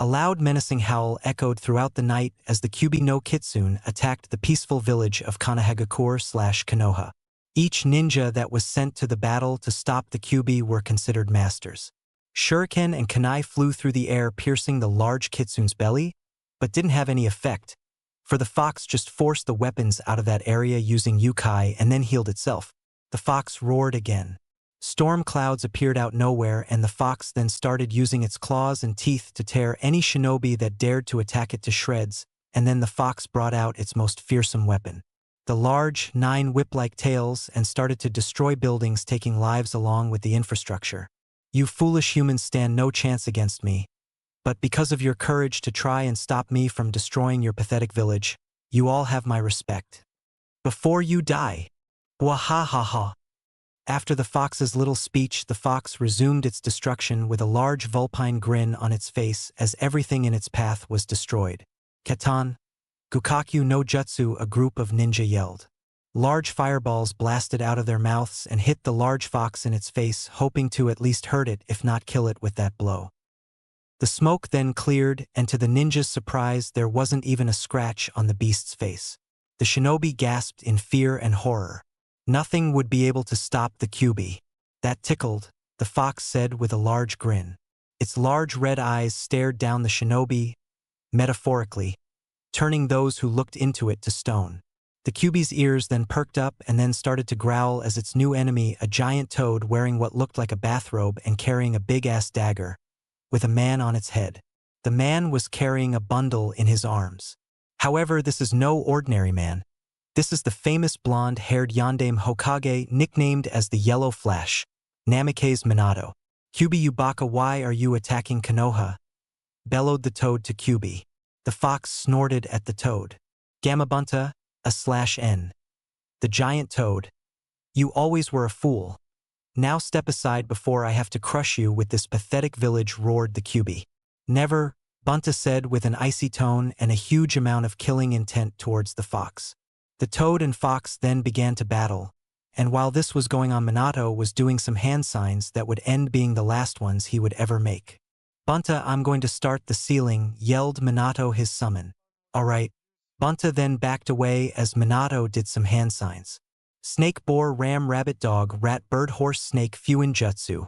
A loud menacing howl echoed throughout the night as the Kyuubi no Kitsune attacked the peaceful village of Kanahegakure/Konoha. Each ninja that was sent to the battle to stop the Kyuubi were considered masters. Shuriken and kunai flew through the air, piercing the large kitsune's belly, but didn't have any effect, for the fox just forced the weapons out of that area using yukai and then healed itself. The fox roared again. Storm clouds appeared out nowhere, and the fox then started using its claws and teeth to tear any shinobi that dared to attack it to shreds, and then the fox brought out its most fearsome weapon, the large, 9 whip-like tails, and started to destroy buildings, taking lives along with the infrastructure. You foolish humans stand no chance against me, but because of your courage to try and stop me from destroying your pathetic village, you all have my respect. Before you die. Wahahaha. After the fox's little speech, the fox resumed its destruction with a large vulpine grin on its face as everything in its path was destroyed. Katan, Gukakyu no Jutsu, a group of ninja yelled. Large fireballs blasted out of their mouths and hit the large fox in its face, hoping to at least hurt it if not kill it with that blow. The smoke then cleared, and to the ninja's surprise, there wasn't even a scratch on the beast's face. The shinobi gasped in fear and horror. Nothing would be able to stop the Kyuubi. That tickled, the fox said with a large grin. Its large red eyes stared down the shinobi, metaphorically, turning those who looked into it to stone. The Kyuubi's ears then perked up and then started to growl as its new enemy, a giant toad wearing what looked like a bathrobe and carrying a big-ass dagger, with a man on its head. The man was carrying a bundle in his arms. However, this is no ordinary man. This is the famous blonde-haired Yandame Hokage, nicknamed as the Yellow Flash, Namikaze Minato. Kyuubi Yubaka, why are you attacking Konoha? Bellowed the toad to Kyuubi. The fox snorted at the toad. Gamabunta, /n. The giant toad. You always were a fool. Now step aside before I have to crush you with this pathetic village, roared the Kyuubi. Never, Bunta said with an icy tone and a huge amount of killing intent towards the fox. The toad and fox then began to battle, and while this was going on, Minato was doing some hand signs that would end being the last ones he would ever make. Bunta, I'm going to start the ceiling, yelled Minato his summon. Alright. Bunta then backed away as Minato did some hand signs. Snake, boar, ram, rabbit, dog, rat, bird, horse, snake, Fuin Jutsu.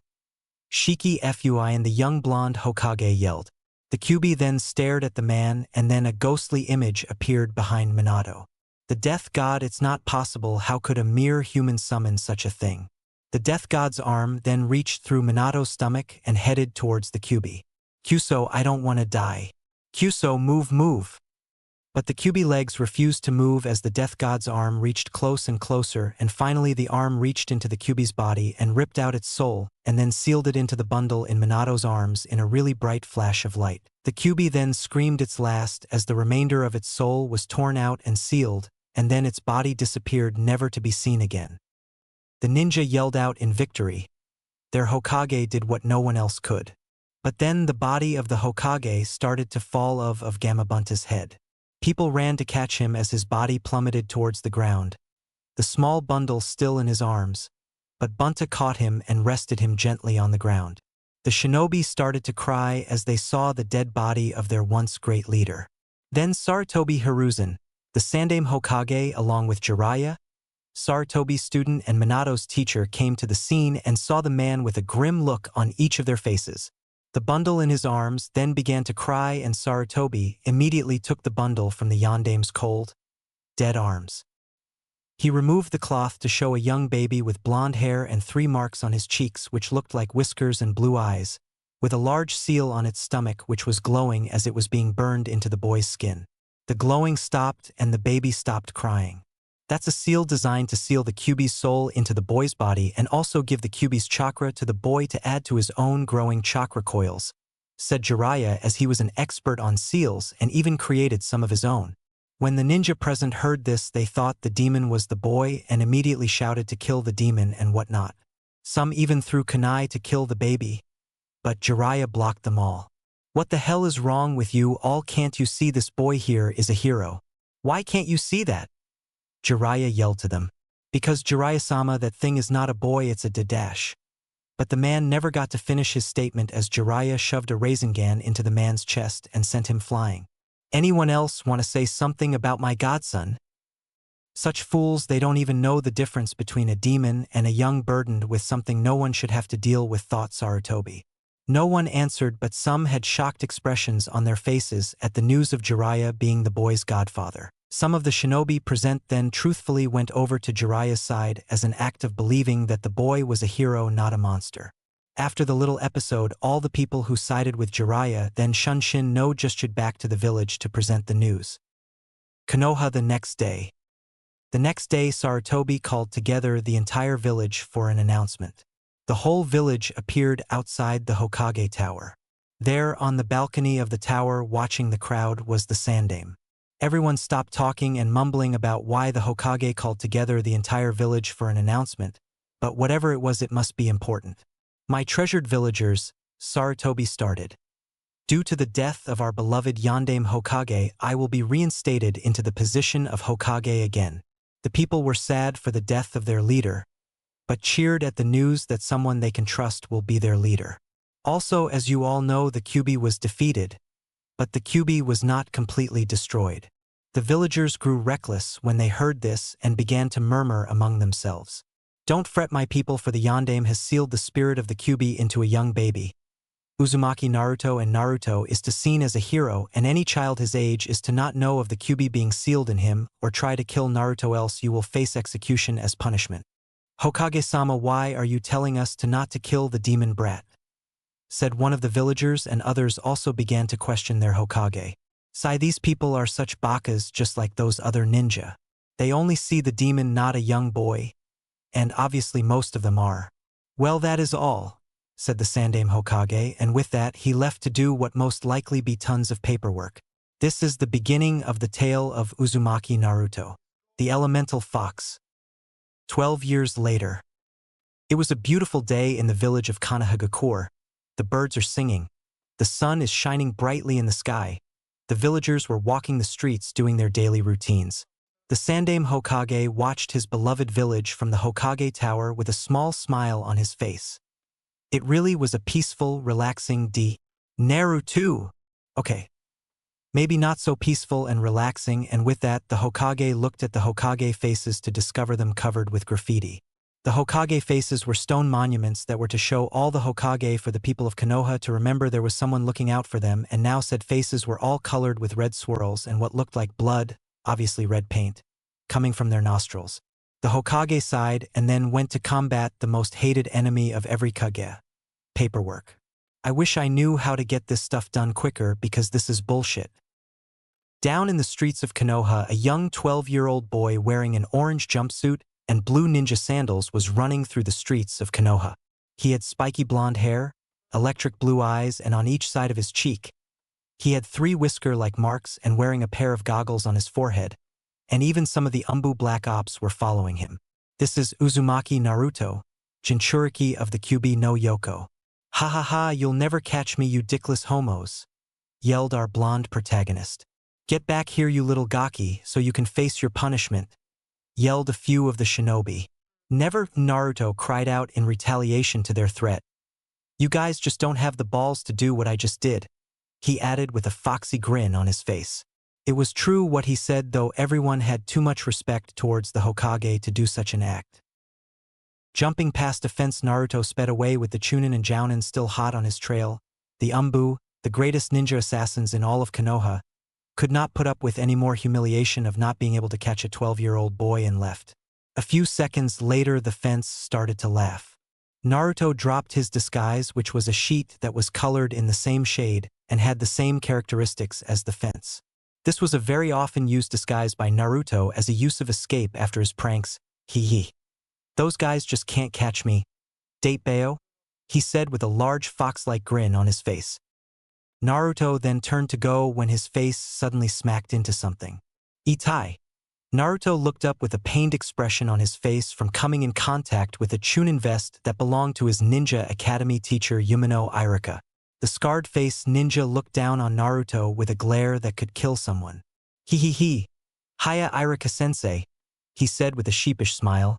Shiki Fui, and the young blonde Hokage yelled. The Kyuubi then stared at the man, and then a ghostly image appeared behind Minato. The death god, it's not possible, how could a mere human summon such a thing? The death god's arm then reached through Minato's stomach and headed towards the Kyuubi. Kyuso, I don't want to die. Kyuso, move. But the Kyuubi legs refused to move as the death god's arm reached close and closer, and finally the arm reached into the Kyuubi's body and ripped out its soul, and then sealed it into the bundle in Minato's arms in a really bright flash of light. The Kyuubi then screamed its last as the remainder of its soul was torn out and sealed, and then its body disappeared, never to be seen again. The ninja yelled out in victory. Their Hokage did what no one else could. But then the body of the Hokage started to fall of Gamabunta's head. People ran to catch him as his body plummeted towards the ground, the small bundle still in his arms, but Bunta caught him and rested him gently on the ground. The shinobi started to cry as they saw the dead body of their once great leader. Then Sarutobi Hiruzen, the Sandaime Hokage, along with Jiraiya, Sarutobi's student and Minato's teacher, came to the scene and saw the man with a grim look on each of their faces. The bundle in his arms then began to cry, and Sarutobi immediately took the bundle from the Yandaime's cold, dead arms. He removed the cloth to show a young baby with blonde hair and 3 marks on his cheeks which looked like whiskers and blue eyes, with a large seal on its stomach which was glowing as it was being burned into the boy's skin. The glowing stopped and the baby stopped crying. That's a seal designed to seal the Kyuubi's soul into the boy's body and also give the Kyuubi's chakra to the boy to add to his own growing chakra coils, said Jiraiya, as he was an expert on seals and even created some of his own. When the ninja present heard this, they thought the demon was the boy and immediately shouted to kill the demon and whatnot. Some even threw kunai to kill the baby, but Jiraiya blocked them all. What the hell is wrong with you all? Can't you see this boy here is a hero? Why can't you see that? Jiraiya yelled to them. Because Jiraiya-sama, that thing is not a boy, it's a Dadash. But the man never got to finish his statement as Jiraiya shoved a Rasengan into the man's chest and sent him flying. Anyone else want to say something about my godson? Such fools, they don't even know the difference between a demon and a young burdened with something no one should have to deal with, thought Sarutobi. No one answered, but some had shocked expressions on their faces at the news of Jiraiya being the boy's godfather. Some of the shinobi present then truthfully went over to Jiraiya's side as an act of believing that the boy was a hero, not a monster. After the little episode, all the people who sided with Jiraiya then Shunshin no gestured back to the village to present the news. Konoha the next day. The next day, Sarutobi called together the entire village for an announcement. The whole village appeared outside the Hokage Tower. There, on the balcony of the tower watching the crowd, was the Sandaime. Everyone stopped talking and mumbling about why the Hokage called together the entire village for an announcement, but whatever it was, it must be important. My treasured villagers, Sarutobi started. Due to the death of our beloved Yondaime Hokage, I will be reinstated into the position of Hokage again. The people were sad for the death of their leader, but cheered at the news that someone they can trust will be their leader. Also, as you all know, the Kyuubi was defeated, but the Kyuubi was not completely destroyed. The villagers grew reckless when they heard this and began to murmur among themselves. Don't fret, my people, for the Yondaime has sealed the spirit of the Kyuubi into a young baby. Uzumaki Naruto, and Naruto is to seen as a hero, and any child his age is to not know of the Kyuubi being sealed in him or try to kill Naruto, else you will face execution as punishment. Hokage-sama, why are you telling us to not to kill the demon brat? Said one of the villagers, and others also began to question their Hokage. Sigh, these people are such bakas, just like those other ninja. They only see the demon, not a young boy. And obviously most of them are. Well, that is all, said the Sandaime Hokage, and with that he left to do what most likely be tons of paperwork. This is the beginning of the tale of Uzumaki Naruto, the elemental fox. 12 years later. It was a beautiful day in the village of Kanahagakure. The birds are singing. The sun is shining brightly in the sky. The villagers were walking the streets doing their daily routines. The Sandaime Hokage watched his beloved village from the Hokage Tower with a small smile on his face. It really was a peaceful, relaxing Naruto. Okay. Maybe not so peaceful and relaxing, and with that the Hokage looked at the Hokage faces to discover them covered with graffiti. The Hokage faces were stone monuments that were to show all the Hokage for the people of Konoha to remember there was someone looking out for them, and now said faces were all colored with red swirls and what looked like blood, obviously red paint, coming from their nostrils. The Hokage sighed and then went to combat the most hated enemy of every Kage. Paperwork. I wish I knew how to get this stuff done quicker, because this is bullshit. Down in the streets of Konoha, a young 12-year-old boy wearing an orange jumpsuit and blue ninja sandals was running through the streets of Konoha. He had spiky blonde hair, electric blue eyes, and on each side of his cheek, he had 3 whisker-like marks, and wearing a pair of goggles on his forehead, and even some of the Umbu Black Ops were following him. This is Uzumaki Naruto, Jinchuriki of the Kyuubi no Yoko. Ha ha ha, you'll never catch me, you dickless homos, yelled our blonde protagonist. Get back here, you little gaki, so you can face your punishment, yelled a few of the shinobi. Never, Naruto cried out in retaliation to their threat. You guys just don't have the balls to do what I just did, he added with a foxy grin on his face. It was true what he said, though everyone had too much respect towards the Hokage to do such an act. Jumping past a fence, Naruto sped away with the Chunin and Jounin still hot on his trail. The Umbu, the greatest ninja assassins in all of Konoha, could not put up with any more humiliation of not being able to catch a 12-year-old boy and left. A few seconds later, the fence started to laugh. Naruto dropped his disguise, which was a sheet that was colored in the same shade and had the same characteristics as the fence. This was a very often used disguise by Naruto as a use of escape after his pranks. Hee. Those guys just can't catch me. Date Bayo? He said with a large fox-like grin on his face. Naruto then turned to go when his face suddenly smacked into something. Itai. Naruto looked up with a pained expression on his face from coming in contact with a Chunin vest that belonged to his ninja academy teacher Yumino Irika. The scarred-faced ninja looked down on Naruto with a glare that could kill someone. Hiya Irika-sensei, he said with a sheepish smile.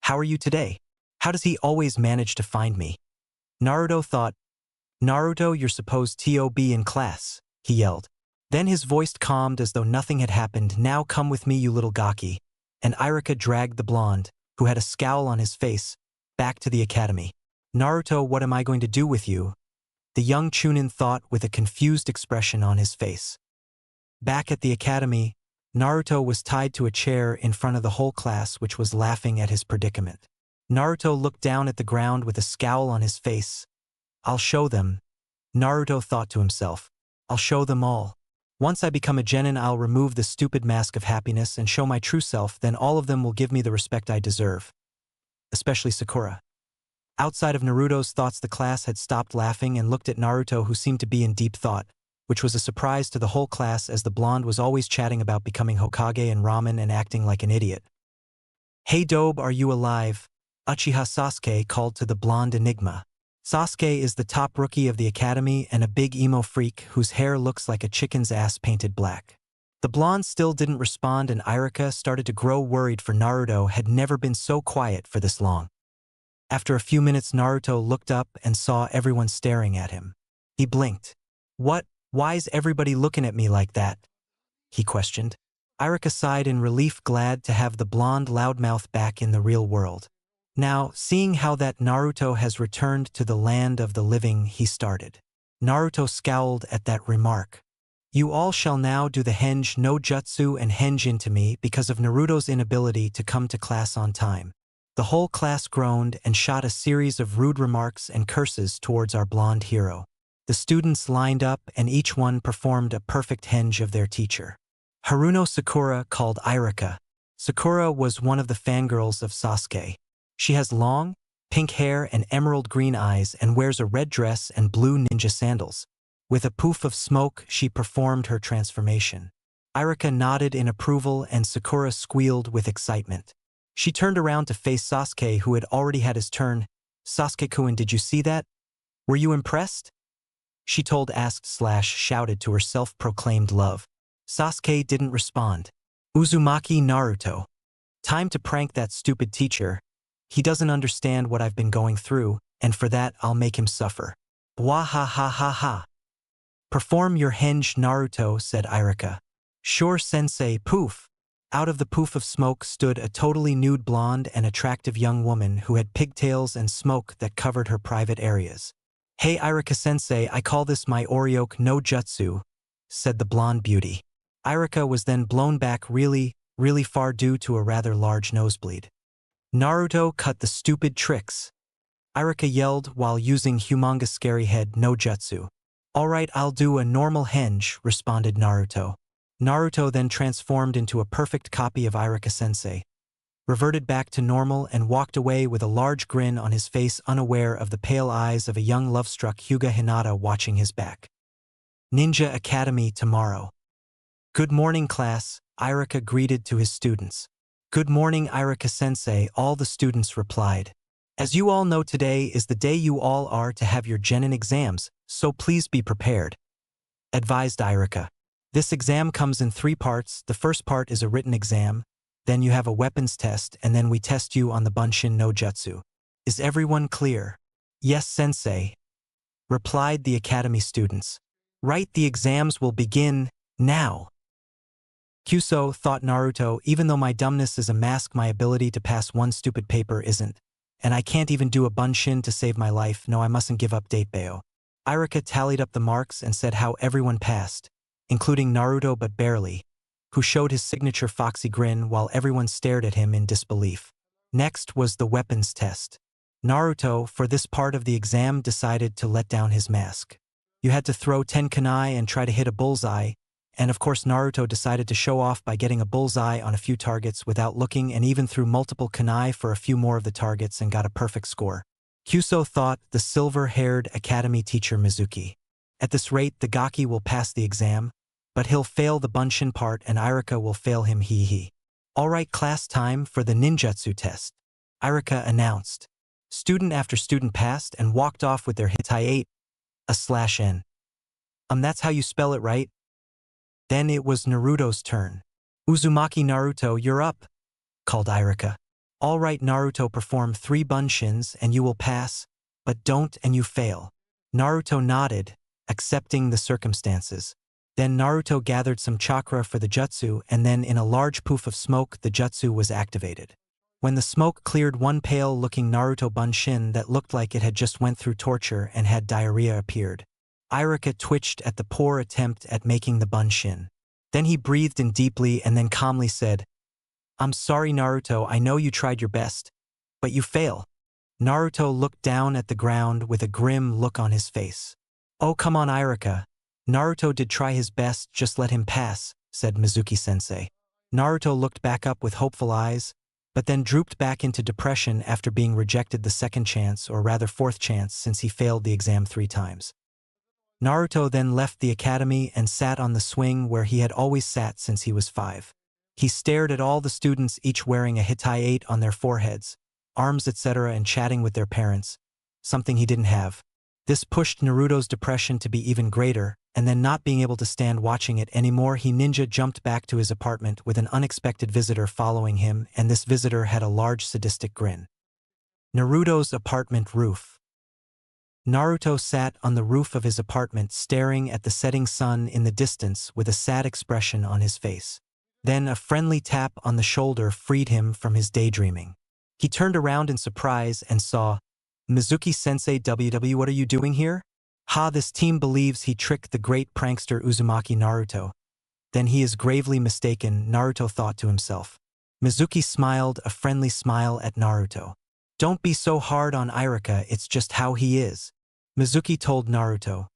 How are you today? How does he always manage to find me? Naruto thought, Naruto, you're supposed to be in class, he yelled. Then his voice calmed as though nothing had happened. Now come with me, you little gaki. And Irika dragged the blonde, who had a scowl on his face, back to the academy. Naruto, what am I going to do with you? The young Chunin thought with a confused expression on his face. Back at the academy, Naruto was tied to a chair in front of the whole class, which was laughing at his predicament. Naruto looked down at the ground with a scowl on his face. I'll show them. Naruto thought to himself. I'll show them all. Once I become a genin, I'll remove the stupid mask of happiness and show my true self, then all of them will give me the respect I deserve. Especially Sakura. Outside of Naruto's thoughts, the class had stopped laughing and looked at Naruto, who seemed to be in deep thought, which was a surprise to the whole class as the blonde was always chatting about becoming Hokage and ramen and acting like an idiot. Hey Dobe, are you alive? Uchiha Sasuke called to the blonde enigma. Sasuke is the top rookie of the academy and a big emo freak whose hair looks like a chicken's ass painted black. The blonde still didn't respond, and Irika started to grow worried, for Naruto had never been so quiet for this long. After a few minutes, Naruto looked up and saw everyone staring at him. He blinked. What? Why is everybody looking at me like that? He questioned. Irika sighed in relief, glad to have the blonde loudmouth back in the real world. Now, seeing how that Naruto has returned to the land of the living, he started. Naruto scowled at that remark. You all shall now do the henge no jutsu and henge into me because of Naruto's inability to come to class on time. The whole class groaned and shot a series of rude remarks and curses towards our blonde hero. The students lined up and each one performed a perfect henge of their teacher. Haruno Sakura called Irika. Sakura was one of the fangirls of Sasuke. She has long, pink hair and emerald green eyes and wears a red dress and blue ninja sandals. With a poof of smoke, she performed her transformation. Irika nodded in approval and Sakura squealed with excitement. She turned around to face Sasuke, who had already had his turn. Sasuke-kun, did you see that? Were you impressed? She told, asked / shouted to her self-proclaimed love. Sasuke didn't respond. Uzumaki Naruto. Time to prank that stupid teacher. He doesn't understand what I've been going through, and for that I'll make him suffer. Wahahahaha. Perform your henge, Naruto, said Irika. Sure, sensei. Poof. Out of the poof of smoke stood a totally nude blonde and attractive young woman who had pigtails and smoke that covered her private areas. Hey Irika-sensei, I call this my Oryoke no Jutsu, said the blonde beauty. Irika was then blown back really far due to a rather large nosebleed. Naruto, cut the stupid tricks. Irika yelled while using humongous scary head no jutsu. Alright, I'll do a normal henge, responded Naruto. Naruto then transformed into a perfect copy of Irika-sensei, reverted back to normal and walked away with a large grin on his face, unaware of the pale eyes of a young love-struck Hyuga Hinata watching his back. Ninja Academy tomorrow. Good morning, class, Irika greeted to his students. Good morning, Irika-sensei, all the students replied. As you all know, today is the day you all are to have your genin exams, so please be prepared, advised Irika. This exam comes in 3 parts. The first part is a written exam, then you have a weapons test, and then we test you on the Bunshin no Jutsu. Is everyone clear? Yes, sensei, replied the academy students. Right, the exams will begin now. Kyuso, thought Naruto, even though my dumbness is a mask, my ability to pass one stupid paper isn't. And I can't even do a Bunshin to save my life. No, I mustn't give up Datebeo. Irika tallied up the marks and said how everyone passed, including Naruto but barely, who showed his signature foxy grin while everyone stared at him in disbelief. Next was the weapons test. Naruto, for this part of the exam, decided to let down his mask. You had to throw 10 kunai and try to hit a bullseye, and of course Naruto decided to show off by getting a bullseye on a few targets without looking, and even threw multiple kunai for a few more of the targets and got a perfect score. Kyuso thought the silver-haired academy teacher Mizuki. At this rate, the Gaki will pass the exam, but he'll fail the Bunshin part and Irika will fail him, hee. Alright, class, time for the ninjutsu test, Irika announced. Student after student passed and walked off with their hits. I ate a/n. That's how you spell it, right? Then it was Naruto's turn. Uzumaki Naruto, you're up, called Irika. Alright, Naruto, perform 3 Bunshins and you will pass, but don't and you fail. Naruto nodded, accepting the circumstances. Then Naruto gathered some chakra for the jutsu, and then in a large poof of smoke the jutsu was activated. When the smoke cleared, one pale-looking Naruto Bunshin that looked like it had just went through torture and had diarrhea appeared. Iruka twitched at the poor attempt at making the Bunshin. Then he breathed in deeply and then calmly said, "I'm sorry Naruto, I know you tried your best, but you fail." Naruto looked down at the ground with a grim look on his face. "Oh come on Iruka. Naruto did try his best, just let him pass," said Mizuki-sensei. Naruto looked back up with hopeful eyes, but then drooped back into depression after being rejected the second chance, or rather fourth chance, since he failed the exam 3 times. Naruto then left the academy and sat on the swing where he had always sat since he was 5. He stared at all the students, each wearing a hitayate on their foreheads, arms etc., and chatting with their parents, something he didn't have. This pushed Naruto's depression to be even greater, and then not being able to stand watching it anymore, he ninja jumped back to his apartment with an unexpected visitor following him, and this visitor had a large sadistic grin. Naruto's apartment roof. Naruto sat on the roof of his apartment staring at the setting sun in the distance with a sad expression on his face. Then a friendly tap on the shoulder freed him from his daydreaming. He turned around in surprise and saw Mizuki-sensei. "WW, what are you doing here?" "Ha, this team believes he tricked the great prankster Uzumaki Naruto. Then he is gravely mistaken," Naruto thought to himself. Mizuki smiled a friendly smile at Naruto. "Don't be so hard on Iruka, it's just how he is," Mizuki told Naruto.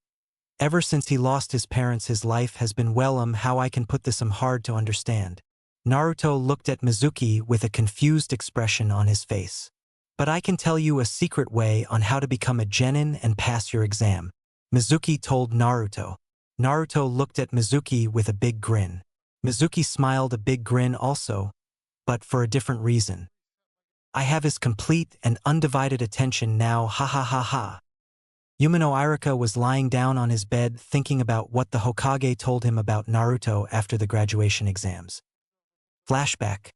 "Ever since he lost his parents his life has been how I can put this hard to understand." Naruto looked at Mizuki with a confused expression on his face. "But I can tell you a secret way on how to become a genin and pass your exam," Mizuki told Naruto. Naruto looked at Mizuki with a big grin. Mizuki smiled a big grin also, but for a different reason. "I have his complete and undivided attention now, ha ha ha ha." Yumino Iruka was lying down on his bed thinking about what the Hokage told him about Naruto after the graduation exams. Flashback.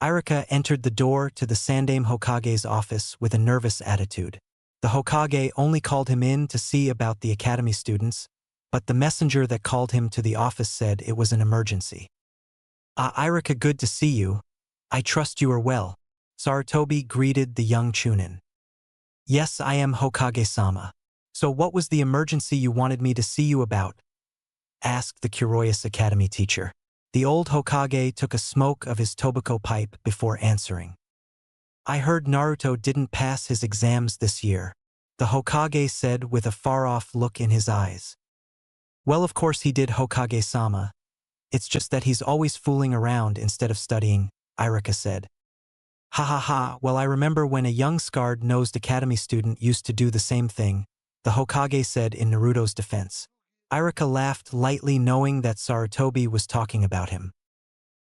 Iruka entered the door to the Sandaime Hokage's office with a nervous attitude. The Hokage only called him in to see about the academy students, but the messenger that called him to the office said it was an emergency. "Ah, Iruka, good to see you. I trust you are well," Sarutobi greeted the young Chunin. "Yes, I am Hokage-sama. So what was the emergency you wanted me to see you about?" asked the curious academy teacher. The old Hokage took a smoke of his tobacco pipe before answering. "I heard Naruto didn't pass his exams this year," the Hokage said with a far-off look in his eyes. "Well, of course he did, Hokage-sama. It's just that he's always fooling around instead of studying," Iruka said. "Ha ha ha, well I remember when a young scarred-nosed academy student used to do the same thing," the Hokage said in Naruto's defense. Iruka laughed lightly knowing that Sarutobi was talking about him.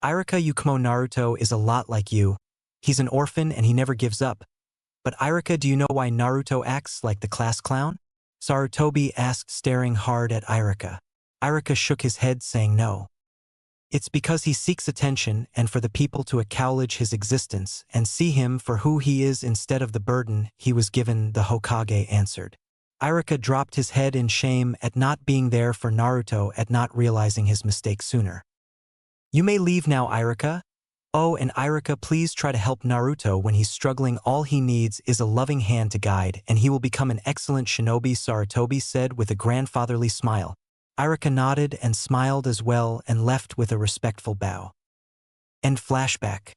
"Iruka, Yukumo Naruto is a lot like you. He's an orphan and he never gives up. But Iruka, do you know why Naruto acts like the class clown?" Sarutobi asked, staring hard at Iruka. Iruka shook his head saying no. "It's because he seeks attention and for the people to acknowledge his existence and see him for who he is instead of the burden he was given," the Hokage answered. Iruka dropped his head in shame at not being there for Naruto, at not realizing his mistake sooner. "You may leave now, Iruka. Oh, and Iruka, please try to help Naruto when he's struggling. All he needs is a loving hand to guide, and he will become an excellent shinobi," Sarutobi said with a grandfatherly smile. Iruka nodded and smiled as well and left with a respectful bow. End flashback.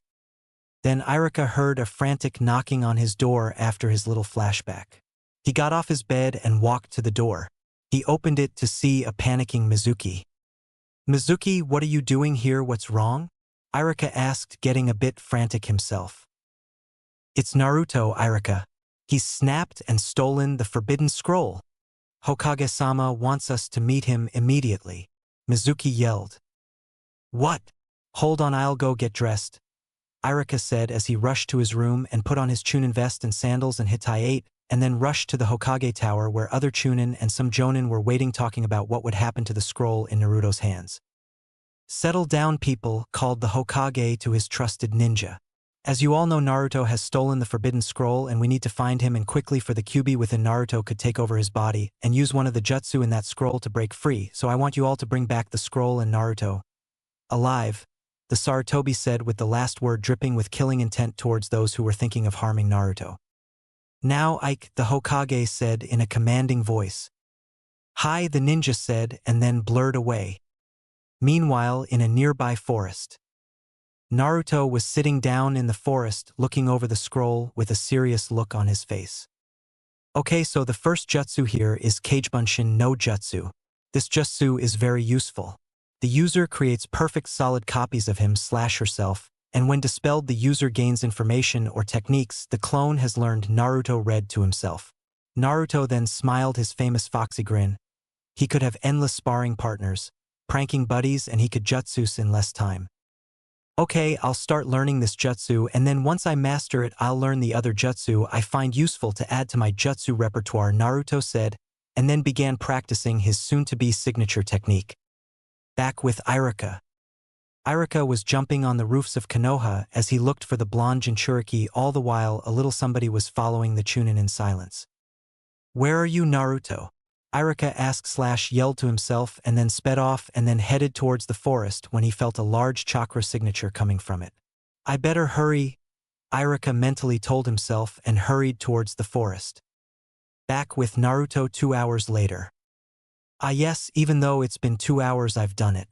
Then Iruka heard a frantic knocking on his door after his little flashback. He got off his bed and walked to the door. He opened it to see a panicking Mizuki. "Mizuki, what are you doing here? What's wrong?" Iruka asked, getting a bit frantic himself. "It's Naruto, Iruka. He's snapped and stolen the forbidden scroll. Hokage-sama wants us to meet him immediately," Mizuki yelled. "What? Hold on, I'll go get dressed," Iruka said as he rushed to his room and put on his Chunin vest and sandals and hitayate, and then rushed to the Hokage tower where other Chunin and some Jonin were waiting, talking about what would happen to the scroll in Naruto's hands. "Settle down, people," called the Hokage to his trusted ninja. As you all know, Naruto has stolen the Forbidden Scroll and we need to find him, and quickly, for the Kyuubi within Naruto could take over his body and use one of the jutsu in that scroll to break free, so I want you all to bring back the scroll and Naruto alive, the Sarutobi said, with the last word dripping with killing intent towards those who were thinking of harming Naruto. Now Ike, the Hokage, said in a commanding voice. Hi, the ninja said, and then blurred away. Meanwhile, in a nearby forest, Naruto was sitting down in the forest looking over the scroll with a serious look on his face. Okay, so the first jutsu here is Kagebunshin no Jutsu. This jutsu is very useful. The user creates perfect solid copies of him/herself, and when dispelled the user gains information or techniques the clone has learned. Naruto read to himself. Naruto then smiled his famous foxy grin. He could have endless sparring partners, pranking buddies, and he could jutsus in less time. Okay, I'll start learning this jutsu, and then once I master it I'll learn the other jutsu I find useful to add to my jutsu repertoire, Naruto said, and then began practicing his soon-to-be signature technique. Back with Iruka. Iruka was jumping on the roofs of Konoha as he looked for the blonde Jinchuriki. All the while a little somebody was following the Chunin in silence. Where are you, Naruto? Iruka asked/yelled to himself and then sped off and then headed towards the forest when he felt a large chakra signature coming from it. I better hurry, Iruka mentally told himself and hurried towards the forest. Back with Naruto 2 hours later. Ah yes, even though it's been 2 hours I've done it.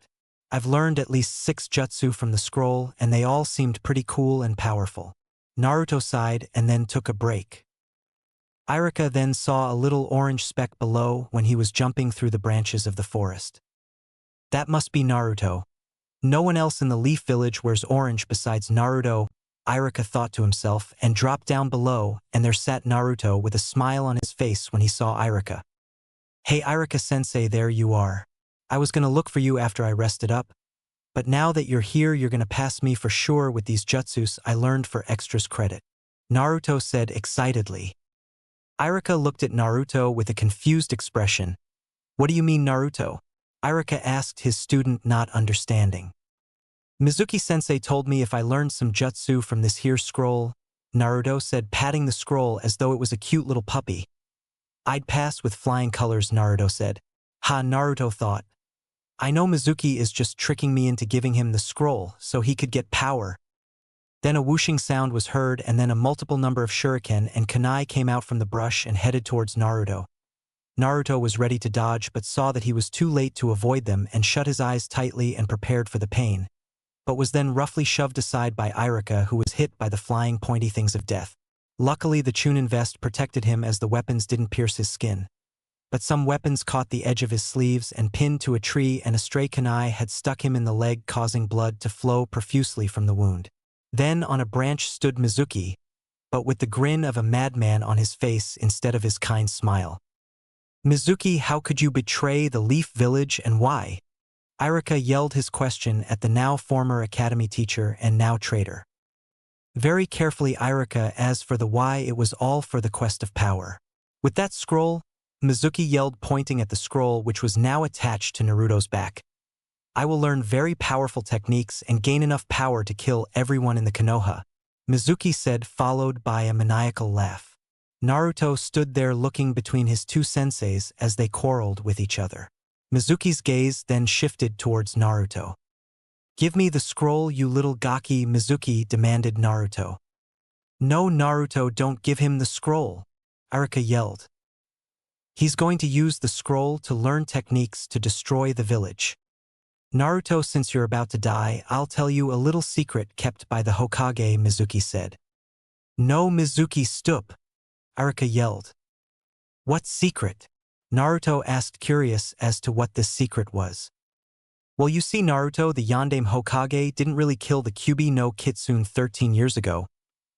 I've learned at least 6 jutsu from the scroll and they all seemed pretty cool and powerful. Naruto sighed and then took a break. Iruka then saw a little orange speck below when he was jumping through the branches of the forest. That must be Naruto. No one else in the Leaf Village wears orange besides Naruto, Iruka thought to himself, and dropped down below, and there sat Naruto with a smile on his face when he saw Iruka. Hey Iruka-sensei, there you are. I was gonna look for you after I rested up, but now that you're here you're gonna pass me for sure with these jutsus I learned for extras credit, Naruto said excitedly. Iruka looked at Naruto with a confused expression. What do you mean, Naruto? Iruka asked his student, not understanding. Mizuki-sensei told me if I learned some jutsu from this here scroll, Naruto said, patting the scroll as though it was a cute little puppy. I'd pass with flying colors, Naruto said. Ha, Naruto thought. I know Mizuki is just tricking me into giving him the scroll so he could get power. Then a whooshing sound was heard and then a multiple number of shuriken and kunai came out from the brush and headed towards Naruto. Naruto was ready to dodge but saw that he was too late to avoid them and shut his eyes tightly and prepared for the pain, but was then roughly shoved aside by Iruka, who was hit by the flying pointy things of death. Luckily the Chunin vest protected him as the weapons didn't pierce his skin. But some weapons caught the edge of his sleeves and pinned to a tree, and a stray kunai had stuck him in the leg, causing blood to flow profusely from the wound. Then on a branch stood Mizuki, but with the grin of a madman on his face instead of his kind smile. Mizuki, how could you betray the Leaf Village and why? Iruka yelled his question at the now former academy teacher and now traitor. Very carefully, Iruka, as for the why, it was all for the quest of power. With that scroll, Mizuki yelled, pointing at the scroll which was now attached to Naruto's back. I will learn very powerful techniques and gain enough power to kill everyone in the Konoha, Mizuki said, followed by a maniacal laugh. Naruto stood there looking between his two senseis as they quarreled with each other. Mizuki's gaze then shifted towards Naruto. Give me the scroll, you little gaki, Mizuki demanded Naruto. No, Naruto, don't give him the scroll, Iruka yelled. He's going to use the scroll to learn techniques to destroy the village. Naruto, since you're about to die, I'll tell you a little secret kept by the Hokage, Mizuki said. No, Mizuki, stop, Iruka yelled. What secret? Naruto asked, curious as to what this secret was. Well, you see, Naruto, the Yondaime Hokage didn't really kill the Kyuubi no Kitsune 13 years ago.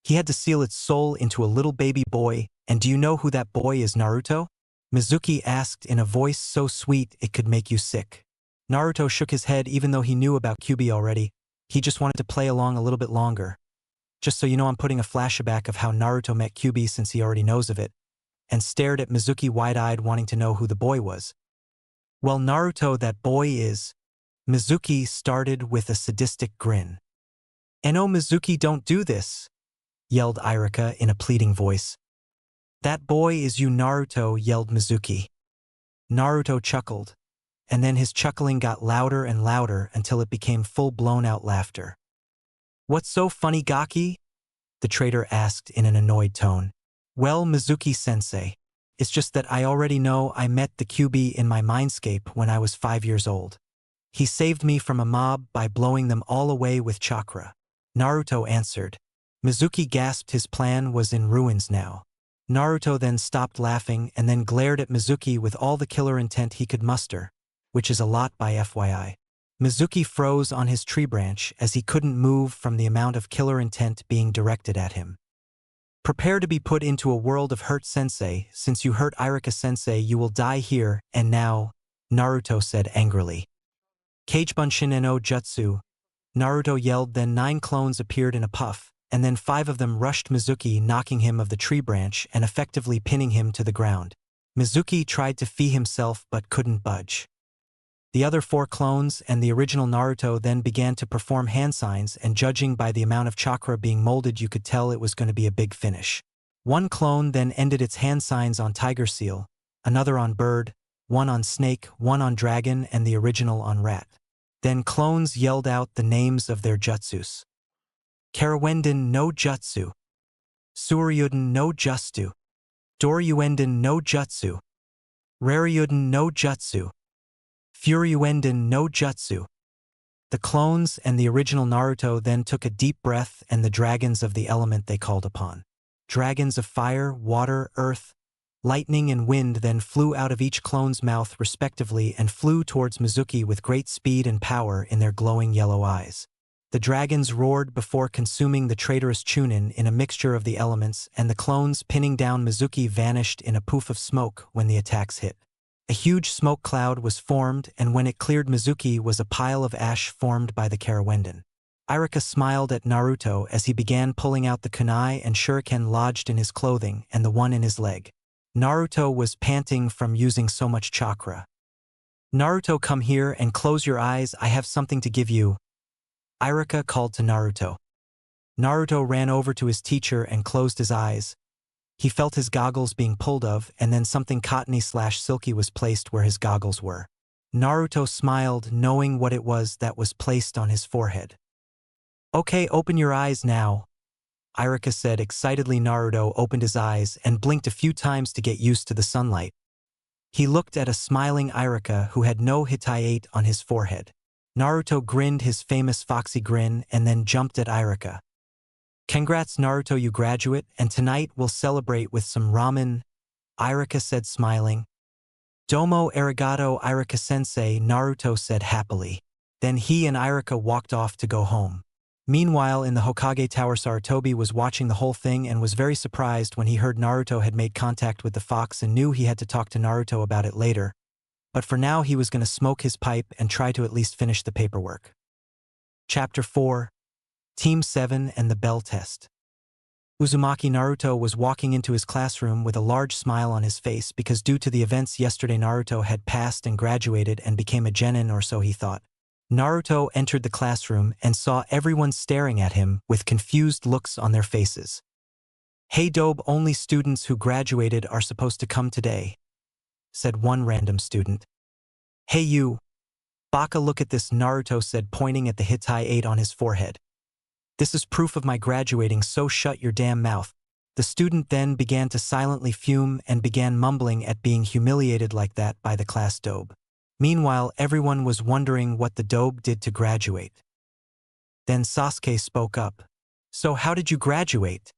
He had to seal its soul into a little baby boy, and do you know who that boy is, Naruto? Mizuki asked in a voice so sweet it could make you sick. Naruto shook his head even though he knew about Kyuubi already. He just wanted to play along a little bit longer. Just so you know, I'm putting a flashback of how Naruto met Kyuubi since he already knows of it, and stared at Mizuki wide-eyed, wanting to know who the boy was. Well, Naruto, that boy is... Mizuki started with a sadistic grin. "No, Mizuki, don't do this," yelled Irika in a pleading voice. "That boy is you, Naruto," yelled Mizuki. Naruto chuckled, and then his chuckling got louder and louder until it became full-blown-out laughter. "What's so funny, Gaki?" the traitor asked in an annoyed tone. "Well, Mizuki-sensei, it's just that I already know I met the Kyuubi in my mindscape when I was 5 years old. He saved me from a mob by blowing them all away with chakra," Naruto answered. Mizuki gasped his plan was in ruins now. Naruto then stopped laughing and then glared at Mizuki with all the killer intent he could muster, which is a lot by FYI. Mizuki froze on his tree branch as he couldn't move from the amount of killer intent being directed at him. "Prepare to be put into a world of hurt, sensei. Since you hurt Irika sensei, you will die here and now," Naruto said angrily. "Kagebunshin no jutsu," Naruto yelled. Then 9 clones appeared in a puff, and then 5 of them rushed Mizuki, knocking him of the tree branch and effectively pinning him to the ground. Mizuki tried to free himself but couldn't budge. The other 4 clones and the original Naruto then began to perform hand signs, and judging by the amount of chakra being molded, you could tell it was going to be a big finish. One clone then ended its hand signs on tiger seal, another on bird, one on snake, one on dragon, and the original on rat. Then clones yelled out the names of their jutsus. Karawenden no jutsu. Suryuden no jutsu. Doryuenden no jutsu. Raryuden no jutsu. Furyuenden no jutsu. The clones and the original Naruto then took a deep breath, and the dragons of the element they called upon. Dragons of fire, water, earth, lightning, and wind then flew out of each clone's mouth respectively and flew towards Mizuki with great speed and power in their glowing yellow eyes. The dragons roared before consuming the traitorous Chunin in a mixture of the elements, and the clones pinning down Mizuki vanished in a poof of smoke when the attacks hit. A huge smoke cloud was formed, and when it cleared Mizuki was a pile of ash formed by the Karawenden. Irika smiled at Naruto as he began pulling out the kunai and shuriken lodged in his clothing and the one in his leg. Naruto was panting from using so much chakra. "Naruto, come here and close your eyes, I have something to give you," Irika called to Naruto. Naruto ran over to his teacher and closed his eyes. He felt his goggles being pulled off, and then something cottony/silky was placed where his goggles were. Naruto smiled, knowing what it was that was placed on his forehead. "Okay, open your eyes now," Irika said excitedly. Naruto opened his eyes and blinked a few times to get used to the sunlight. He looked at a smiling Irika who had no hitayate on his forehead. Naruto grinned his famous foxy grin and then jumped at Irika. "Congrats, Naruto, you graduate, and tonight we'll celebrate with some ramen," Irika said smiling. "Domo arigato, Irika-sensei," Naruto said happily. Then he and Irika walked off to go home. Meanwhile, in the Hokage Tower, Sarutobi was watching the whole thing and was very surprised when he heard Naruto had made contact with the fox and knew he had to talk to Naruto about it later. But for now he was going to smoke his pipe and try to at least finish the paperwork. Chapter 4. Team 7 and the Bell Test. Uzumaki Naruto was walking into his classroom with a large smile on his face because due to the events yesterday Naruto had passed and graduated and became a genin, or so he thought. Naruto entered the classroom and saw everyone staring at him with confused looks on their faces. "Hey Dobe, only students who graduated are supposed to come today," said one random student. "Hey you, Baka, look at this," Naruto said, pointing at the hitayate on his forehead. "This is proof of my graduating, so shut your damn mouth." The student then began to silently fume and began mumbling at being humiliated like that by the class Dobe. Meanwhile, everyone was wondering what the Dobe did to graduate. Then Sasuke spoke up. "So how did you graduate?"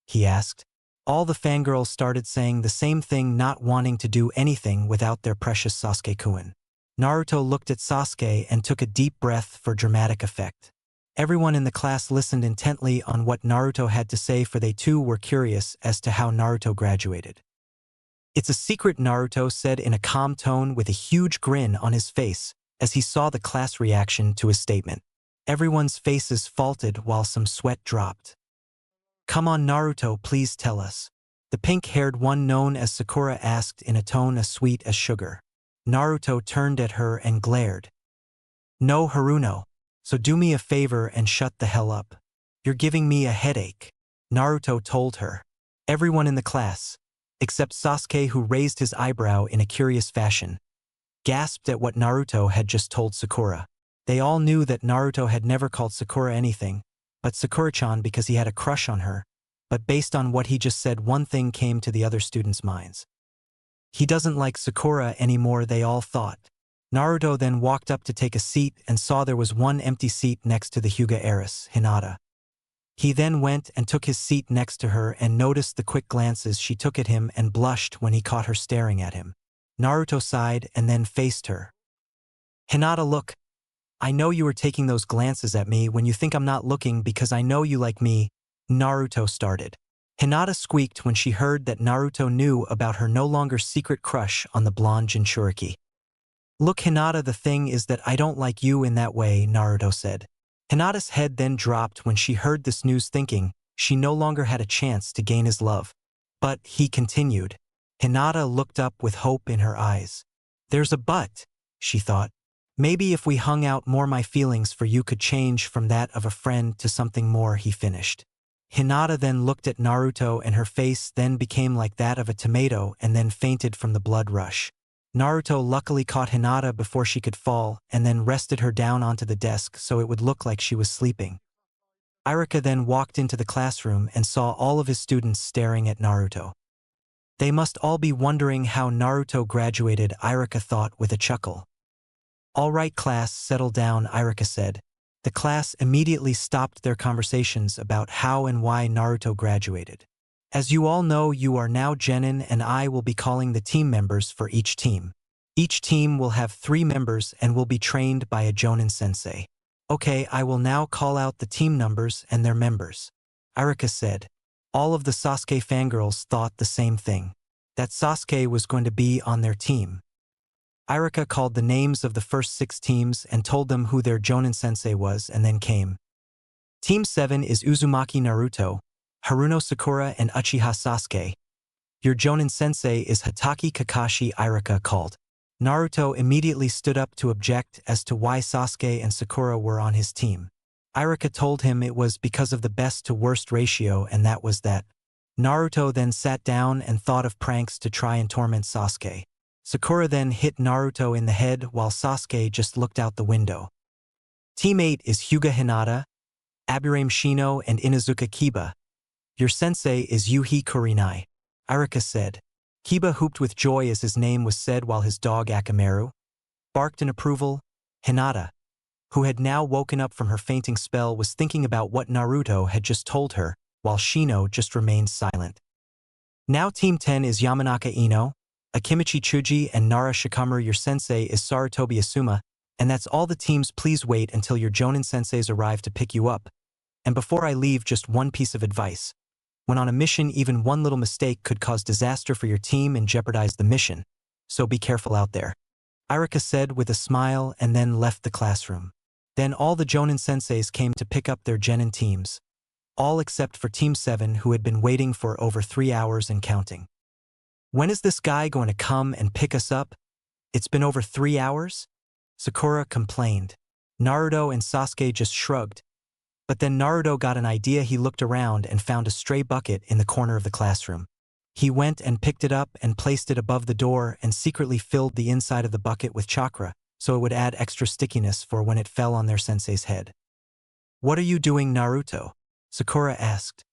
he asked. All the fangirls started saying the same thing, not wanting to do anything without their precious Sasuke-kun. Naruto looked at Sasuke and took a deep breath for dramatic effect. Everyone in the class listened intently on what Naruto had to say, for they too were curious as to how Naruto graduated. "It's a secret," Naruto said in a calm tone with a huge grin on his face as he saw the class reaction to his statement. Everyone's faces faltered while some sweat dropped. "Come on Naruto, please tell us," the pink-haired one known as Sakura asked in a tone as sweet as sugar. Naruto turned at her and glared. "No, Haruno. So do me a favor and shut the hell up." You're giving me a headache, Naruto told her. Everyone in the class, except Sasuke, who raised his eyebrow in a curious fashion, gasped at what Naruto had just told Sakura. They all knew that Naruto had never called Sakura anything but Sakura-chan because he had a crush on her, but based on what he just said, one thing came to the other students' minds. He doesn't like Sakura anymore, they all thought. Naruto then walked up to take a seat and saw there was one empty seat next to the Hyuga heiress, Hinata. He then went and took his seat next to her and noticed the quick glances she took at him and blushed when he caught her staring at him. Naruto sighed and then faced her. Hinata, look. I know you were taking those glances at me when you think I'm not looking because I know you like me, Naruto started. Hinata squeaked when she heard that Naruto knew about her no longer secret crush on the blonde Jinchuriki. Look, Hinata, the thing is that I don't like you in that way, Naruto said. Hinata's head then dropped when she heard this news, thinking she no longer had a chance to gain his love. But he continued. Hinata looked up with hope in her eyes. There's a but, she thought. Maybe if we hung out more, my feelings for you could change from that of a friend to something more, he finished. Hinata then looked at Naruto and her face then became like that of a tomato and then fainted from the blood rush. Naruto luckily caught Hinata before she could fall and then rested her down onto the desk so it would look like she was sleeping. Irika then walked into the classroom and saw all of his students staring at Naruto. They must all be wondering how Naruto graduated, Irika thought with a chuckle. All right, class, settle down, Irika said. The class immediately stopped their conversations about how and why Naruto graduated. As you all know, you are now Genin and I will be calling the team members for each team. Each team will have 3 members and will be trained by a Jonin sensei. Okay, I will now call out the team numbers and their members. Irika said. All of the Sasuke fangirls thought the same thing. That Sasuke was going to be on their team. Irika called the names of the first 6 teams and told them who their Jonin sensei was and then came. Team 7 is Uzumaki Naruto, Haruno Sakura and Uchiha Sasuke. Your Jonin sensei is Hatake Kakashi, Irika called. Naruto immediately stood up to object as to why Sasuke and Sakura were on his team. Irika told him it was because of the best to worst ratio and that was that. Naruto then sat down and thought of pranks to try and torment Sasuke. Sakura then hit Naruto in the head while Sasuke just looked out the window. Team 8 is Hyuga Hinata, Aburame Shino and Inuzuka Kiba. Your sensei is Yuhi Kurinai, Irika said. Kiba hooped with joy as his name was said while his dog Akamaru barked in approval. Hinata, who had now woken up from her fainting spell, was thinking about what Naruto had just told her, while Shino just remained silent. Now Team 10 is Yamanaka Ino, Akimichi Chuji and Nara Shikamaru. Your sensei is Sarutobi Asuma, and that's all the teams. Please wait until your Jonin senseis arrive to pick you up. And before I leave, just one piece of advice. When on a mission, even one little mistake could cause disaster for your team and jeopardize the mission. So be careful out there. Irika said with a smile and then left the classroom. Then all the Jonin senseis came to pick up their Genin teams. All except for Team 7, who had been waiting for over 3 hours and counting. When is this guy going to come and pick us up? It's been over 3 hours? Sakura complained. Naruto and Sasuke just shrugged. But then Naruto got an idea. He looked around and found a stray bucket in the corner of the classroom. He went and picked it up and placed it above the door and secretly filled the inside of the bucket with chakra, so it would add extra stickiness for when it fell on their sensei's head. What are you doing, Naruto? Sakura asked.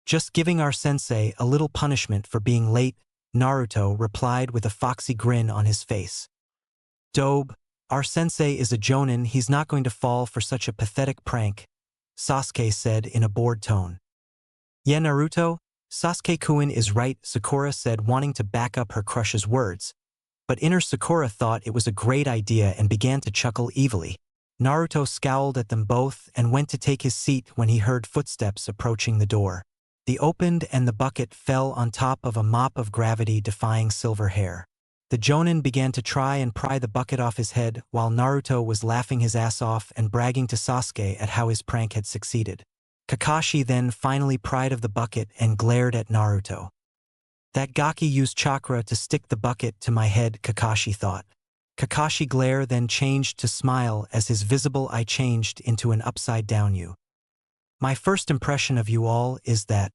Just giving our sensei a little punishment for being late, Naruto replied with a foxy grin on his face. Dobe, our sensei is a Jonin, he's not going to fall for such a pathetic prank, Sasuke said in a bored tone. Yeah, Naruto, Sasuke-kun is right, Sakura said, wanting to back up her crush's words. But inner Sakura thought it was a great idea and began to chuckle evilly. Naruto scowled at them both and went to take his seat when he heard footsteps approaching the door. The opened and the bucket fell on top of a mop of gravity-defying silver hair. The Jonin began to try and pry the bucket off his head while Naruto was laughing his ass off and bragging to Sasuke at how his prank had succeeded. Kakashi then finally pried of the bucket and glared at Naruto. That Gaki used chakra to stick the bucket to my head, Kakashi thought. Kakashi glare then changed to smile as his visible eye changed into an upside-down U. My first impression of you all is that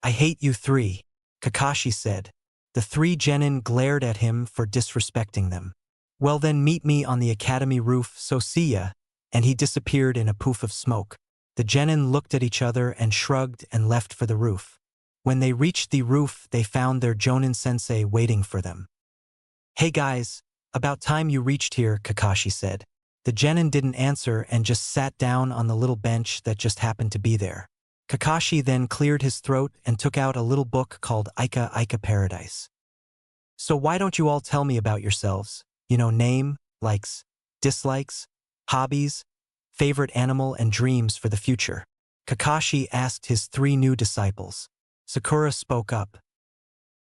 I hate you three, Kakashi said. The three genin glared at him for disrespecting them. Well then meet me on the academy roof, so see ya, and he disappeared in a poof of smoke. The genin looked at each other and shrugged and left for the roof. When they reached the roof, they found their Jonin sensei waiting for them. Hey guys, about time you reached here, Kakashi said. The genin didn't answer and just sat down on the little bench that just happened to be there. Kakashi then cleared his throat and took out a little book called Ika Ika Paradise. So why don't you all tell me about yourselves? You know, name, likes, dislikes, hobbies, favorite animal and dreams for the future. Kakashi asked his three new disciples. Sakura spoke up.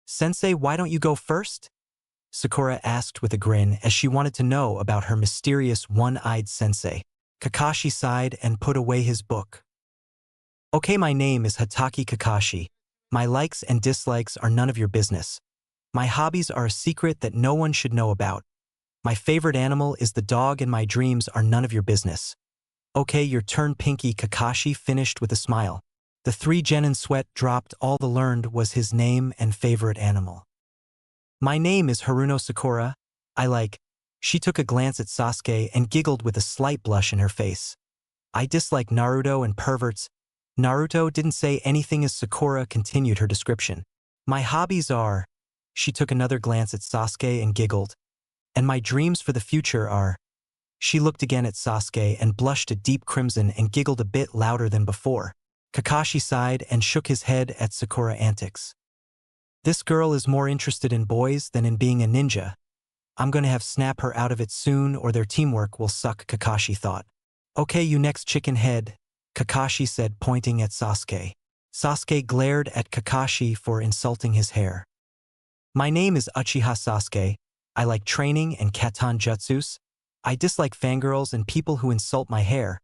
Sensei, why don't you go first? Sakura asked with a grin as she wanted to know about her mysterious one-eyed sensei. Kakashi sighed and put away his book. Okay, my name is Hataki Kakashi. My likes and dislikes are none of your business. My hobbies are a secret that no one should know about. My favorite animal is the dog and my dreams are none of your business. Okay, your turn, Pinky, Kakashi finished with a smile. The three genin sweat dropped. All the learned was his name and favorite animal. My name is Haruno Sakura. I like. She took a glance at Sasuke and giggled with a slight blush in her face. I dislike Naruto and perverts. Naruto didn't say anything as Sakura continued her description. My hobbies are. She took another glance at Sasuke and giggled. And my dreams for the future are. She looked again at Sasuke and blushed a deep crimson and giggled a bit louder than before. Kakashi sighed and shook his head at Sakura antics. This girl is more interested in boys than in being a ninja. I'm gonna have snap her out of it soon or their teamwork will suck, Kakashi thought. Okay, you next, chicken head, Kakashi said, pointing at Sasuke. Sasuke glared at Kakashi for insulting his hair. My name is Uchiha Sasuke. I like training and katan jutsus. I dislike fangirls and people who insult my hair.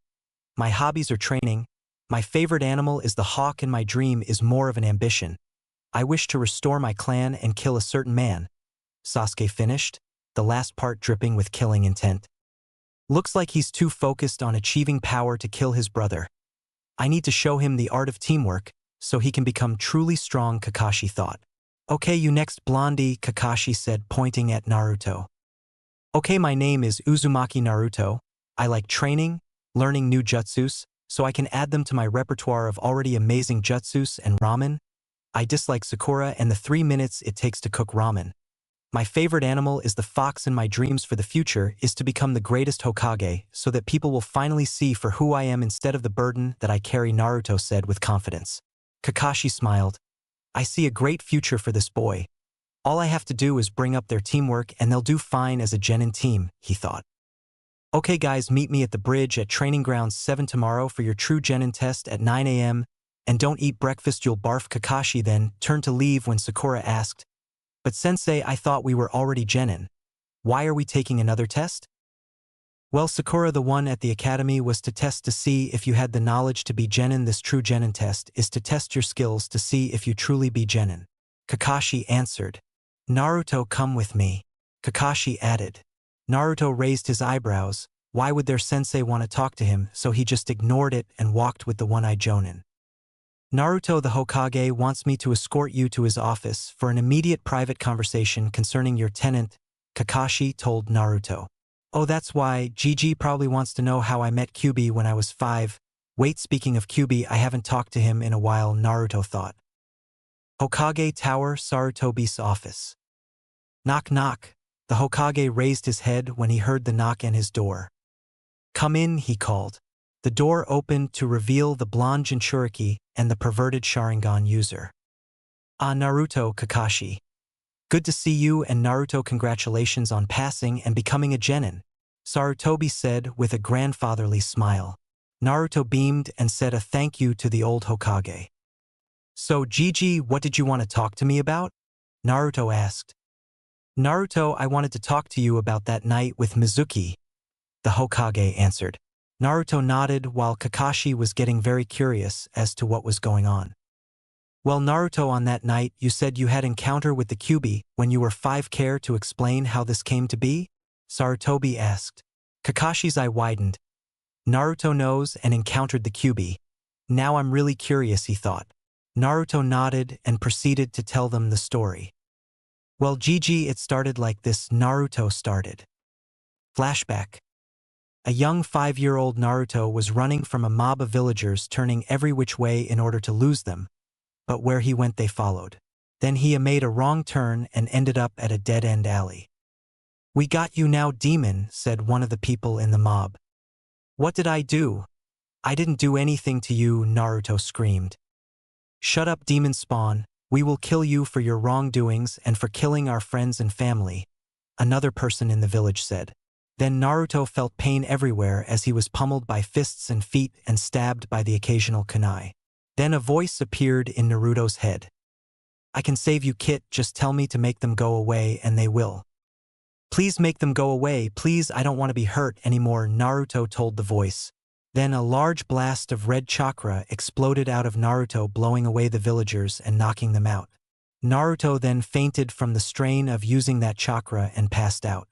My hobbies are training. My favorite animal is the hawk and my dream is more of an ambition. I wish to restore my clan and kill a certain man. Sasuke finished, the last part dripping with killing intent. Looks like he's too focused on achieving power to kill his brother. I need to show him the art of teamwork, so he can become truly strong, Kakashi thought. Okay, you next, Blondie, Kakashi said, pointing at Naruto. Okay, my name is Uzumaki Naruto. I like training, learning new jutsus, so I can add them to my repertoire of already amazing jutsus and ramen. I dislike Sakura and the 3 minutes it takes to cook ramen. My favorite animal is the fox and my dreams for the future is to become the greatest Hokage so that people will finally see for who I am instead of the burden that I carry, Naruto said with confidence. Kakashi smiled. I see a great future for this boy. All I have to do is bring up their teamwork and they'll do fine as a genin team, he thought. Okay guys, meet me at the bridge at Training Grounds 7 tomorrow for your true genin test at 9 a.m. And don't eat breakfast, you'll barf. Kakashi then turned to leave when Sakura asked, But sensei, I thought we were already genin. Why are we taking another test? Well, Sakura, the one at the academy was to test to see if you had the knowledge to be genin. This true genin test is to test your skills to see if you truly be genin. Kakashi answered. Naruto, come with me. Kakashi added. Naruto raised his eyebrows. Why would their sensei want to talk to him, so he just ignored it and walked with the one-eyed jonin. Naruto, the Hokage, wants me to escort you to his office for an immediate private conversation concerning your tenant, Kakashi told Naruto. Oh, that's why. Gigi probably wants to know how I met Kyuubi when I was 5. Wait, speaking of Kyuubi, I haven't talked to him in a while, Naruto thought. Hokage Tower, Sarutobi's office. Knock knock. The Hokage raised his head when he heard the knock on his door. Come in, he called. The door opened to reveal the blonde Jinchuriki and the perverted Sharingan user. Ah, Naruto, Kakashi. Good to see you, and Naruto, congratulations on passing and becoming a genin, Sarutobi said with a grandfatherly smile. Naruto beamed and said a thank you to the old Hokage. So, Gigi, what did you want to talk to me about? Naruto asked. Naruto, I wanted to talk to you about that night with Mizuki, the Hokage answered. Naruto nodded while Kakashi was getting very curious as to what was going on. Well, Naruto, on that night you said you had encounter with the Kyuubi when you were 5. Care to explain how this came to be? Sarutobi asked. Kakashi's eye widened. Naruto knows and encountered the Kyuubi. Now I'm really curious, he thought. Naruto nodded and proceeded to tell them the story. Well, Gigi, it started like this. Naruto started. Flashback. A young 5-year-old Naruto was running from a mob of villagers, turning every which way in order to lose them, but where he went they followed. Then he made a wrong turn and ended up at a dead-end alley. "We got you now, demon," said one of the people in the mob. "What did I do? I didn't do anything to you," Naruto screamed. "Shut up, demon spawn. We will kill you for your wrongdoings and for killing our friends and family," another person in the village said. Then Naruto felt pain everywhere as he was pummeled by fists and feet and stabbed by the occasional kunai. Then a voice appeared in Naruto's head. "I can save you, Kit, just tell me to make them go away and they will. Please make them go away, please, I don't want to be hurt anymore," Naruto told the voice. Then a large blast of red chakra exploded out of Naruto, blowing away the villagers and knocking them out. Naruto then fainted from the strain of using that chakra and passed out.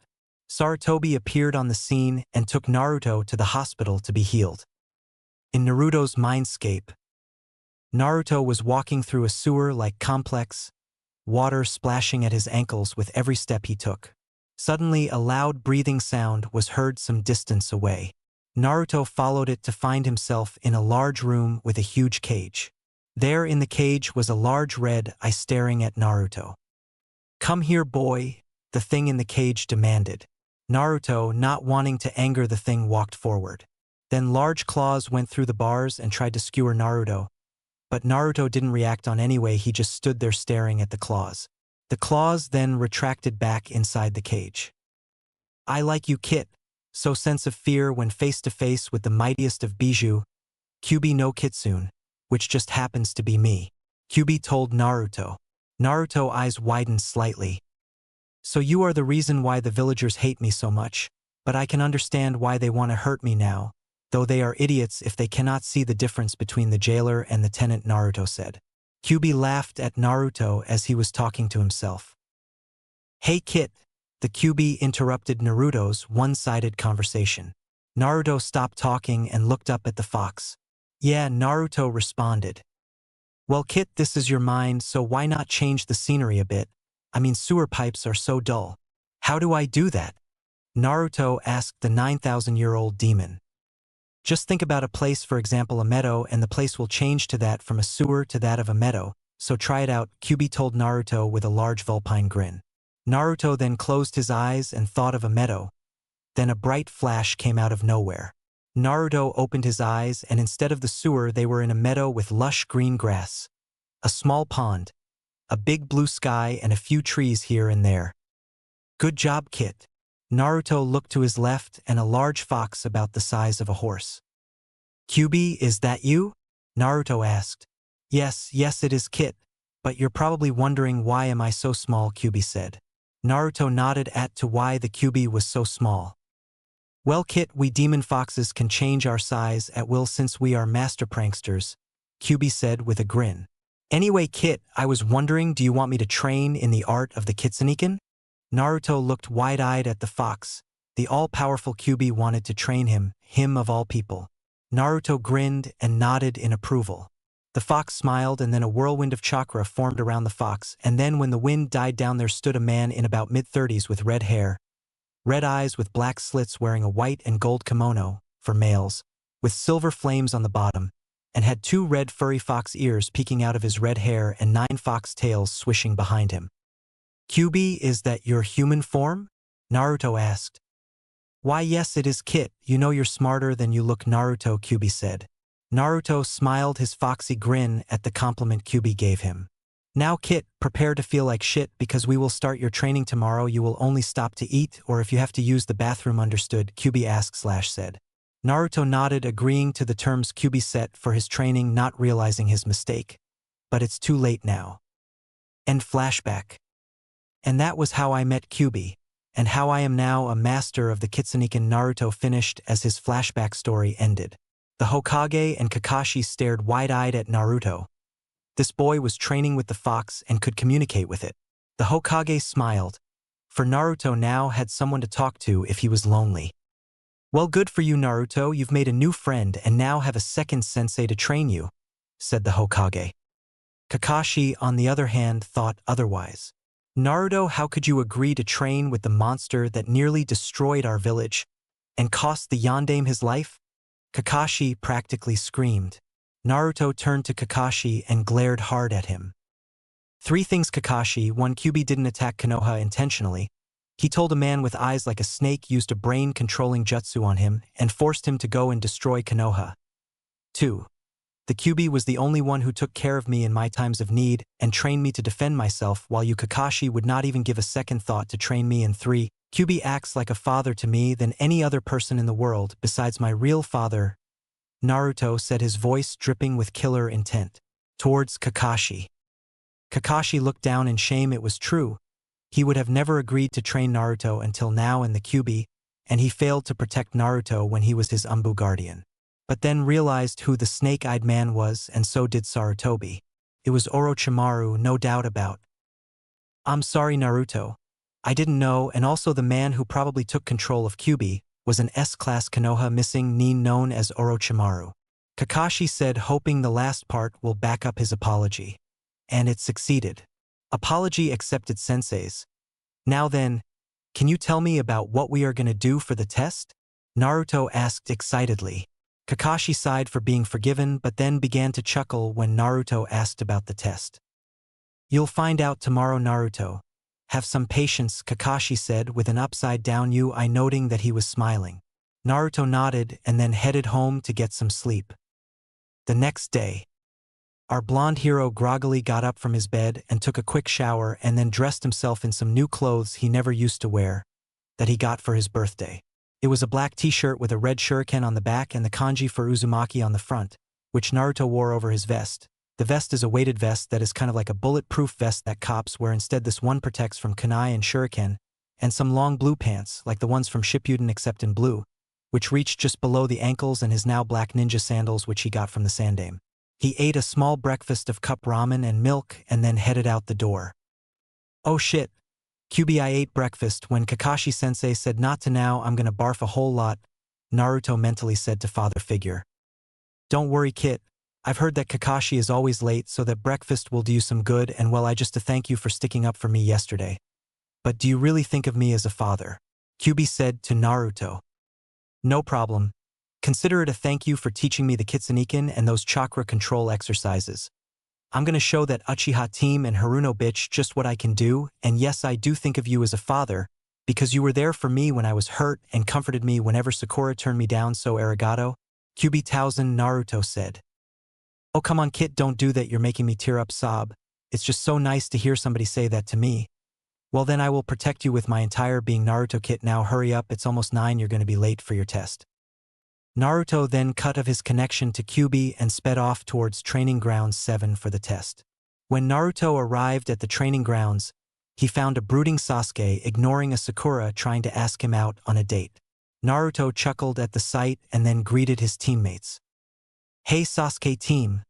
Sarutobi appeared on the scene and took Naruto to the hospital to be healed. In Naruto's mindscape, Naruto was walking through a sewer-like complex, water splashing at his ankles with every step he took. Suddenly, a loud breathing sound was heard some distance away. Naruto followed it to find himself in a large room with a huge cage. There in the cage was a large red eye staring at Naruto. "Come here, boy," the thing in the cage demanded. Naruto, not wanting to anger the thing, walked forward. Then large claws went through the bars and tried to skewer Naruto. But Naruto didn't react on anyway, he just stood there staring at the claws. The claws then retracted back inside the cage. "I like you, Kit," so sense of fear when face to face with the mightiest of Bijou, Kyuubi no Kitsune, which just happens to be me, Kyuubi told Naruto. Naruto's eyes widened slightly. "So you are the reason why the villagers hate me so much, but I can understand why they want to hurt me now, though they are idiots if they cannot see the difference between the jailer and the tenant," Naruto said. Kyuubi laughed at Naruto as he was talking to himself. "Hey Kit," the Kyuubi interrupted Naruto's one-sided conversation. Naruto stopped talking and looked up at the fox. "Yeah," Naruto responded. "Well Kit, this is your mind, so why not change the scenery a bit? I mean, sewer pipes are so dull." "How do I do that?" Naruto asked the 9,000-year-old demon. "Just think about a place, for example a meadow, and the place will change to that from a sewer to that of a meadow, so try it out," Kyuubi told Naruto with a large vulpine grin. Naruto then closed his eyes and thought of a meadow. Then a bright flash came out of nowhere. Naruto opened his eyes and instead of the sewer they were in a meadow with lush green grass, a small pond, a big blue sky and a few trees here and there. "Good job, Kit." Naruto looked to his left and a large fox about the size of a horse. "Kyuubi, is that you?" Naruto asked. Yes, it is, Kit, but you're probably wondering why am I so small," Kyuubi said. Naruto nodded at to why the Kyuubi was so small. "Well Kit, we demon foxes can change our size at will since we are master pranksters," Kyuubi said with a grin. "Anyway Kit, I was wondering, do you want me to train in the art of the Kitsuniken?" Naruto looked wide-eyed at the fox. The all-powerful Kyuubi wanted to train him of all people. Naruto grinned and nodded in approval. The fox smiled and then a whirlwind of chakra formed around the fox, and then when the wind died down there stood a man in about mid-30s with red hair, red eyes with black slits, wearing a white and gold kimono, for males, with silver flames on the bottom, and had 2 red furry fox ears peeking out of his red hair and 9 fox tails swishing behind him. "Kyuubi, is that your human form?" Naruto asked. "Why yes it is, Kit, you know you're smarter than you look," Naruto, Kyuubi said. Naruto smiled his foxy grin at the compliment Kyuubi gave him. "Now Kit, prepare to feel like shit because we will start your training tomorrow. You will only stop to eat or if you have to use the bathroom, understood?" Kyuubi asked/said. Naruto nodded, agreeing to the terms Kyuubi set for his training, not realizing his mistake. But it's too late now. End flashback. And that was how I met Kyuubi, and how I am now a master of the Kitsuniken. Naruto finished as his flashback story ended. The Hokage and Kakashi stared wide-eyed at Naruto. This boy was training with the fox and could communicate with it. The Hokage smiled, for Naruto now had someone to talk to if he was lonely. Well, good for you, Naruto, you've made a new friend and now have a second sensei to train you, said the Hokage. Kakashi, on the other hand, thought otherwise. Naruto, how could you agree to train with the monster that nearly destroyed our village and cost the Yondaime his life? Kakashi practically screamed. Naruto turned to Kakashi and glared hard at him. 3 things Kakashi. 1. Kyuubi didn't attack Konoha intentionally. He told a man with eyes like a snake used a brain-controlling jutsu on him and forced him to go and destroy Konoha. 2. The Kyuubi was the only one who took care of me in my times of need and trained me to defend myself, while you Kakashi would not even give a second thought to train me. And 3. Kyuubi acts like a father to me than any other person in the world besides my real father. Naruto said, his voice dripping with killer intent. Towards Kakashi. Kakashi looked down in shame. It was true. He would have never agreed to train Naruto until now in the Kyuubi, and he failed to protect Naruto when he was his Umbu guardian. But then realized who the snake-eyed man was, and so did Sarutobi. It was Orochimaru, no doubt about. I'm sorry, Naruto. I didn't know, and also the man who probably took control of Kyuubi was an S-class Konoha missing nin known as Orochimaru. Kakashi said, hoping the last part will back up his apology. And it succeeded. Apology accepted, senseis. Now then, can you tell me about what we are going to do for the test? Naruto asked excitedly. Kakashi sighed for being forgiven but then began to chuckle when Naruto asked about the test. You'll find out tomorrow, Naruto. Have some patience, Kakashi said with an upside-down UI, noting that he was smiling. Naruto nodded and then headed home to get some sleep. The next day, our blonde hero groggily got up from his bed and took a quick shower and then dressed himself in some new clothes he never used to wear, that he got for his birthday. It was a black t-shirt with a red shuriken on the back and the kanji for Uzumaki on the front, which Naruto wore over his vest. The vest is a weighted vest that is kind of like a bulletproof vest that cops wear. Instead, this one protects from kunai and shuriken, and some long blue pants, like the ones from Shippuden except in blue, which reached just below the ankles, and his now black ninja sandals which he got from the Sandaime. He ate a small breakfast of cup ramen and milk and then headed out the door. Oh shit. Kyuubi, I ate breakfast when Kakashi-sensei said not to now, I'm gonna barf a whole lot, Naruto mentally said to father figure. Don't worry, Kit. I've heard that Kakashi is always late, so that breakfast will do you some good, and well, I just to thank you for sticking up for me yesterday. But do you really think of me as a father? Kyuubi said to Naruto. No problem. Consider it a thank you for teaching me the Kitsuniken and those chakra control exercises. I'm gonna show that Uchiha team and Haruno bitch just what I can do, and yes, I do think of you as a father, because you were there for me when I was hurt and comforted me whenever Sakura turned me down, so arigato. Kyuubi Tausen, Naruto said. Oh come on Kit, don't do that, you're making me tear up sob. It's just so nice to hear somebody say that to me. Well then I will protect you with my entire being, Naruto. Kit, now hurry up, it's almost 9, you're gonna be late for your test. Naruto then cut off his connection to Kyuubi and sped off towards Training Grounds 7 for the test. When Naruto arrived at the training grounds, he found a brooding Sasuke ignoring a Sakura trying to ask him out on a date. Naruto chuckled at the sight and then greeted his teammates. Hey Sasuke team,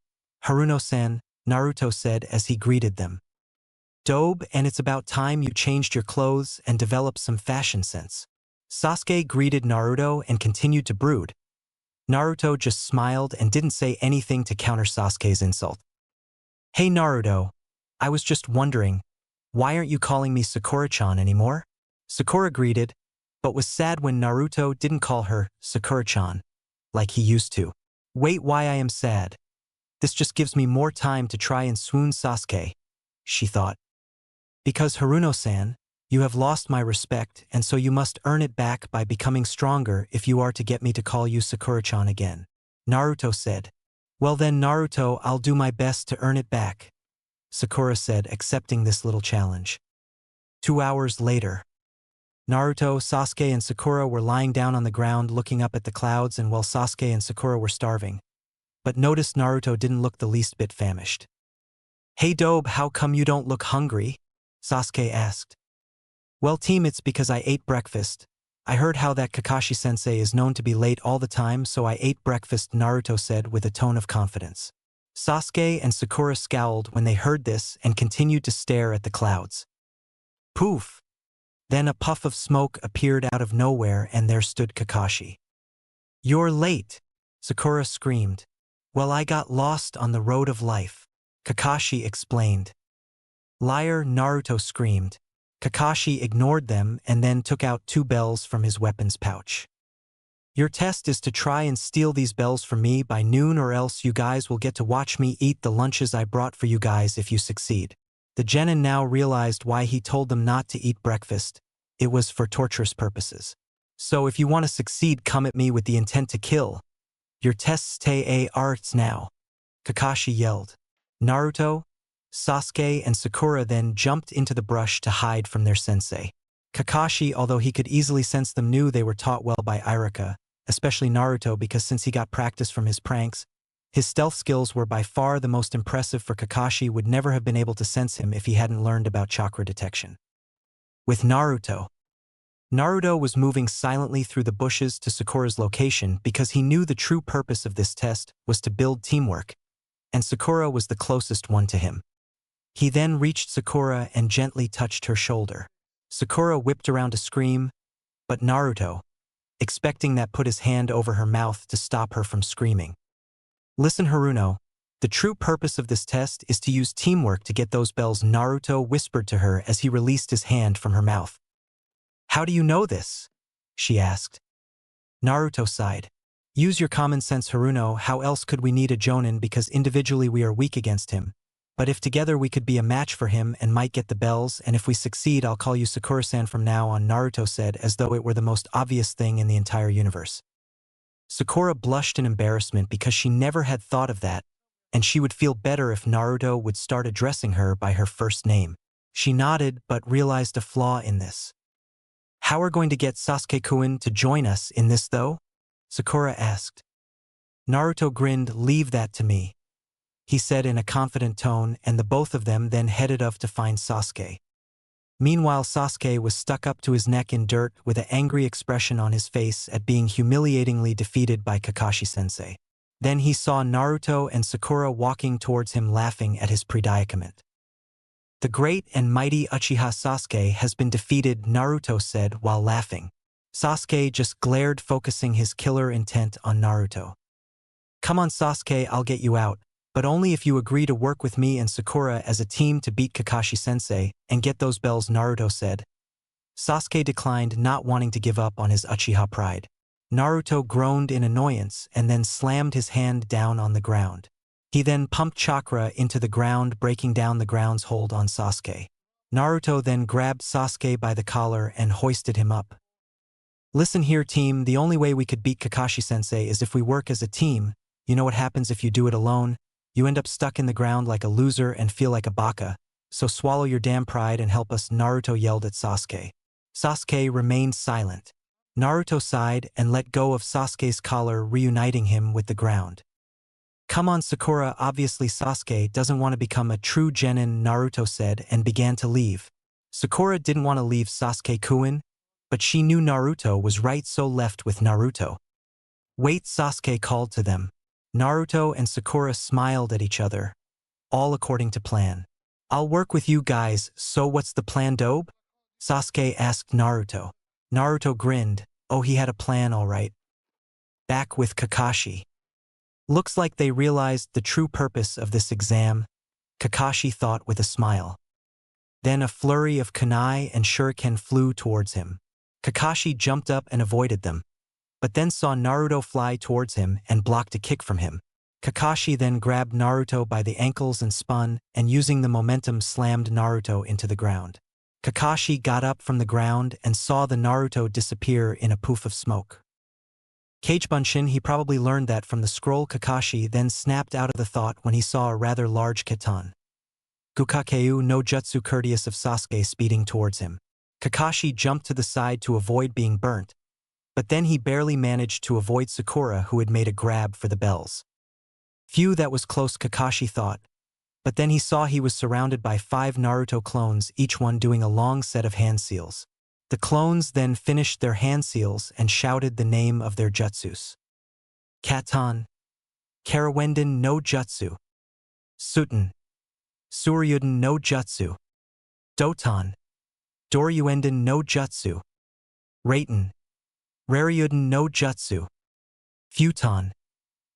Haruno-san, Naruto said as he greeted them. Dope, and it's about time you changed your clothes and developed some fashion sense. Sasuke greeted Naruto and continued to brood. Naruto just smiled and didn't say anything to counter Sasuke's insult. Hey Naruto, I was just wondering, why aren't you calling me Sakura-chan anymore? Sakura greeted, but was sad when Naruto didn't call her Sakura-chan, like he used to. Wait, why I am sad? This just gives me more time to try and swoon Sasuke, she thought. Because Haruno-san, you have lost my respect, and so you must earn it back by becoming stronger if you are to get me to call you Sakura-chan again. Naruto said. Well then Naruto, I'll do my best to earn it back, Sakura said, accepting this little challenge. 2 hours later. Naruto, Sasuke and Sakura were lying down on the ground looking up at the clouds, and while Sasuke and Sakura were starving. But noticed Naruto didn't look the least bit famished. Hey Dobe, how come you don't look hungry? Sasuke asked. Well team, it's because I ate breakfast. I heard how that Kakashi-sensei is known to be late all the time, so I ate breakfast, Naruto said with a tone of confidence. Sasuke and Sakura scowled when they heard this and continued to stare at the clouds. Poof! Then a puff of smoke appeared out of nowhere and there stood Kakashi. You're late, Sakura screamed. Well, I got lost on the road of life, Kakashi explained. Liar, Naruto screamed. Kakashi ignored them and then took out 2 bells from his weapons pouch. Your test is to try and steal these bells from me by noon, or else you guys will get to watch me eat the lunches I brought for you guys if you succeed. The genin now realized why he told them not to eat breakfast. It was for torturous purposes. So if you want to succeed, come at me with the intent to kill. Your tests te arts now, Kakashi yelled. Naruto, Sasuke, and Sakura then jumped into the brush to hide from their sensei. Kakashi, although he could easily sense them, knew they were taught well by Iruka, especially Naruto, because since he got practice from his pranks, his stealth skills were by far the most impressive, for Kakashi would never have been able to sense him if he hadn't learned about chakra detection. With Naruto was moving silently through the bushes to Sakura's location because he knew the true purpose of this test was to build teamwork, and Sakura was the closest one to him. He then reached Sakura and gently touched her shoulder. Sakura whipped around to scream, but Naruto, expecting that, put his hand over her mouth to stop her from screaming. Listen, Haruno, the true purpose of this test is to use teamwork to get those bells, Naruto whispered to her as he released his hand from her mouth. How do you know this? She asked. Naruto sighed. Use your common sense, Haruno. How else could we need a Jonin, because individually we are weak against him. But if together we could be a match for him and might get the bells, and if we succeed I'll call you Sakura-san from now on, Naruto said, as though it were the most obvious thing in the entire universe. Sakura blushed in embarrassment because she never had thought of that, and she would feel better if Naruto would start addressing her by her first name. She nodded but realized a flaw in this. How are we going to get Sasuke-kun to join us in this though? Sakura asked. Naruto grinned. Leave that to me, he said in a confident tone, and the both of them then headed off to find Sasuke. Meanwhile, Sasuke was stuck up to his neck in dirt with an angry expression on his face at being humiliatingly defeated by Kakashi-sensei. Then he saw Naruto and Sakura walking towards him, laughing at his predicament. The great and mighty Uchiha Sasuke has been defeated, Naruto said while laughing. Sasuke just glared, focusing his killer intent on Naruto. Come on Sasuke, I'll get you out, but only if you agree to work with me and Sakura as a team to beat Kakashi-sensei and get those bells, Naruto said. Sasuke declined, not wanting to give up on his Uchiha pride. Naruto groaned in annoyance and then slammed his hand down on the ground. He then pumped chakra into the ground, breaking down the ground's hold on Sasuke. Naruto then grabbed Sasuke by the collar and hoisted him up. Listen here, team, the only way we could beat Kakashi-sensei is if we work as a team. You know what happens if you do it alone? You end up stuck in the ground like a loser and feel like a baka. So swallow your damn pride and help us, Naruto yelled at Sasuke. Sasuke remained silent. Naruto sighed and let go of Sasuke's collar, reuniting him with the ground. Come on Sakura, obviously Sasuke doesn't want to become a true genin, Naruto said and began to leave. Sakura didn't want to leave Sasuke-kun, but she knew Naruto was right, so left with Naruto. Wait, Sasuke called to them. Naruto and Sakura smiled at each other. All according to plan. I'll work with you guys, so what's the plan, Dobe? Sasuke asked Naruto. Naruto grinned. Oh, he had a plan all right. Back with Kakashi. Looks like they realized the true purpose of this exam, Kakashi thought with a smile. Then a flurry of kunai and shuriken flew towards him. Kakashi jumped up and avoided them, but then saw Naruto fly towards him and blocked a kick from him. Kakashi then grabbed Naruto by the ankles and spun, and using the momentum slammed Naruto into the ground. Kakashi got up from the ground and saw the Naruto disappear in a poof of smoke. Kagebunshin, he probably learned that from the scroll. Kakashi then snapped out of the thought when he saw a rather large katan. Gukakeu no Jutsu courteous of Sasuke speeding towards him. Kakashi jumped to the side to avoid being burnt, but then he barely managed to avoid Sakura, who had made a grab for the bells. Phew, that was close, Kakashi thought, but then he saw he was surrounded by 5 Naruto clones, each one doing a long set of hand seals. The clones then finished their hand seals and shouted the name of their jutsus. Katan, Karawenden no Jutsu, Suten, Suryuden no Jutsu, Doton, Doryuenden no Jutsu, Raiten, Raryuden no Jutsu, Futon.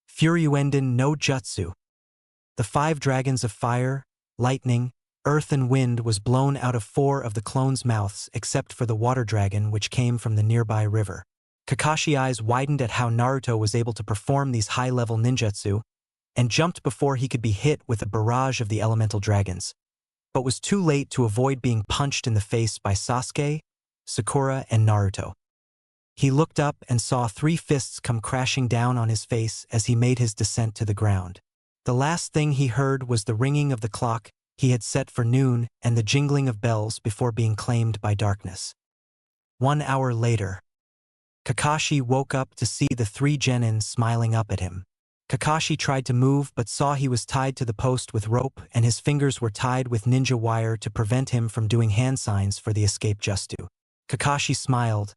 Furyuenden no Jutsu. The 5 dragons of fire, lightning, earth and wind was blown out of 4 of the clones' mouths except for the water dragon which came from the nearby river. Kakashi's eyes widened at how Naruto was able to perform these high-level ninjutsu, and jumped before he could be hit with a barrage of the elemental dragons, but was too late to avoid being punched in the face by Sasuke, Sakura, and Naruto. He looked up and saw 3 fists come crashing down on his face as he made his descent to the ground. The last thing he heard was the ringing of the clock he had set for noon and the jingling of bells before being claimed by darkness. 1 hour later, Kakashi woke up to see the 3 genin smiling up at him. Kakashi tried to move but saw he was tied to the post with rope and his fingers were tied with ninja wire to prevent him from doing hand signs for the escape Justu. Kakashi smiled.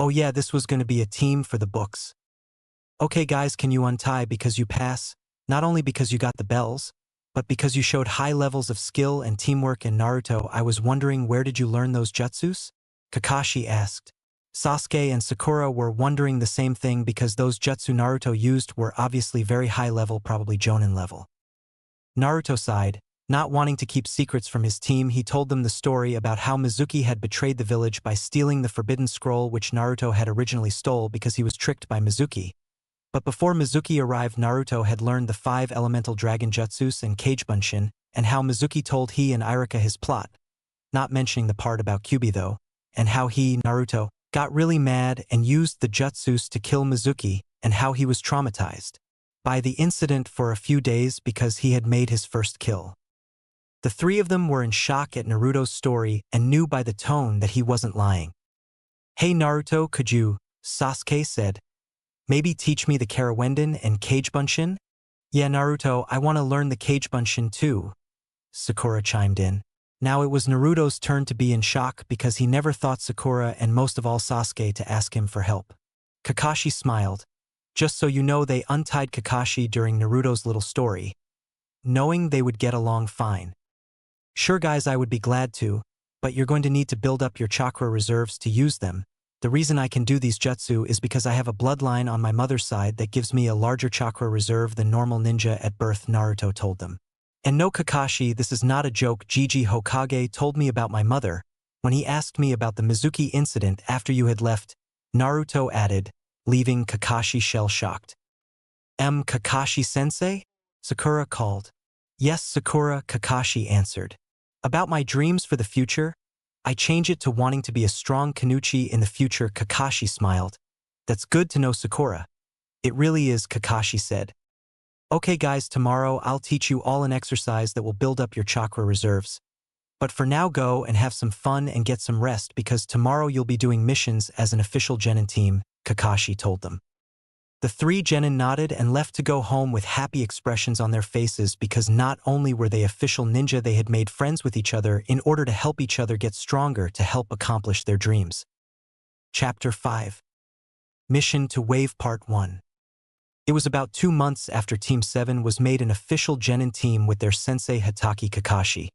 Oh yeah, this was going to be a team for the books. Okay guys, can you untie because you pass? Not only because you got the bells, but because you showed high levels of skill and teamwork in Naruto. I was wondering, where did you learn those jutsus? Kakashi asked. Sasuke and Sakura were wondering the same thing because those jutsu Naruto used were obviously very high level, probably Jonin level. Naruto sighed. Not wanting to keep secrets from his team, he told them the story about how Mizuki had betrayed the village by stealing the forbidden scroll which Naruto had originally stole because he was tricked by Mizuki. But before Mizuki arrived, Naruto had learned the 5 elemental dragon jutsus and Kagebunshin, and how Mizuki told he and Irika his plot, not mentioning the part about Kyuubi though, and how he, Naruto, got really mad and used the jutsus to kill Mizuki, and how he was traumatized by the incident for a few days because he had made his first kill. The 3 of them were in shock at Naruto's story and knew by the tone that he wasn't lying. Hey Naruto, could you, Sasuke said, maybe teach me the Karawenden and Kagebunshin? Yeah Naruto, I want to learn the Kagebunshin too, Sakura chimed in. Now it was Naruto's turn to be in shock because he never thought Sakura and most of all Sasuke to ask him for help. Kakashi smiled. Just so you know, they untied Kakashi during Naruto's little story, knowing they would get along fine. Sure guys, I would be glad to, but you're going to need to build up your chakra reserves to use them. The reason I can do these jutsu is because I have a bloodline on my mother's side that gives me a larger chakra reserve than normal ninja at birth, Naruto told them. And no Kakashi, this is not a joke. Gigi Hokage told me about my mother when he asked me about the Mizuki incident after you had left, Naruto added, leaving Kakashi shell-shocked. Kakashi-sensei? Sakura called. Yes Sakura, Kakashi answered. About my dreams for the future? I change it to wanting to be a strong Kanuchi in the future, Kakashi smiled. That's good to know Sakura. It really is, Kakashi said. Okay guys, tomorrow I'll teach you all an exercise that will build up your chakra reserves. But for now go and have some fun and get some rest because tomorrow you'll be doing missions as an official Genin team, Kakashi told them. The 3 genin nodded and left to go home with happy expressions on their faces because not only were they official ninja, they had made friends with each other in order to help each other get stronger to help accomplish their dreams. Chapter 5. Mission to Wave Part 1. It was about 2 months after Team 7 was made an official genin team with their sensei Hatake Kakashi,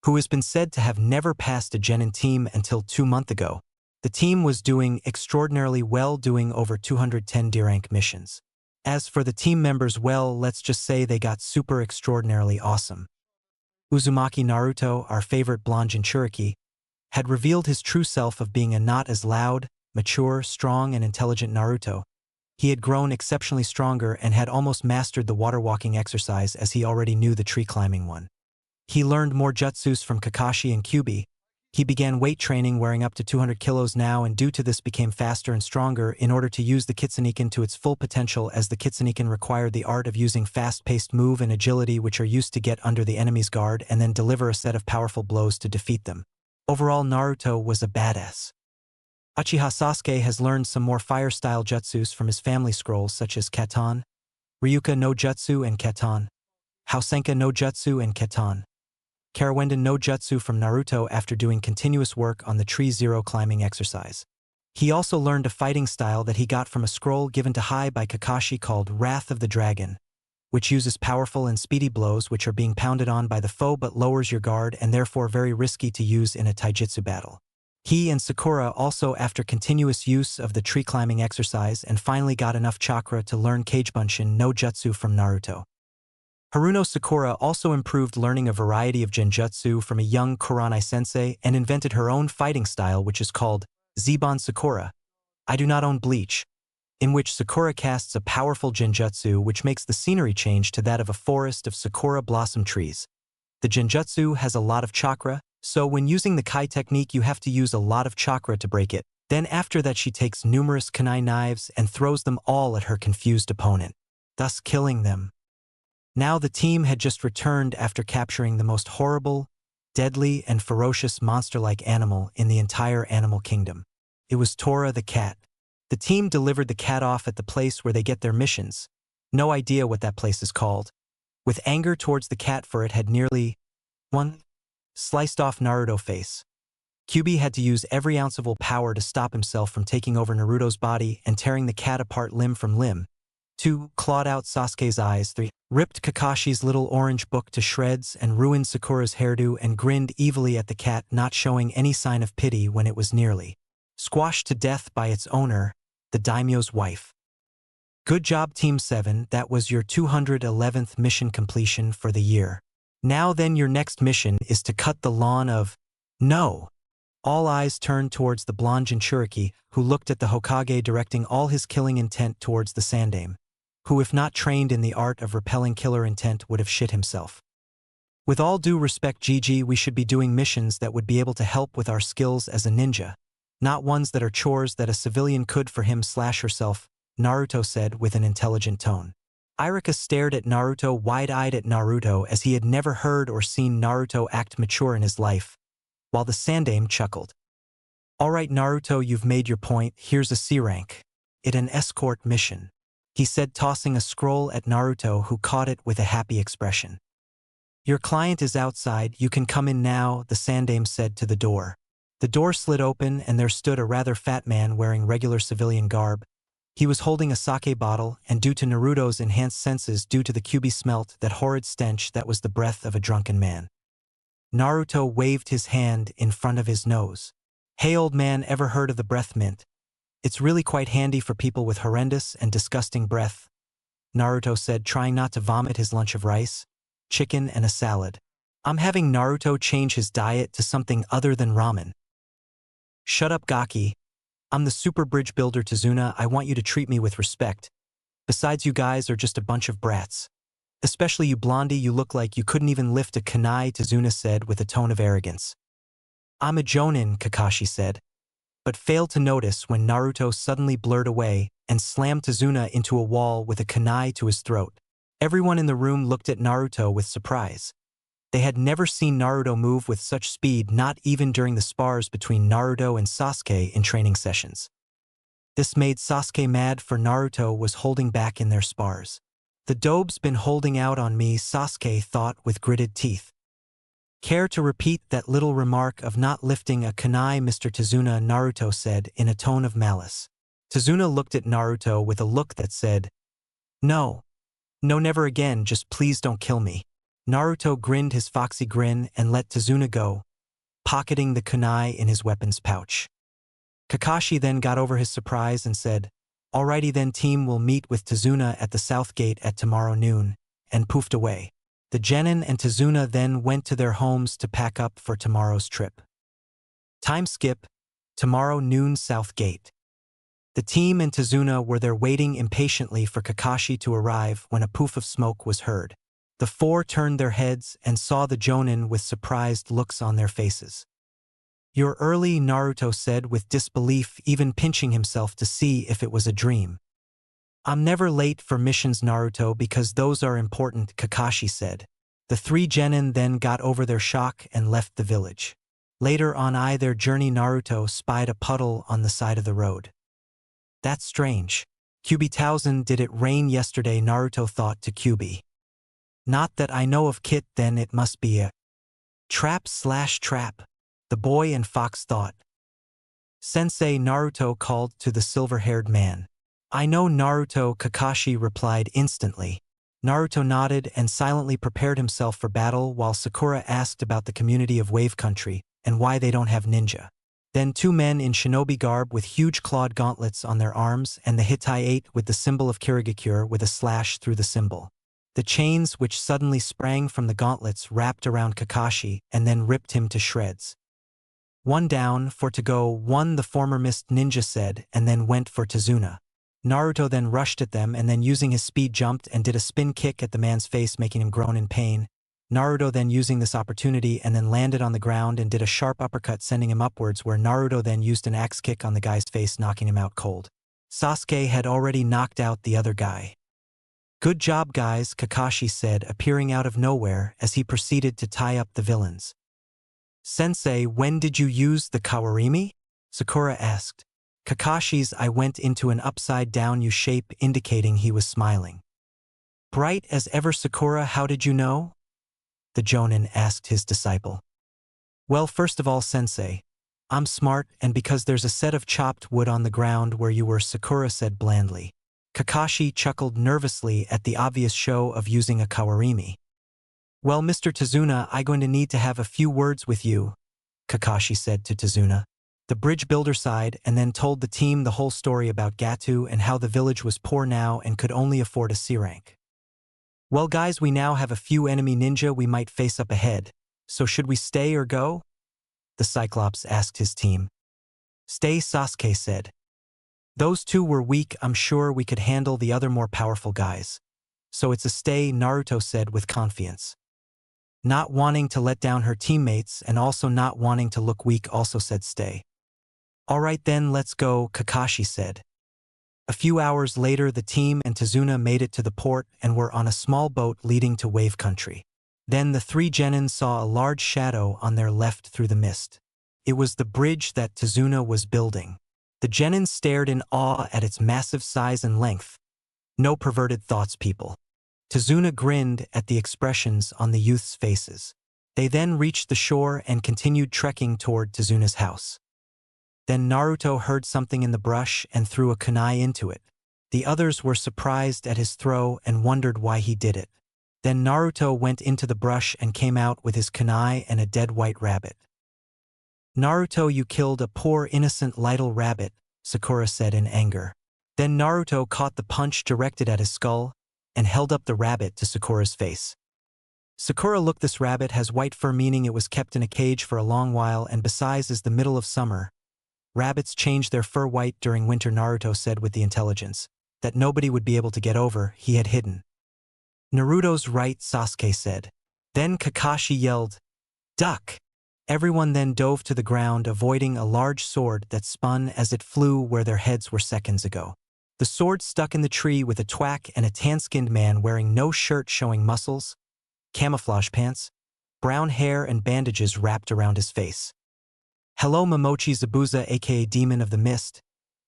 who has been said to have never passed a genin team until 2 months ago. The team was doing extraordinarily well, doing over 210 D-rank missions. As for the team members, well, let's just say they got super extraordinarily awesome. Uzumaki Naruto, our favorite blonde Jinchuriki, had revealed his true self of being a not as loud, mature, strong, and intelligent Naruto. He had grown exceptionally stronger and had almost mastered the water walking exercise as he already knew the tree climbing one. He learned more jutsus from Kakashi and Kyuubi. He began weight training, wearing up to 200 kilos now, and due to this became faster and stronger in order to use the Kitsuniken to its full potential, as the Kitsuniken required the art of using fast-paced move and agility which are used to get under the enemy's guard and then deliver a set of powerful blows to defeat them. Overall, Naruto was a badass. Uchiha Sasuke has learned some more fire-style jutsus from his family scrolls such as Katon, Ryuka no Jutsu and Katon, Housenka no Jutsu and Katon, Karawenden no Jutsu from Naruto after doing continuous work on the Tree Zero climbing exercise. He also learned a fighting style that he got from a scroll given to Hai by Kakashi called Wrath of the Dragon, which uses powerful and speedy blows which are being pounded on by the foe but lowers your guard and therefore very risky to use in a taijutsu battle. He and Sakura also, after continuous use of the tree climbing exercise, and finally got enough chakra to learn Kagebunshin no Jutsu from Naruto. Haruno Sakura also improved learning a variety of genjutsu from a young Kuranai sensei and invented her own fighting style, which is called Zeban Sakura. I do not own Bleach, in which Sakura casts a powerful genjutsu which makes the scenery change to that of a forest of sakura blossom trees. The genjutsu has a lot of chakra, so when using the Kai technique you have to use a lot of chakra to break it. Then after that she takes numerous kunai knives and throws them all at her confused opponent, thus killing them. Now the team had just returned after capturing the most horrible, deadly, and ferocious monster-like animal in the entire animal kingdom. It was Tora the cat. The team delivered the cat off at the place where they get their missions. No idea what that place is called. With anger towards the cat, for it had nearly sliced off Naruto's face. Kyuubi had to use every ounce of willpower to stop himself from taking over Naruto's body and tearing the cat apart limb from limb. 2. Clawed out Sasuke's eyes. 3. Ripped Kakashi's little orange book to shreds and ruined Sakura's hairdo and grinned evilly at the cat, not showing any sign of pity when it was nearly squashed to death by its owner, the daimyo's wife. Good job Team 7, that was your 211th mission completion for the year. Now then your next mission is to cut the lawn of... No! All eyes turned towards the blonde Jinchuriki, who looked at the Hokage directing all his killing intent towards the Sandaime, who if not trained in the art of repelling killer intent would have shit himself. With all due respect Gigi, we should be doing missions that would be able to help with our skills as a ninja, not ones that are chores that a civilian could for him/herself, Naruto said with an intelligent tone. Irika stared at Naruto, wide-eyed at Naruto, as he had never heard or seen Naruto act mature in his life, while the Sandaime chuckled. Alright Naruto, you've made your point, here's a C rank. It an escort mission, he said, tossing a scroll at Naruto, who caught it with a happy expression. Your client is outside, you can come in now, the Sandaime said to the door. The door slid open and there stood a rather fat man wearing regular civilian garb. He was holding a sake bottle, and due to Naruto's enhanced senses due to the Kyuubi smelt that horrid stench that was the breath of a drunken man. Naruto waved his hand in front of his nose. Hey old man, ever heard of the breath mint? It's really quite handy for people with horrendous and disgusting breath, Naruto said, trying not to vomit his lunch of rice, chicken and a salad. I'm having Naruto change his diet to something other than ramen. Shut up Gaki. I'm the super bridge builder Tazuna, I want you to treat me with respect. Besides you guys are just a bunch of brats. Especially you Blondie, you look like you couldn't even lift a kunai, Tazuna said with a tone of arrogance. I'm a jonin, Kakashi said, but failed to notice when Naruto suddenly blurred away and slammed Tazuna into a wall with a kunai to his throat. Everyone in the room looked at Naruto with surprise. They had never seen Naruto move with such speed, not even during the spars between Naruto and Sasuke in training sessions. This made Sasuke mad, for Naruto was holding back in their spars. The dope's been holding out on me, Sasuke thought with gritted teeth. Care to repeat that little remark of not lifting a kunai, Mr. Tazuna, Naruto said in a tone of malice. Tazuna looked at Naruto with a look that said, No. No, never again, just please don't kill me. Naruto grinned his foxy grin and let Tazuna go, pocketing the kunai in his weapons pouch. Kakashi then got over his surprise and said, Alrighty then team, will meet with Tazuna at the south gate at tomorrow noon, and poofed away. The genin and Tazuna then went to their homes to pack up for tomorrow's trip. Time skip, tomorrow noon south gate. The team and Tazuna were there waiting impatiently for Kakashi to arrive when a poof of smoke was heard. The four turned their heads and saw the jonin with surprised looks on their faces. You're early, Naruto said with disbelief, even pinching himself to see if it was a dream. I'm never late for missions, Naruto, because those are important, Kakashi said. The three genin then got over their shock and left the village. Later on their journey, Naruto spied a puddle on the side of the road. That's strange. Kyuubi Towson, did it rain yesterday? Naruto thought to Kyuubi. Not that I know of, Kit, then it must be a trap, the boy and fox thought. Sensei, Naruto called to the silver-haired man. I know, Naruto, Kakashi replied instantly. Naruto nodded and silently prepared himself for battle while Sakura asked about the community of Wave Country and why they don't have ninja. Then 2 men in shinobi garb with huge clawed gauntlets on their arms and the Hittite with the symbol of Kirigakure with a slash through the symbol. The chains which suddenly sprang from the gauntlets wrapped around Kakashi and then ripped him to shreds. "One down, for to go, one," the former mist ninja said, and then went for Tazuna. Naruto then rushed at them and then using his speed jumped and did a spin kick at the man's face, making him groan in pain. Naruto then using this opportunity and then landed on the ground and did a sharp uppercut sending him upwards, where Naruto then used an axe kick on the guy's face, knocking him out cold. Sasuke had already knocked out the other guy. "Good job, guys," Kakashi said, appearing out of nowhere as he proceeded to tie up the villains. "Sensei, when did you use the Kawarimi?" Sakura asked. Kakashi's "I went into an upside-down U shape," indicating he was smiling. "Bright as ever, Sakura, how did you know?" the Jonin asked his disciple. "Well, first of all, Sensei, I'm smart, and because there's a set of chopped wood on the ground where you were," Sakura said blandly. Kakashi chuckled nervously at the obvious show of using a Kawarimi. "Well, Mr. Tazuna, I'm going to need to have a few words with you," Kakashi said to Tazuna. The bridge builder sighed and then told the team the whole story about Gatu and how the village was poor now and could only afford a C rank. "Well, guys, we now have a few enemy ninja we might face up ahead, so should we stay or go?" the Cyclops asked his team. "Stay," Sasuke said. "Those 2 were weak, I'm sure we could handle the other more powerful guys. So it's a stay," Naruto said with confidence. Not wanting to let down her teammates and also not wanting to look weak also said stay. "All right then, let's go," Kakashi said. A few hours later, the team and Tazuna made it to the port and were on a small boat leading to Wave Country. Then the 3 genin saw a large shadow on their left through the mist. It was the bridge that Tazuna was building. The genin stared in awe at its massive size and length. No perverted thoughts, people. Tazuna grinned at the expressions on the youth's faces. They then reached the shore and continued trekking toward Tazuna's house. Then Naruto heard something in the brush and threw a kunai into it. The others were surprised at his throw and wondered why he did it. Then Naruto went into the brush and came out with his kunai and a dead white rabbit. "Naruto, you killed a poor innocent little rabbit," Sakura said in anger. Then Naruto caught the punch directed at his skull and held up the rabbit to Sakura's face. Sakura, "Look, this rabbit has white fur, meaning it was kept in a cage for a long while, and besides, is the middle of summer. Rabbits change their fur white during winter," Naruto said with the intelligence that nobody would be able to get over he had hidden. "Naruto's right," Sasuke said. Then Kakashi yelled, "Duck!" Everyone then dove to the ground, avoiding a large sword that spun as it flew where their heads were seconds ago. The sword stuck in the tree with a thwack, and a tan-skinned man wearing no shirt showing muscles, camouflage pants, brown hair and bandages wrapped around his face. "Hello, Momochi Zabuza, aka Demon of the Mist.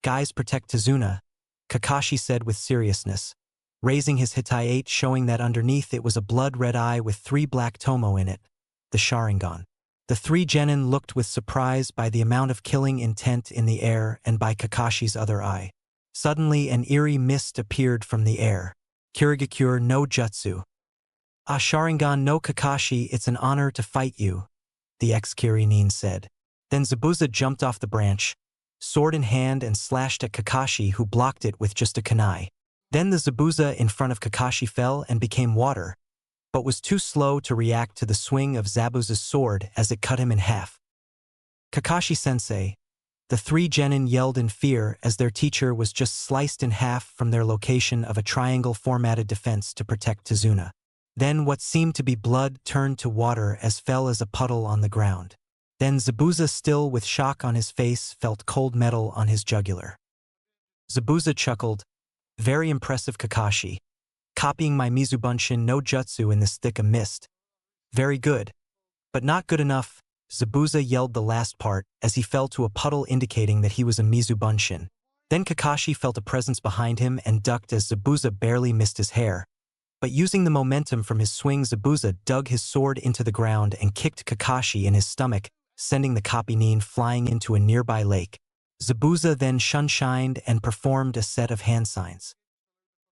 Guys, protect Tazuna," Kakashi said with seriousness, raising his Hittite, showing that underneath it was a blood-red eye with 3 black tomo in it, the Sharingan. The 3 genin looked with surprise by the amount of killing intent in the air and by Kakashi's other eye. Suddenly, an eerie mist appeared from the air. "Kirigakure no Jutsu. Ah, Sharingan no Kakashi, it's an honor to fight you," the ex-Kirinin said. Then Zabuza jumped off the branch, sword in hand, and slashed at Kakashi, who blocked it with just a kunai. Then the Zabuza in front of Kakashi fell and became water, but was too slow to react to the swing of Zabuza's sword as it cut him in half. "Kakashi-sensei," the 3 genin yelled in fear as their teacher was just sliced in half from their location of a triangle-formatted defense to protect Tazuna. Then what seemed to be blood turned to water as fell as a puddle on the ground. Then Zabuza, still with shock on his face, felt cold metal on his jugular. Zabuza chuckled, "Very impressive, Kakashi. Copying my Mizubunshin no Jutsu in this thick of mist. Very good. But not good enough," Zabuza yelled the last part as he fell to a puddle, indicating that he was a Mizubunshin. Then Kakashi felt a presence behind him and ducked as Zabuza barely missed his hair. But using the momentum from his swing, Zabuza dug his sword into the ground and kicked Kakashi in his stomach, sending the Kopinin flying into a nearby lake. Zabuza then shunshined and performed a set of hand signs.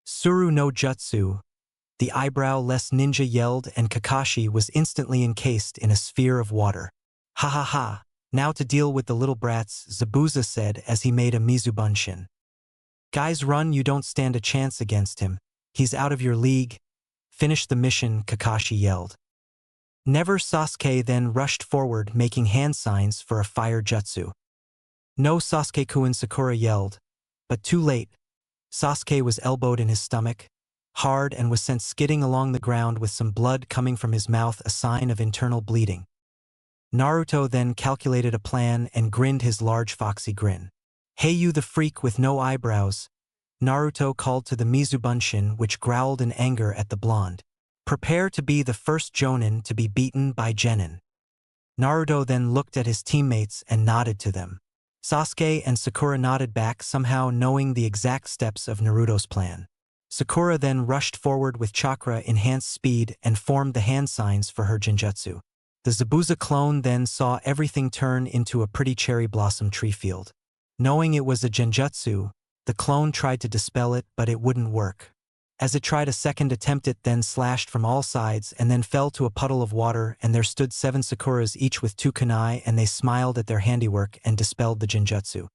"Suru no Jutsu," the eyebrow-less ninja yelled, and Kakashi was instantly encased in a sphere of water. "Ha ha ha," Now to deal with the little brats, Zabuza said as he made a Mizubunshin. Guys run, you don't stand a chance against him. He's out of your league. Finish the mission, Kakashi yelled. Never. Sasuke then rushed forward making hand signs for a fire jutsu. No, Sasuke-kun, Sakura yelled. But too late. Sasuke was elbowed in his stomach, hard, and was sent skidding along the ground with some blood coming from his mouth, a sign of internal bleeding. Naruto then calculated a plan and grinned his large foxy grin. Hey you, the freak with no eyebrows. Naruto called to the Mizubunshin, which growled in anger at the blonde. Prepare to be the first Jonin to be beaten by Genin. Naruto then looked at his teammates and nodded to them. Sasuke and Sakura nodded back, somehow knowing the exact steps of Naruto's plan. Sakura then rushed forward with chakra-enhanced speed and formed the hand signs for her genjutsu. The Zabuza clone then saw everything turn into a pretty cherry blossom tree field. Knowing it was a genjutsu, the clone tried to dispel it, but it wouldn't work. As it tried a second attempt, it then slashed from all sides and then fell to a puddle of water, and there stood 7 Sakuras each with 2 kunai, and they smiled at their handiwork and dispelled the genjutsu.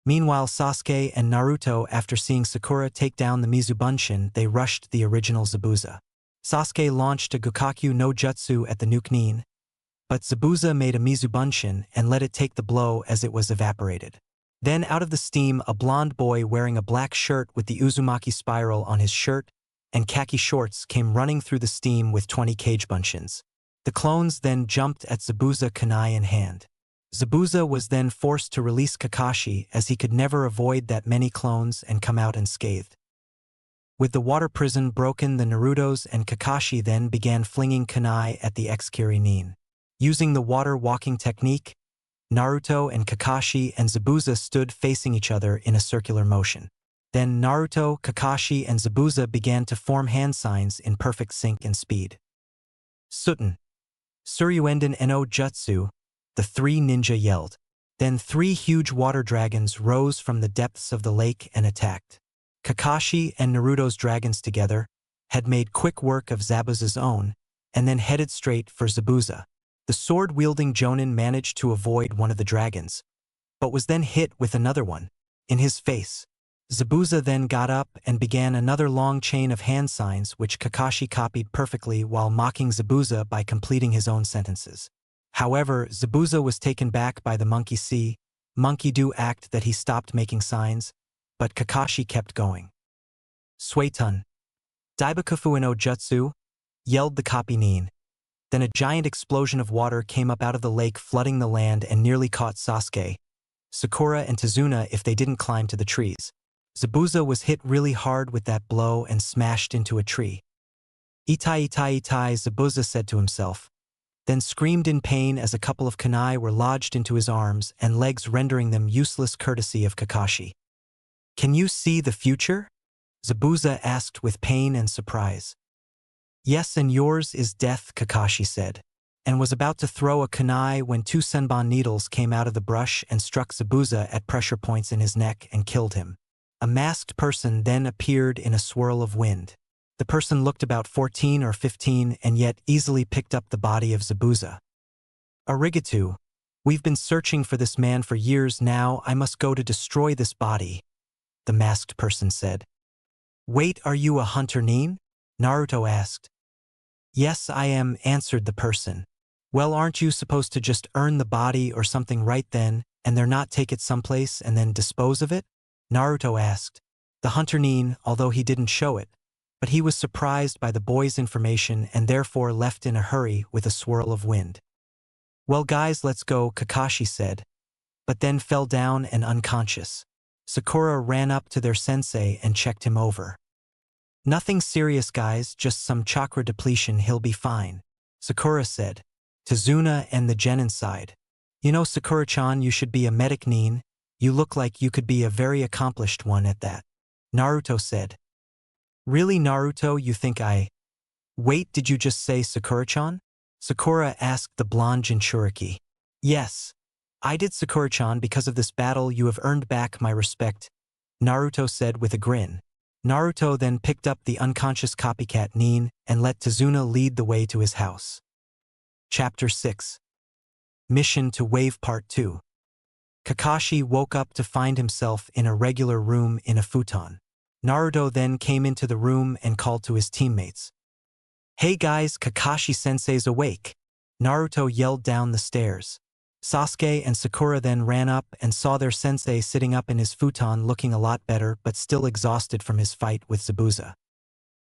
Meanwhile, Sasuke and Naruto, after seeing Sakura take down the Mizubunshin, they rushed the original Zabuza. Sasuke launched a Gokakyu no Jutsu at the Nukenin, but Zabuza made a Mizubunshin and let it take the blow as it was evaporated. Then out of the steam, a blonde boy wearing a black shirt with the Uzumaki spiral on his shirt and khaki shorts came running through the steam with 20 cage bunshins. The clones then jumped at Zabuza, kunai in hand. Zabuza was then forced to release Kakashi as he could never avoid that many clones and come out unscathed. With the water prison broken, the Narutos and Kakashi then began flinging kunai at the ex-Kirinin. Using the water walking technique, Naruto and Kakashi and Zabuza stood facing each other in a circular motion. Then Naruto, Kakashi, and Zabuza began to form hand signs in perfect sync and speed. Suten. Suryuenden Eno Jutsu, the 3 ninja yelled. Then 3 huge water dragons rose from the depths of the lake and attacked. Kakashi and Naruto's dragons together had made quick work of Zabuza's own and then headed straight for Zabuza. The sword-wielding Jonin managed to avoid one of the dragons, but was then hit with another one, in his face. Zabuza then got up and began another long chain of hand signs which Kakashi copied perfectly while mocking Zabuza by completing his own sentences. However, Zabuza was taken back by the monkey see, monkey do act that he stopped making signs, but Kakashi kept going. Suetun. Daibakufu no Jutsu, yelled the copy-nin. Then a giant explosion of water came up out of the lake, flooding the land and nearly caught Sasuke, Sakura, and Tazuna if they didn't climb to the trees. Zabuza was hit really hard with that blow and smashed into a tree. Itai itai itai, Zabuza said to himself, then screamed in pain as a couple of kunai were lodged into his arms and legs, rendering them useless courtesy of Kakashi. Can you see the future? Zabuza asked with pain and surprise. Yes, and yours is death, Kakashi said, and was about to throw a kunai when 2 senbon needles came out of the brush and struck Zabuza at pressure points in his neck and killed him. A masked person then appeared in a swirl of wind. The person looked about 14 or 15 and yet easily picked up the body of Zabuza. Arigato, we've been searching for this man for years now. I must go to destroy this body, the masked person said. Wait, are you a hunter nin? Naruto asked. Yes, I am, answered the person. Well, aren't you supposed to just earn the body or something right then, and they're not take it someplace and then dispose of it? Naruto asked. The hunter nin, although he didn't show it, but he was surprised by the boy's information and therefore left in a hurry with a swirl of wind. Well guys, let's go, Kakashi said, but then fell down and unconscious. Sakura ran up to their sensei and checked him over. Nothing serious guys, just some chakra depletion, he'll be fine, Sakura said. Tazuna and the Genin sighed. You know, Sakura-chan, you should be a medic nin. You look like you could be a very accomplished one at that, Naruto said. Really, Naruto, you think I… Wait, did you just say Sakura-chan? Sakura asked the blonde Jinchuriki. Yes, I did, Sakura-chan. Because of this battle you have earned back my respect, Naruto said with a grin. Naruto then picked up the unconscious copycat nin and let Tazuna lead the way to his house. Chapter 6. Mission to Wave Part 2. Kakashi woke up to find himself in a regular room in a futon. Naruto then came into the room and called to his teammates. "Hey guys, Kakashi-sensei's awake!" Naruto yelled down the stairs. Sasuke and Sakura then ran up and saw their sensei sitting up in his futon looking a lot better but still exhausted from his fight with Zabuza.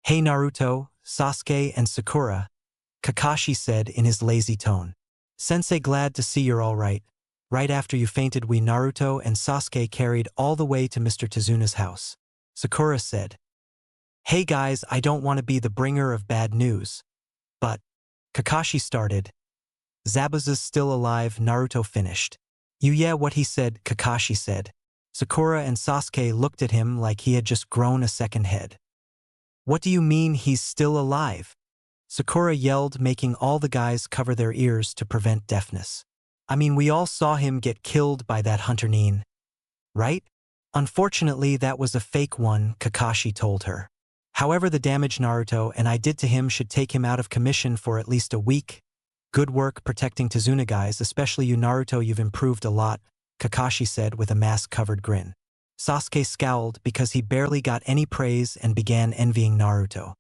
"Hey Naruto, Sasuke and Sakura," Kakashi said in his lazy tone. "Sensei, glad to see you're all right. Right after you fainted, we Naruto and Sasuke carried all the way to Mr. Tezuna's house." Sakura said, "Hey guys, I don't want to be the bringer of bad news. But," Kakashi started. "Zabuza's still alive," Naruto finished. "Yeah, what he said," Kakashi said. Sakura and Sasuke looked at him like he had just grown a second head. "What do you mean he's still alive?" Sakura yelled, making all the guys cover their ears to prevent deafness. "I mean, we all saw him get killed by that hunter Nin, right?" "Unfortunately, that was a fake one," Kakashi told her. "However, the damage Naruto and I did to him should take him out of commission for at least a week. Good work protecting Tezuna, guys, especially you Naruto, you've improved a lot," Kakashi said with a mask-covered grin. Sasuke scowled because he barely got any praise and began envying Naruto.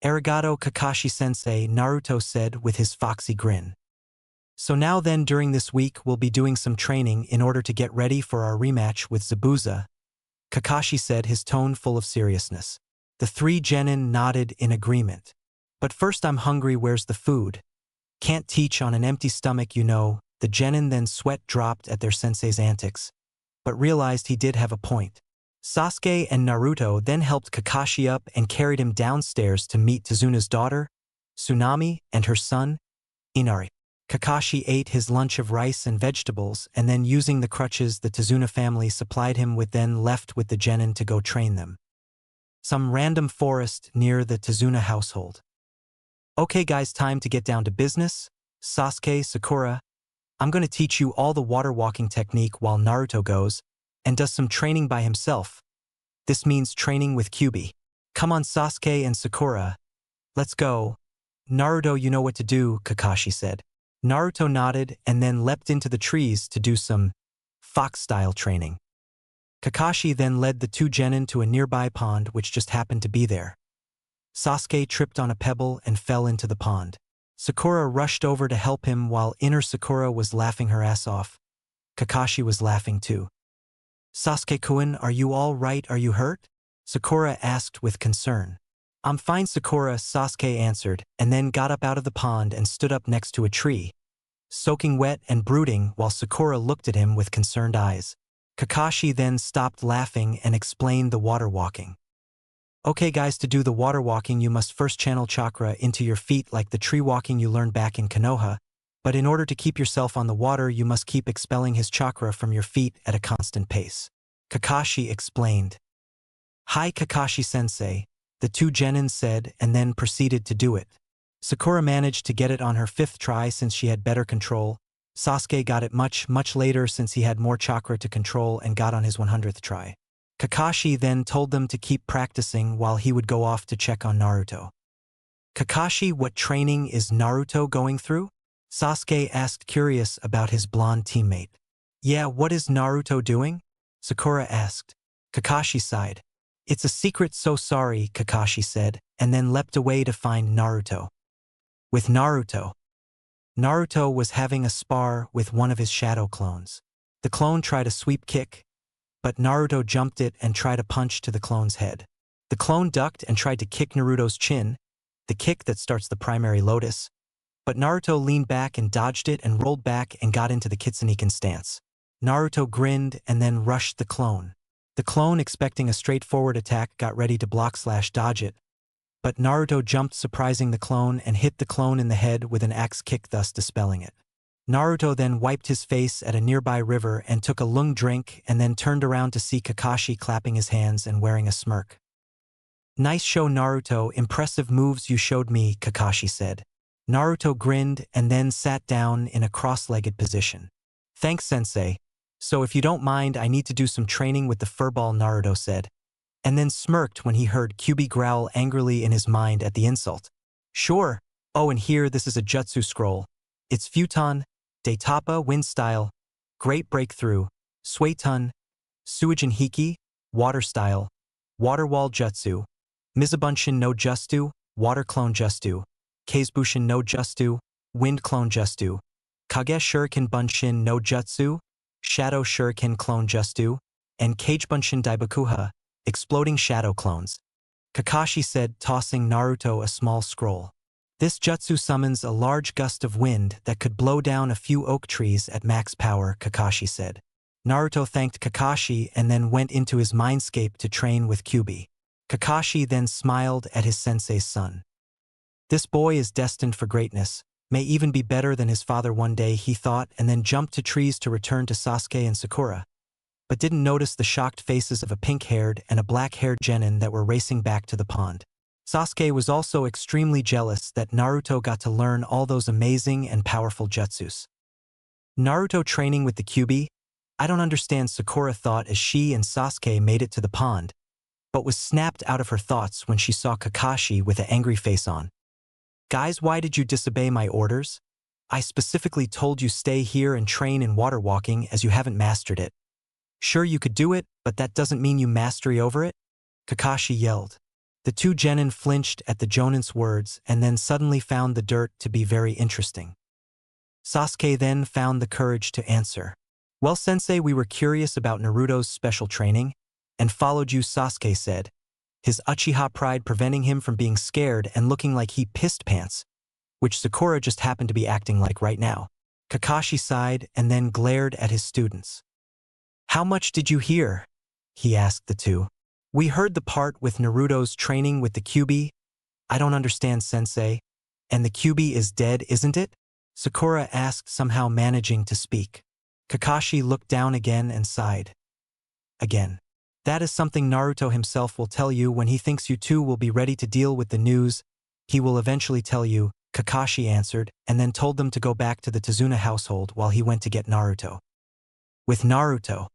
"Arigato, Kakashi-sensei," Naruto said with his foxy grin. "So now then, during this week we'll be doing some training in order to get ready for our rematch with Zabuza," Kakashi said, his tone full of seriousness. The three genin nodded in agreement. "But first, I'm hungry, where's the food? Can't teach on an empty stomach, you know." The genin then sweat dropped at their sensei's antics, but realized he did have a point. Sasuke and Naruto then helped Kakashi up and carried him downstairs to meet Tezuna's daughter, Tsunami, and her son, Inari. Kakashi ate his lunch of rice and vegetables, and then using the crutches the Tezuna family supplied him with, then left with the genin to go train them. Some random forest near the Tezuna household. "Okay guys, time to get down to business. Sasuke, Sakura, I'm going to teach you all the water walking technique while Naruto goes and does some training by himself. This means training with Kyuubi. Come on Sasuke and Sakura, let's go." "Naruto, you know what to do," Kakashi said. Naruto nodded and then leapt into the trees to do some fox-style training. Kakashi then led the two genin to a nearby pond which just happened to be there. Sasuke tripped on a pebble and fell into the pond. Sakura rushed over to help him while inner Sakura was laughing her ass off. Kakashi was laughing too. "Sasuke-kun, are you all right? Are you hurt?" Sakura asked with concern. "I'm fine, Sakura," Sasuke answered, and then got up out of the pond and stood up next to a tree, soaking wet and brooding while Sakura looked at him with concerned eyes. Kakashi then stopped laughing and explained the water walking. "Okay guys, to do the water walking you must first channel chakra into your feet like the tree walking you learned back in Konoha, but in order to keep yourself on the water you must keep expelling his chakra from your feet at a constant pace," Kakashi explained. "Hi Kakashi-sensei," the two genin said and then proceeded to do it. Sakura managed to get it on her 5th try since she had better control. Sasuke got it much later since he had more chakra to control and got on his 100th try. Kakashi then told them to keep practicing while he would go off to check on Naruto. "Kakashi, what training is Naruto going through?" Sasuke asked, curious about his blonde teammate. "Yeah, what is Naruto doing?" Sakura asked. Kakashi sighed. "It's a secret, so sorry," Kakashi said, and then leapt away to find Naruto. With Naruto was having a spar with one of his shadow clones. The clone tried a sweep kick, but Naruto jumped it and tried a punch to the clone's head. The clone ducked and tried to kick Naruto's chin, the kick that starts the primary lotus, but Naruto leaned back and dodged it and rolled back and got into the Kitsuniken stance. Naruto grinned and then rushed the clone. The clone, expecting a straightforward attack, got ready to block/dodge it, but Naruto jumped, surprising the clone, and hit the clone in the head with an axe kick, thus dispelling it. Naruto then wiped his face at a nearby river and took a lung drink and then turned around to see Kakashi clapping his hands and wearing a smirk. "Nice show, Naruto, impressive moves you showed me," Kakashi said. Naruto grinned and then sat down in a cross-legged position. "Thanks, sensei. So if you don't mind, I need to do some training with the furball," Naruto said, and then smirked when he heard Kyuubi growl angrily in his mind at the insult. "Sure. Oh, and here, this is a jutsu scroll. It's futon, Daitapa Wind Style, Great Breakthrough, Suetun, Suijin Hiki, Water Style, Water Wall Jutsu, Mizabunshin no Justu, Water Clone Justu, Keizbushin no Justu, Wind Clone Justu, Kage Shuriken Bunshin no Jutsu, Shadow Shuriken Clone Justu, and Kagebunshin Daibakuha, Exploding Shadow Clones. Kakashi said, tossing Naruto a small scroll. This jutsu summons a large gust of wind that could blow down a few oak trees at max power, Kakashi said. Naruto thanked Kakashi and then went into his mindscape to train with Kyuubi. Kakashi then smiled at his sensei's son. This boy is destined for greatness, may even be better than his father one day, he thought, and then jumped to trees to return to Sasuke and Sakura, but didn't notice the shocked faces of a pink-haired and a black-haired genin that were racing back to the pond. Sasuke was also extremely jealous that Naruto got to learn all those amazing and powerful jutsus. Naruto training with the Kyuubi? I don't understand, Sakura thought as she and Sasuke made it to the pond, but was snapped out of her thoughts when she saw Kakashi with an angry face on. Guys, why did you disobey my orders? I specifically told you stay here and train in water walking as you haven't mastered it. Sure, you could do it, but that doesn't mean you mastery over it? Kakashi yelled. The two genin flinched at the Jonin's words and then suddenly found the dirt to be very interesting. Sasuke then found the courage to answer. Well, sensei, we were curious about Naruto's special training and followed you, Sasuke said, his Uchiha pride preventing him from being scared and looking like he pissed pants, which Sakura just happened to be acting like right now. Kakashi sighed and then glared at his students. How much did you hear? He asked the two. We heard the part with Naruto's training with the Kyuubi. I don't understand, sensei. And the Kyuubi is dead, isn't it? Sakura asked, somehow managing to speak. Kakashi looked down again and sighed. Again. That is something Naruto himself will tell you when he thinks you two will be ready to deal with the news. He will eventually tell you, Kakashi answered, and then told them to go back to the Tazuna household while he went to get Naruto. With Naruto.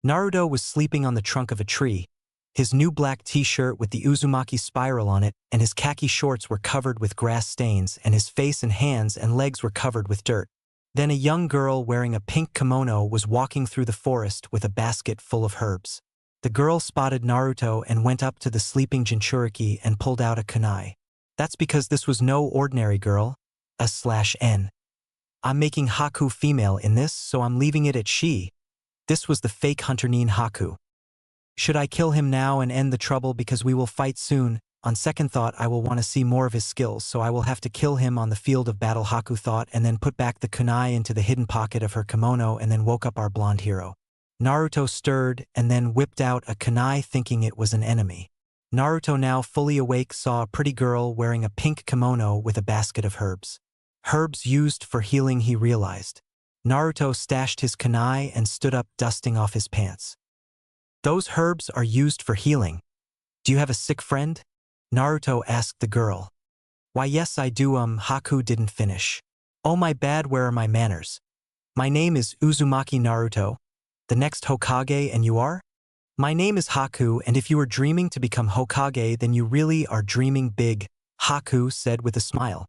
Naruto was sleeping on the trunk of a tree. His new black t-shirt with the Uzumaki spiral on it and his khaki shorts were covered with grass stains and his face and hands and legs were covered with dirt. Then a young girl wearing a pink kimono was walking through the forest with a basket full of herbs. The girl spotted Naruto and went up to the sleeping Jinchuriki and pulled out a kunai. That's because this was no ordinary girl, a/n. I'm making Haku female in this, so I'm leaving it at she. This was the fake Hunter Nin Haku. Should I kill him now and end the trouble because we will fight soon? On second thought, I will want to see more of his skills, so I will have to kill him on the field of battle, Haku thought, and then put back the kunai into the hidden pocket of her kimono and then woke up our blonde hero. Naruto stirred and then whipped out a kunai thinking it was an enemy. Naruto, now fully awake, saw a pretty girl wearing a pink kimono with a basket of herbs. Herbs used for healing, he realized. Naruto stashed his kunai and stood up, dusting off his pants. Those herbs are used for healing. Do you have a sick friend? Naruto asked the girl. Why, yes I do. Haku didn't finish. Oh my bad, where are my manners? My name is Uzumaki Naruto, the next Hokage, and you are? My name is Haku, and if you are dreaming to become Hokage, then you really are dreaming big, Haku said with a smile.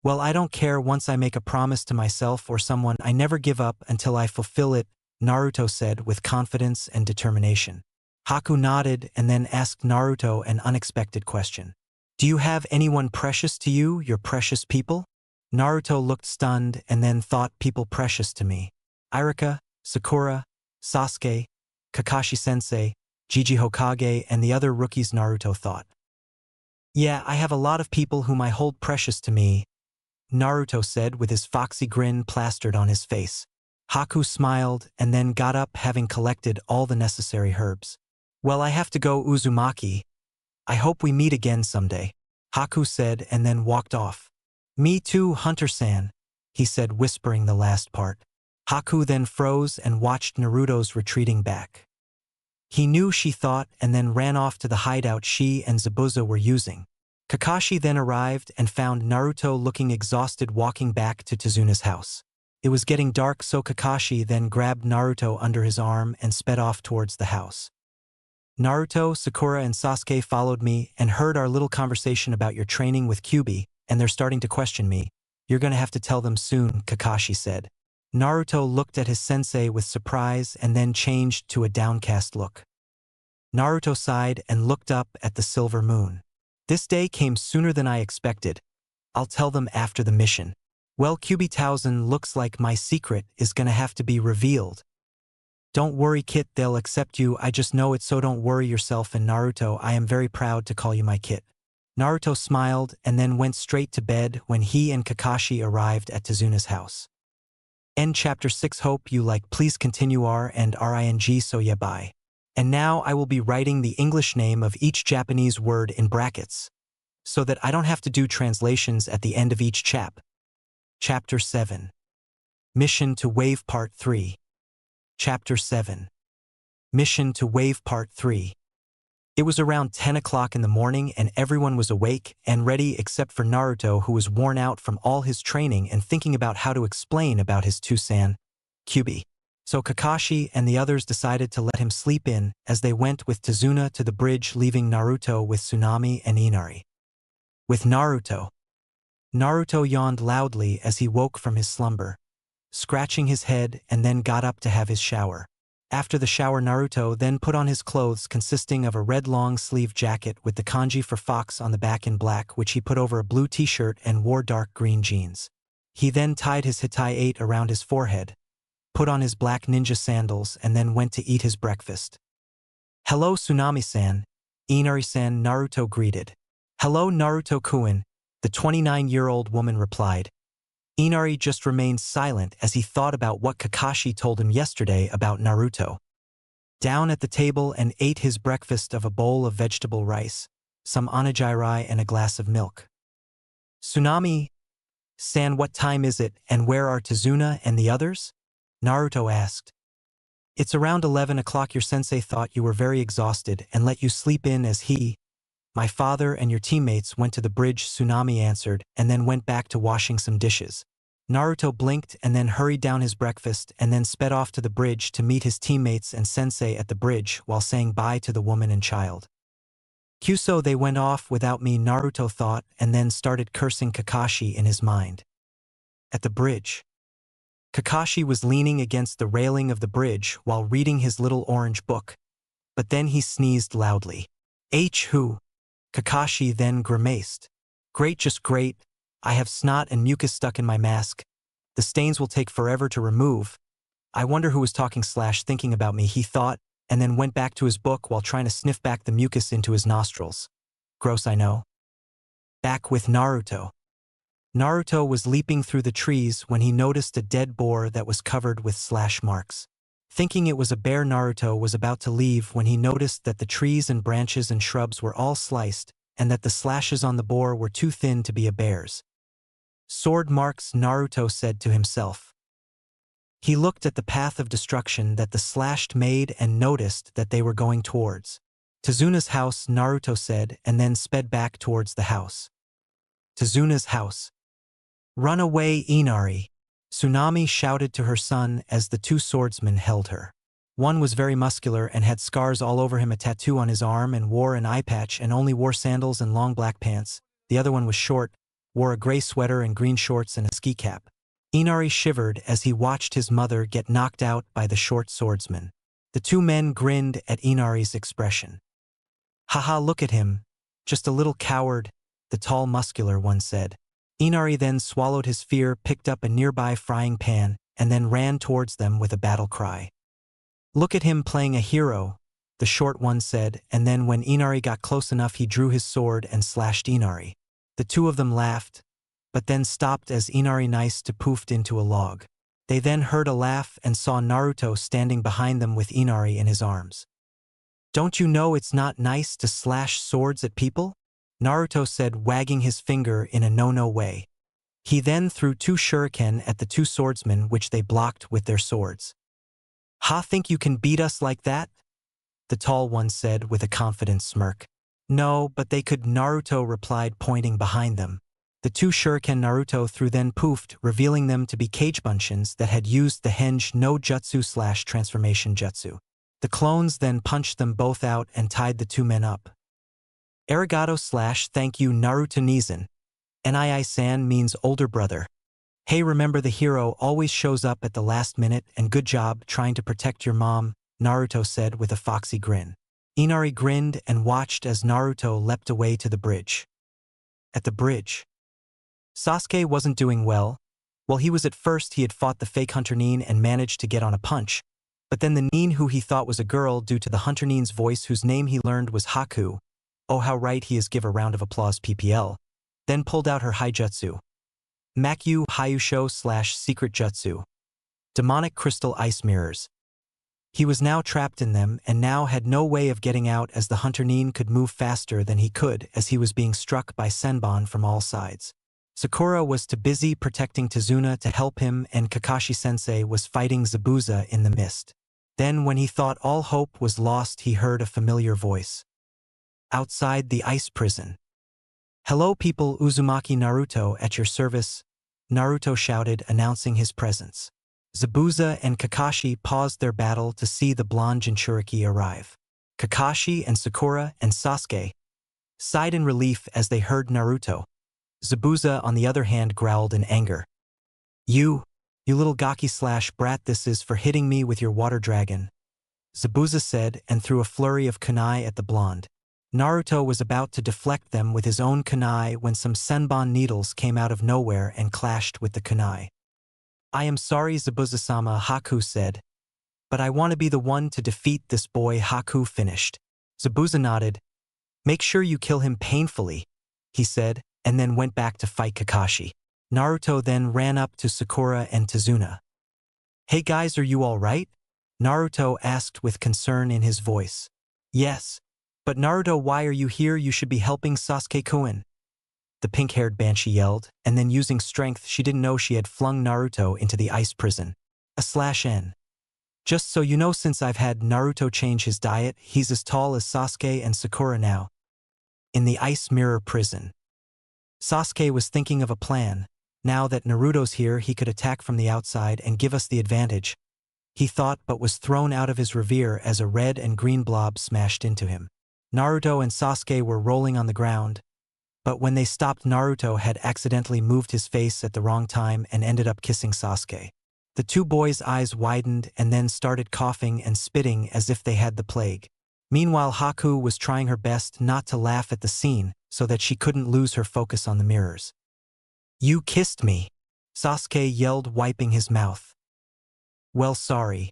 Well, I don't care. Once I make a promise to myself or someone, I never give up until I fulfill it, Naruto said with confidence and determination. Haku nodded and then asked Naruto an unexpected question. Do you have anyone precious to you, your precious people? Naruto looked stunned and then thought, people precious to me. Irika, Sakura, Sasuke, Kakashi-sensei, Jiji Hokage, and the other rookies, Naruto thought. Yeah, I have a lot of people whom I hold precious to me, Naruto said with his foxy grin plastered on his face. Haku smiled and then got up, having collected all the necessary herbs. Well, I have to go, Uzumaki. I hope we meet again someday, Haku said and then walked off. Me too, Hunter-san, he said, whispering the last part. Haku then froze and watched Naruto's retreating back. He knew, she thought, and then ran off to the hideout she and Zabuza were using. Kakashi then arrived and found Naruto looking exhausted, walking back to Tazuna's house. It was getting dark, so Kakashi then grabbed Naruto under his arm and sped off towards the house. Naruto, Sakura, and Sasuke followed me and heard our little conversation about your training with Kyuubi, and they're starting to question me. You're gonna have to tell them soon, Kakashi said. Naruto looked at his sensei with surprise and then changed to a downcast look. Naruto sighed and looked up at the silver moon. This day came sooner than I expected. I'll tell them after the mission. Well, Kyubi-Tausen, looks like my secret is gonna have to be revealed. Don't worry, Kit, they'll accept you, I just know it, so don't worry yourself, and Naruto, I am very proud to call you my Kit. Naruto smiled and then went straight to bed when he and Kakashi arrived at Tazuna's house. End chapter 6. Hope you like. Please continue R and RING. So yeah, bye. And now I will be writing the English name of each Japanese word in brackets, so that I don't have to do translations at the end of each chap. Chapter 7. Mission to Wave Part 3. Chapter 7. Mission to Wave Part 3. It was around 10 o'clock in the morning and everyone was awake and ready except for Naruto, who was worn out from all his training and thinking about how to explain about his Tusan, Kyubi. So Kakashi and the others decided to let him sleep in as they went with Tazuna to the bridge, leaving Naruto with Tsunami and Inari. With Naruto. Naruto yawned loudly as he woke from his slumber, scratching his head, and then got up to have his shower. After the shower, Naruto then put on his clothes, consisting of a red long-sleeve jacket with the kanji for fox on the back in black, which he put over a blue t-shirt, and wore dark green jeans. He then tied his hitai around his forehead, put on his black ninja sandals, and then went to eat his breakfast. Hello, Tsunami-san, Inari-san, Naruto greeted. Hello, Naruto-kun, the 29-year-old woman replied. Inari just remained silent as he thought about what Kakashi told him yesterday about Naruto. Down at the table and ate his breakfast of a bowl of vegetable rice, some onigiri, and a glass of milk. Tsunami-san, what time is it and where are Tazuna and the others? Naruto asked. It's around 11 o'clock. Your sensei thought you were very exhausted and let you sleep in as my father and your teammates went to the bridge, Tsunami answered, and then went back to washing some dishes. Naruto blinked and then hurried down his breakfast and then sped off to the bridge to meet his teammates and sensei at the bridge while saying bye to the woman and child. So they went off without me, Naruto thought, and then started cursing Kakashi in his mind. At the bridge. Kakashi was leaning against the railing of the bridge while reading his little orange book. But then he sneezed loudly. Who? Kakashi then grimaced. Great, just great. I have snot and mucus stuck in my mask. The stains will take forever to remove. I wonder who was talking / thinking about me, he thought, and then went back to his book while trying to sniff back the mucus into his nostrils. Gross, I know. Back with Naruto. Naruto was leaping through the trees when he noticed a dead boar that was covered with slash marks. Thinking it was a bear, Naruto was about to leave when he noticed that the trees and branches and shrubs were all sliced and that the slashes on the boar were too thin to be a bear's. Sword marks, Naruto said to himself. He looked at the path of destruction that the slashed made and noticed that they were going towards Tazuna's house, Naruto said, and then sped back towards the house. Tazuna's house. Run away, Inari. Tsunami shouted to her son as the two swordsmen held her. One was very muscular and had scars all over him, a tattoo on his arm, and wore an eye patch and only wore sandals and long black pants. The other one was short, wore a gray sweater and green shorts and a ski cap. Inari shivered as he watched his mother get knocked out by the short swordsman. The two men grinned at Inari's expression. Haha, look at him. Just a little coward, the tall muscular one said. Inari then swallowed his fear, picked up a nearby frying pan, and then ran towards them with a battle cry. Look at him playing a hero, the short one said, and then when Inari got close enough he drew his sword and slashed Inari. The two of them laughed, but then stopped as Inari nice to poofed into a log. They then heard a laugh and saw Naruto standing behind them with Inari in his arms. Don't you know it's not nice to slash swords at people? Naruto said, wagging his finger in a no-no way. He then threw two shuriken at the two swordsmen, which they blocked with their swords. Ha, think you can beat us like that? The tall one said with a confident smirk. No, but they could, Naruto replied, pointing behind them. The two shuriken Naruto threw then poofed, revealing them to be Kagebunshin that had used the Henge no Jutsu / transformation jutsu. The clones then punched them both out and tied the two men up. Arigato / thank you, Naruto Nizan. Nii-san means older brother. Hey, remember the hero always shows up at the last minute and good job trying to protect your mom, Naruto said with a foxy grin. Inari grinned and watched as Naruto leapt away to the bridge. At the bridge, Sasuke wasn't doing well. While he was at first he had fought the fake Hunter Nin and managed to get on a punch, but then the Nin who he thought was a girl due to the Hunter Nin's voice whose name he learned was Haku, oh how right he is, give a round of applause PPL, then pulled out her Haijutsu. Makyu Hayusho / Secret Jutsu. Demonic crystal ice mirrors. He was now trapped in them and now had no way of getting out as the Hunter Nin could move faster than he could as he was being struck by Senbon from all sides. Sakura was too busy protecting Tazuna to help him and Kakashi-sensei was fighting Zabuza in the mist. Then when he thought all hope was lost he heard a familiar voice. Outside the ice prison. Hello people, Uzumaki Naruto at your service, Naruto shouted announcing his presence. Zabuza and Kakashi paused their battle to see the blonde Jinchuriki arrive. Kakashi and Sakura and Sasuke sighed in relief as they heard Naruto. Zabuza on the other hand growled in anger. You little gaki / brat, this is for hitting me with your water dragon, Zabuza said and threw a flurry of kunai at the blonde. Naruto was about to deflect them with his own kunai when some senbon needles came out of nowhere and clashed with the kunai. I am sorry Zabuza-sama, Haku said, but I want to be the one to defeat this boy, Haku finished. Zabuza nodded. Make sure you kill him painfully, he said, and then went back to fight Kakashi. Naruto then ran up to Sakura and Tazuna. Hey guys, are you all right? Naruto asked with concern in his voice. Yes. But Naruto, why are you here? You should be helping Sasuke-kun. The pink-haired banshee yelled, and then using strength she didn't know she had flung Naruto into the ice prison. /N. Just so you know, since I've had Naruto change his diet, he's as tall as Sasuke and Sakura now. In the ice mirror prison. Sasuke was thinking of a plan. Now that Naruto's here he could attack from the outside and give us the advantage. He thought, but was thrown out of his reverie as a red and green blob smashed into him. Naruto and Sasuke were rolling on the ground, but when they stopped Naruto had accidentally moved his face at the wrong time and ended up kissing Sasuke. The two boys' eyes widened and then started coughing and spitting as if they had the plague. Meanwhile Haku was trying her best not to laugh at the scene so that she couldn't lose her focus on the mirrors. You kissed me, Sasuke yelled, wiping his mouth. Well, sorry.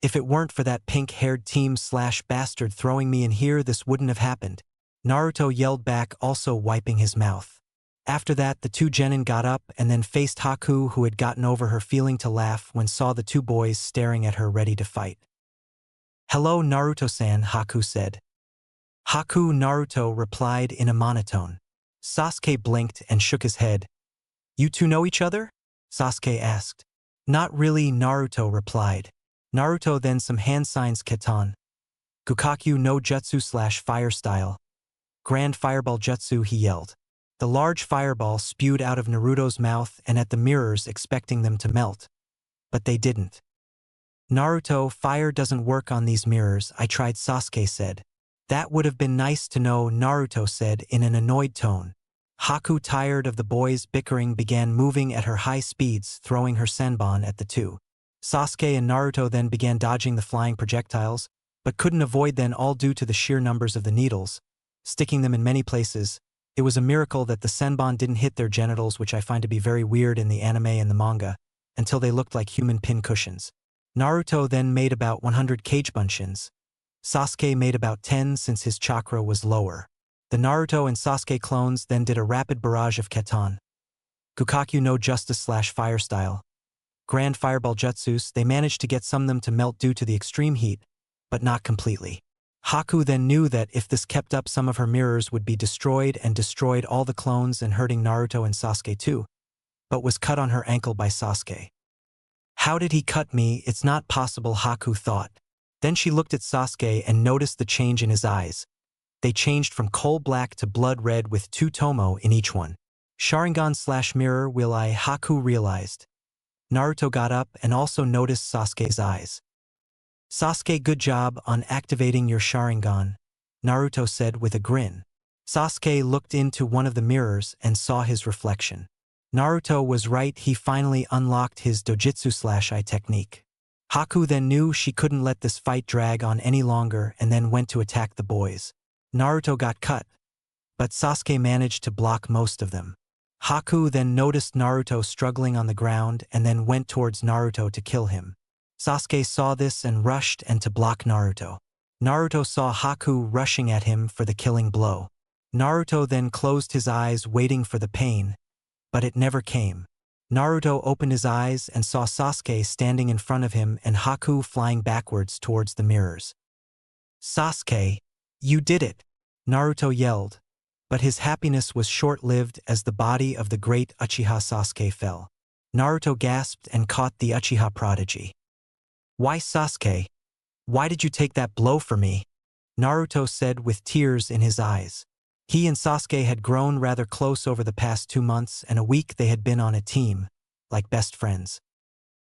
If it weren't for that pink-haired team / bastard throwing me in here, this wouldn't have happened, Naruto yelled back, also wiping his mouth. After that the two genin got up and then faced Haku, who had gotten over her feeling to laugh when saw the two boys staring at her ready to fight. Hello Naruto-san, Haku said. Haku, Naruto replied in a monotone. Sasuke blinked and shook his head. You two know each other? Sasuke asked. Not really, Naruto replied. Naruto then some hand signs Keton. Gukakyu no Jutsu / fire style. Grand Fireball Jutsu, he yelled. The large fireball spewed out of Naruto's mouth and at the mirrors, expecting them to melt. But they didn't. Naruto, fire doesn't work on these mirrors, I tried, Sasuke said. That would have been nice to know, Naruto said in an annoyed tone. Haku, tired of the boys bickering, began moving at her high speeds, throwing her senbon at the two. Sasuke and Naruto then began dodging the flying projectiles, but couldn't avoid them, all due to the sheer numbers of the needles, sticking them in many places. It was a miracle that the senbon didn't hit their genitals, which I find to be very weird in the anime and the manga, until they looked like human pin cushions. Naruto then made about 100 cage bunchins. Sasuke made about 10 since his chakra was lower. The Naruto and Sasuke clones then did a rapid barrage of Keton. Gukakyu no Justice / fire style. Grand Fireball Jutsus, they managed to get some of them to melt due to the extreme heat, but not completely. Haku then knew that if this kept up, some of her mirrors would be destroyed and destroyed all the clones and hurting Naruto and Sasuke too, but was cut on her ankle by Sasuke. How did he cut me? It's not possible, Haku thought. Then she looked at Sasuke and noticed the change in his eyes. They changed from coal black to blood red with 2 tomo in each one. Sharingan / mirror will I, Haku realized. Naruto got up and also noticed Sasuke's eyes. Sasuke, good job on activating your Sharingan, Naruto said with a grin. Sasuke looked into one of the mirrors and saw his reflection. Naruto was right, he finally unlocked his dojutsu/I technique. Haku then knew she couldn't let this fight drag on any longer and then went to attack the boys. Naruto got cut, but Sasuke managed to block most of them. Haku then noticed Naruto struggling on the ground and then went towards Naruto to kill him. Sasuke saw this and rushed to block Naruto. Naruto saw Haku rushing at him for the killing blow. Naruto then closed his eyes waiting for the pain, but it never came. Naruto opened his eyes and saw Sasuke standing in front of him and Haku flying backwards towards the mirrors. "Sasuke, you did it!" Naruto yelled, but his happiness was short-lived as the body of the great Uchiha Sasuke fell. Naruto gasped and caught the Uchiha prodigy. "Why, Sasuke? Why did you take that blow for me?" Naruto said with tears in his eyes. He and Sasuke had grown rather close over the past 2 months, and a week they had been on a team, like best friends.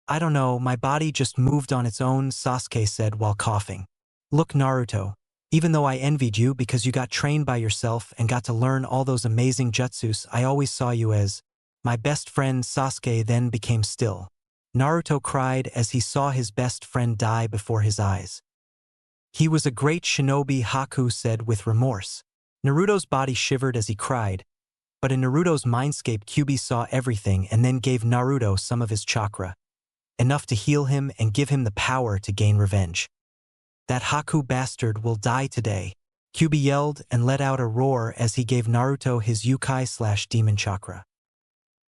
"I don't know, my body just moved on its own," Sasuke said while coughing. "Look, Naruto, even though I envied you because you got trained by yourself and got to learn all those amazing jutsus, I always saw you as my best friend." Sasuke then became still. Naruto cried as he saw his best friend die before his eyes. "He was a great shinobi," Haku said with remorse. Naruto's body shivered as he cried, but in Naruto's mindscape Kyuubi saw everything and then gave Naruto some of his chakra, enough to heal him and give him the power to gain revenge. "That Haku bastard will die today," Kyuubi yelled and let out a roar as he gave Naruto his Yukai/demon chakra.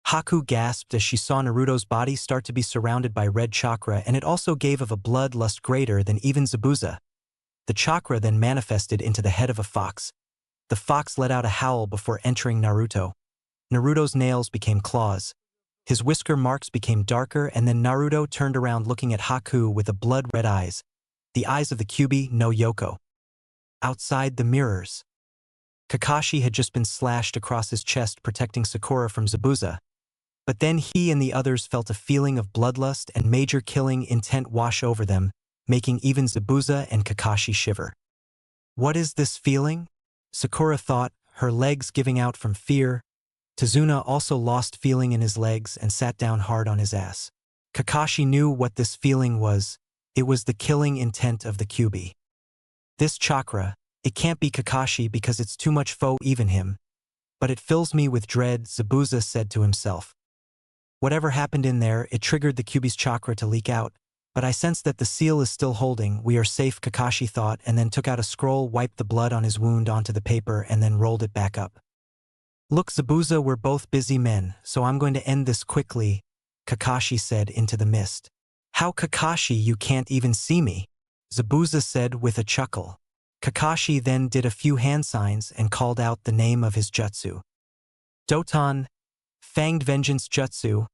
Haku gasped as she saw Naruto's body start to be surrounded by red chakra, and it also gave of a bloodlust greater than even Zabuza. The chakra then manifested into the head of a fox. The fox let out a howl before entering Naruto. Naruto's nails became claws. His whisker marks became darker, and then Naruto turned around looking at Haku with the blood-red eyes, the eyes of the Kyuubi no Yoko. Outside the mirrors, Kakashi had just been slashed across his chest protecting Sakura from Zabuza. But then he and the others felt a feeling of bloodlust and major killing intent wash over them, making even Zabuza and Kakashi shiver. "What is this feeling?" Sakura thought, her legs giving out from fear. Tazuna also lost feeling in his legs and sat down hard on his ass. Kakashi knew what this feeling was. It was the killing intent of the Kyuubi. "This chakra, it can't be Kakashi because it's too much foe even him. But it fills me with dread," Zabuza said to himself. "Whatever happened in there, it triggered the Kyuubi's chakra to leak out. But I sense that the seal is still holding. We are safe," Kakashi thought, and then took out a scroll, wiped the blood on his wound onto the paper, and then rolled it back up. "Look, Zabuza, we're both busy men, so I'm going to end this quickly," Kakashi said into the mist. "How, Kakashi, you can't even see me?" Zabuza said with a chuckle. Kakashi then did a few hand signs and called out the name of his jutsu. "Doton, Fanged Vengeance Jutsu.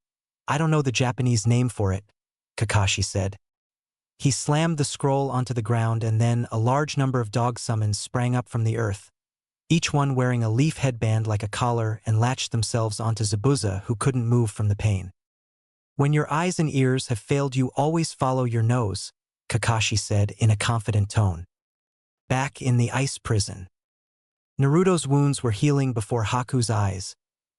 I don't know the Japanese name for it," Kakashi said. He slammed the scroll onto the ground, and then a large number of dog summons sprang up from the earth, each one wearing a leaf headband like a collar, and latched themselves onto Zabuza, who couldn't move from the pain. "When your eyes and ears have failed you, always follow your nose," Kakashi said in a confident tone. Back in the ice prison, Naruto's wounds were healing before Haku's eyes,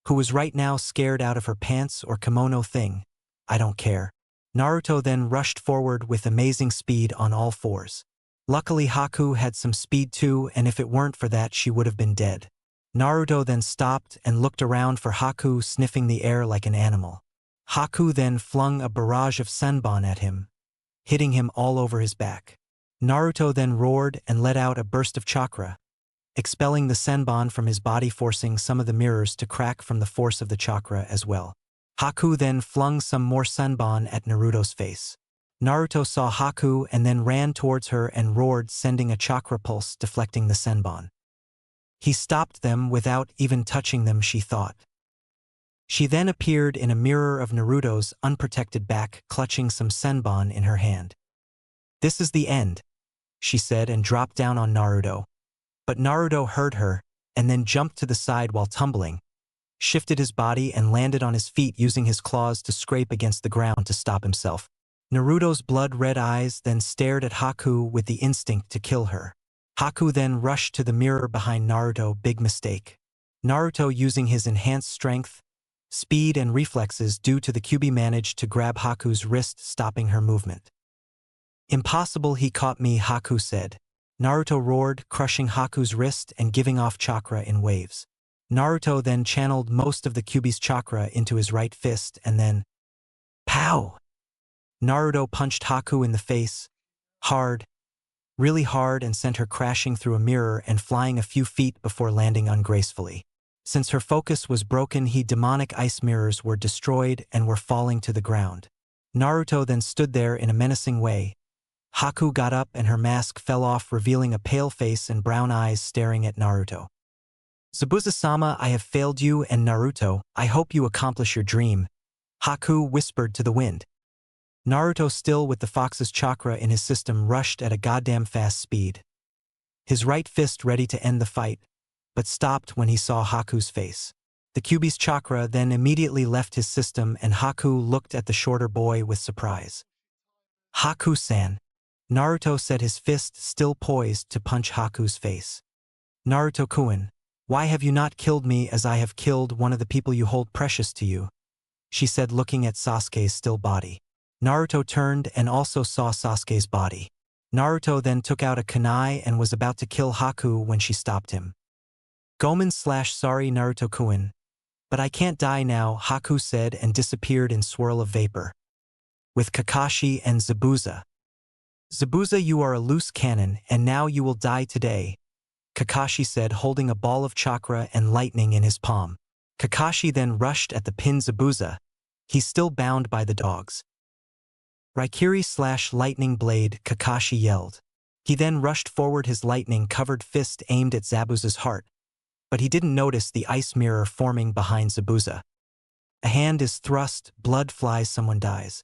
who was right now scared out of her pants or kimono thing. "I don't care." Naruto then rushed forward with amazing speed on all fours. Luckily Haku had some speed too, and if it weren't for that she would have been dead. Naruto then stopped and looked around for Haku, sniffing the air like an animal. Haku then flung a barrage of senbon at him, hitting him all over his back. Naruto then roared and let out a burst of chakra, expelling the senbon from his body, forcing some of the mirrors to crack from the force of the chakra as well. Haku then flung some more senbon at Naruto's face. Naruto saw Haku and then ran towards her and roared, sending a chakra pulse deflecting the senbon. He stopped them without even touching them, she thought. She then appeared in a mirror of Naruto's unprotected back, clutching some senbon in her hand. "This is the end," she said, and dropped down on Naruto. But Naruto heard her and then jumped to the side while tumbling, shifted his body and landed on his feet, using his claws to scrape against the ground to stop himself. Naruto's blood-red eyes then stared at Haku with the instinct to kill her. Haku then rushed to the mirror behind Naruto. Big mistake. Naruto, using his enhanced strength, speed and reflexes due to the Kyuubi managed to grab Haku's wrist, stopping her movement. Impossible, he caught me, Haku said. Naruto roared, crushing Haku's wrist and giving off chakra in waves. Naruto then channeled most of the Kyuubi's chakra into his right fist and then… Pow! Naruto punched Haku in the face, hard, really hard, and sent her crashing through a mirror and flying a few feet before landing ungracefully. Since her focus was broken, demonic ice mirrors were destroyed and were falling to the ground. Naruto then stood there in a menacing way. Haku got up and her mask fell off, revealing a pale face and brown eyes staring at Naruto. Zabuza-sama, I have failed you, and Naruto, I hope you accomplish your dream, Haku whispered to the wind. Naruto, still with the fox's chakra in his system, rushed at a goddamn fast speed. His right fist ready to end the fight, but stopped when he saw Haku's face. The Kyuubi's chakra then immediately left his system and Haku looked at the shorter boy with surprise. Haku-san. Naruto said, his fist still poised to punch Haku's face. Naruto-kun, why have you not killed me as I have killed one of the people you hold precious to you? She said, looking at Sasuke's still body. Naruto turned and also saw Sasuke's body. Naruto then took out a kunai and was about to kill Haku when she stopped him. Sorry Naruto-kun, but I can't die now, Haku said and disappeared in swirl of vapor. With Kakashi and Zabuza. Zabuza, you are a loose cannon and now you will die today, Kakashi said, holding a ball of chakra and lightning in his palm. Kakashi then rushed at the pinned Zabuza. He's still bound by the dogs. Raikiri/lightning blade, Kakashi yelled. He then rushed forward, his lightning-covered fist aimed at Zabuza's heart, but he didn't notice the ice mirror forming behind Zabuza. A hand is thrust, blood flies, someone dies.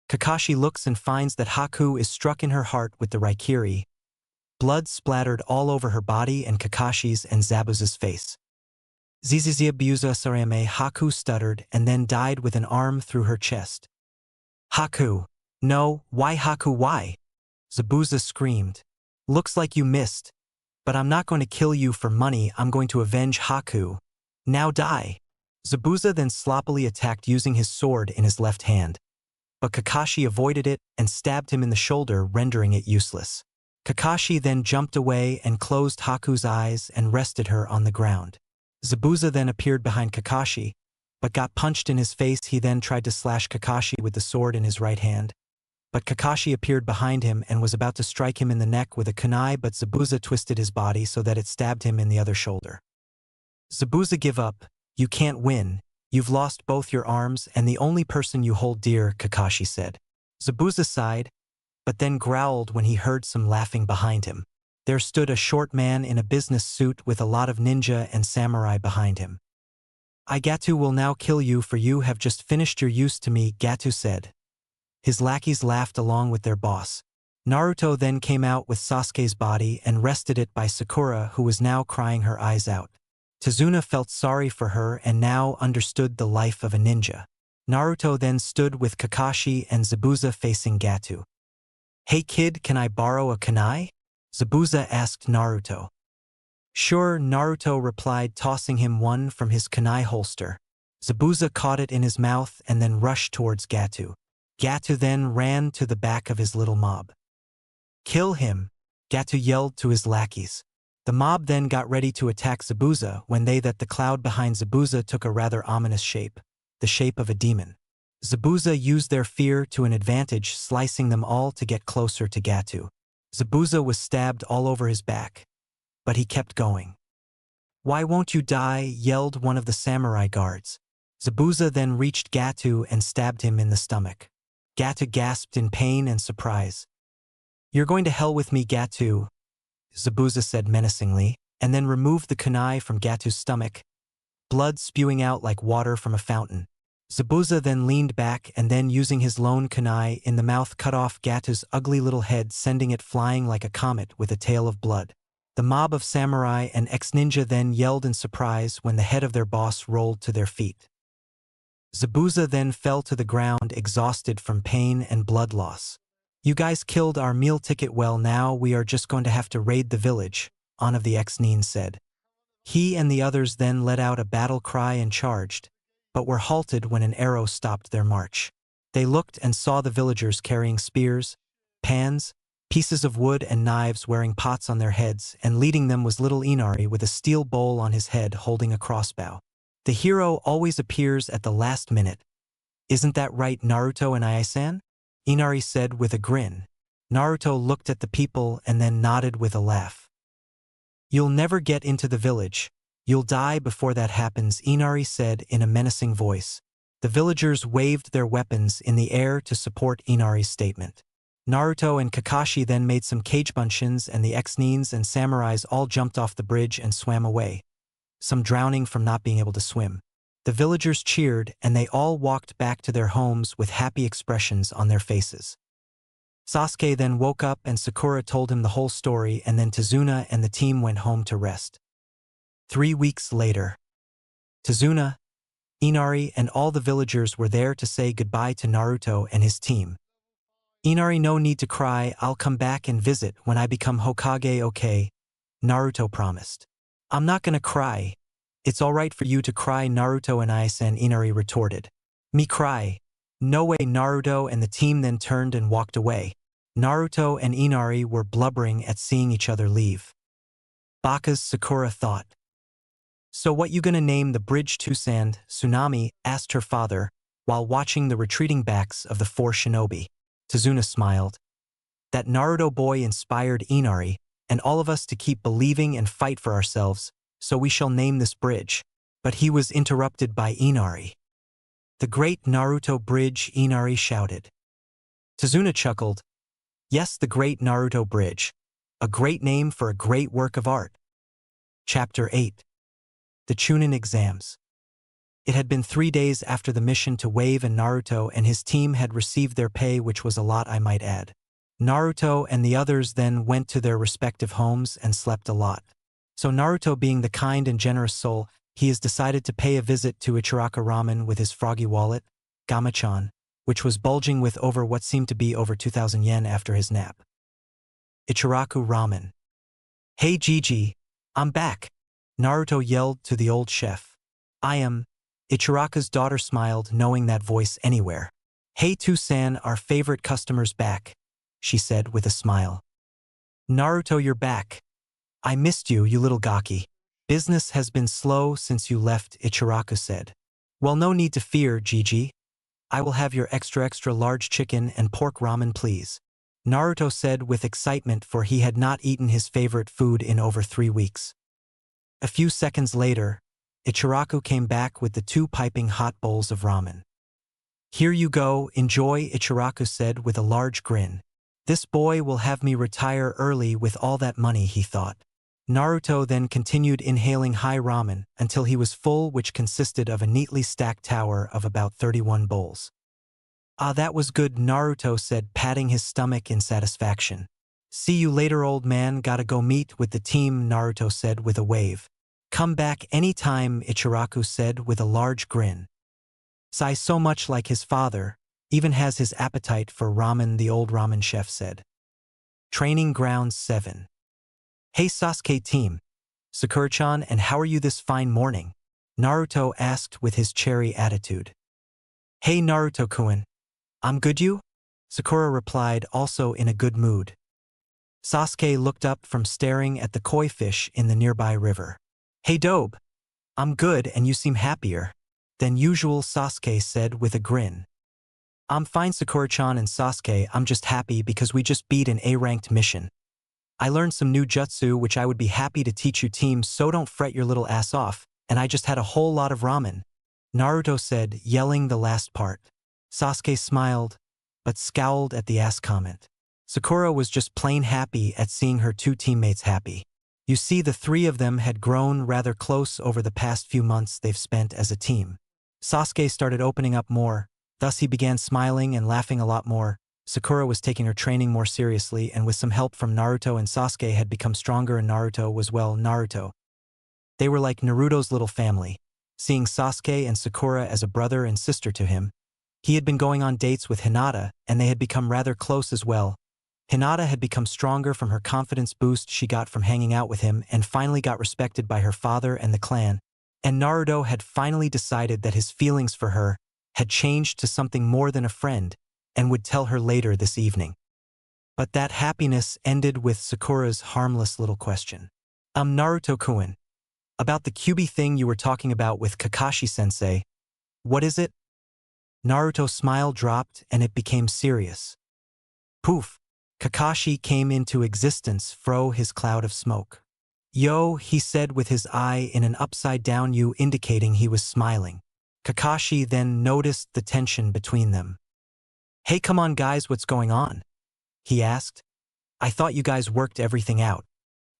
Kakashi looks and finds that Haku is struck in her heart with the Raikiri. Blood splattered all over her body and Kakashi's and Zabuza's face. Zabuza Sarame, Haku stuttered and then died with an arm through her chest. Haku. No, why Haku, why? Zabuza screamed. Looks like you missed. But I'm not going to kill you for money, I'm going to avenge Haku. Now die. Zabuza then sloppily attacked using his sword in his left hand. But Kakashi avoided it and stabbed him in the shoulder, rendering it useless. Kakashi then jumped away and closed Haku's eyes and rested her on the ground. Zabuza then appeared behind Kakashi, but got punched in his face. He then tried to slash Kakashi with the sword in his right hand. But Kakashi appeared behind him and was about to strike him in the neck with a kunai, but Zabuza twisted his body so that it stabbed him in the other shoulder. Zabuza, give up. You can't win. You've lost both your arms and the only person you hold dear, Kakashi said. Zabuza sighed, but then growled when he heard some laughing behind him. There stood a short man in a business suit with a lot of ninja and samurai behind him. Gatu will now kill you, for you have just finished your use to me, Gatu said. His lackeys laughed along with their boss. Naruto then came out with Sasuke's body and rested it by Sakura, who was now crying her eyes out. Tazuna felt sorry for her and now understood the life of a ninja. Naruto then stood with Kakashi and Zabuza facing Gatu. Hey kid, can I borrow a kunai? Zabuza asked Naruto. Sure, Naruto replied, tossing him one from his kunai holster. Zabuza caught it in his mouth and then rushed towards Gatu. Gatu then ran to the back of his little mob. Kill him, Gatu yelled to his lackeys. The mob then got ready to attack Zabuza when the cloud behind Zabuza took a rather ominous shape, the shape of a demon. Zabuza used their fear to an advantage, slicing them all to get closer to Gatu. Zabuza was stabbed all over his back, but he kept going. Why won't you die? Yelled one of the samurai guards. Zabuza then reached Gatu and stabbed him in the stomach. Gatu gasped in pain and surprise. You're going to hell with me, Gatu, Zabuza said menacingly, and then removed the kunai from Gatu's stomach, blood spewing out like water from a fountain. Zabuza then leaned back and then, using his lone kunai in the mouth, cut off Gatu's ugly little head, sending it flying like a comet with a tail of blood. The mob of samurai and ex-ninja then yelled in surprise when the head of their boss rolled to their feet. Zabuza then fell to the ground, exhausted from pain and blood loss. You guys killed our meal ticket. Well, now we are just going to have to raid the village, one of the ex-nin said. He and the others then let out a battle cry and charged. but were halted when an arrow stopped their march. They looked and saw the villagers carrying spears, pans, pieces of wood and knives, wearing pots on their heads, and leading them was little Inari with a steel bowl on his head holding a crossbow. The hero always appears at the last minute. Isn't that right, Naruto and Ai-san? Inari said with a grin. Naruto looked at the people and then nodded with a laugh. You'll never get into the village. You'll die before that happens, Inari said in a menacing voice. The villagers waved their weapons in the air to support Inari's statement. Naruto and Kakashi then made some Kagebunshin, and the ex-nins and samurais all jumped off the bridge and swam away, some drowning from not being able to swim. The villagers cheered, and they all walked back to their homes with happy expressions on their faces. Sasuke then woke up and Sakura told him the whole story, and then Tazuna and the team went home to rest. 3 weeks later. Tazuna, Inari, and all the villagers were there to say goodbye to Naruto and his team. Inari, no need to cry, I'll come back and visit when I become Hokage, okay? Naruto promised. I'm not gonna cry. It's alright for you to cry, Naruto and Ai-san, Inari retorted. Me cry? No way. Naruto and the team then turned and walked away. Naruto and Inari were blubbering at seeing each other leave. Baka's Sakura thought. So what you gonna name the bridge to? Sand, Tsunami asked her father, while watching the retreating backs of the 4 shinobi. Tazuna smiled. That Naruto boy inspired Inari and all of us to keep believing and fight for ourselves, so we shall name this bridge. But he was interrupted by Inari. The Great Naruto Bridge, Inari shouted. Tazuna chuckled. Yes, the Great Naruto Bridge. A great name for a great work of art. Chapter 8. The Chunin Exams. It had been 3 days after the mission to Wave, and Naruto and his team had received their pay, which was a lot, I might add. Naruto and the others then went to their respective homes and slept a lot. So Naruto, being the kind and generous soul he has, decided to pay a visit to Ichiraka Ramen with his froggy wallet, Gamachan, which was bulging with what seemed to be over 2,000 yen after his nap. Ichiraku Ramen. Hey Gigi, I'm back, Naruto yelled to the old chef. I am. Ichiraka's daughter smiled, knowing that voice anywhere. Hey Tusan, our favorite customer's back, she said with a smile. Naruto, you're back. I missed you, you little gaki. Business has been slow since you left, Ichiraku said. Well, no need to fear, Gigi. I will have your extra large chicken and pork ramen, please, Naruto said with excitement, for he had not eaten his favorite food in over 3 weeks. A few seconds later, Ichiraku came back with the 2 piping hot bowls of ramen. Here you go, enjoy, Ichiraku said with a large grin. This boy will have me retire early with all that money, he thought. Naruto then continued inhaling high ramen until he was full, which consisted of a neatly stacked tower of about 31 bowls. Ah, that was good, Naruto said, patting his stomach in satisfaction. See you later, old man, gotta go meet with the team, Naruto said with a wave. Come back anytime, Ichiraku said with a large grin. Sai, so much like his father, even has his appetite for ramen, the old ramen chef said. Training Grounds 7. Hey Sasuke team, Sakura-chan, and how are you this fine morning? Naruto asked with his cherry attitude. Hey Naruto-kun, I'm good, you? Sakura replied, also in a good mood. Sasuke looked up from staring at the koi fish in the nearby river. Hey Dobe, I'm good and you seem happier than usual, Sasuke said with a grin. I'm fine, Sakura-chan and Sasuke, I'm just happy because we just beat an A-ranked mission. I learned some new jutsu which I would be happy to teach you team, so don't fret your little ass off, and I just had a whole lot of ramen, Naruto said, yelling the last part. Sasuke smiled, but scowled at the ass comment. Sakura was just plain happy at seeing her 2 teammates happy. You see, the 3 of them had grown rather close over the past few months they've spent as a team. Sasuke started opening up more, thus he began smiling and laughing a lot more. Sakura was taking her training more seriously, and with some help from Naruto and Sasuke had become stronger, and Naruto was, well, Naruto. They were like Naruto's little family. Seeing Sasuke and Sakura as a brother and sister to him, he had been going on dates with Hinata, and they had become rather close as well. Hinata had become stronger from her confidence boost she got from hanging out with him, and finally got respected by her father and the clan. And Naruto had finally decided that his feelings for her had changed to something more than a friend and would tell her later this evening. But that happiness ended with Sakura's harmless little question. Naruto-kun, about the Kyuubi thing you were talking about with Kakashi-sensei, what is it? Naruto's smile dropped and it became serious. Poof! Kakashi came into existence, fro his cloud of smoke. Yo, he said with his eye in an upside-down U indicating he was smiling. Kakashi then noticed the tension between them. Hey, come on guys, what's going on? He asked. I thought you guys worked everything out.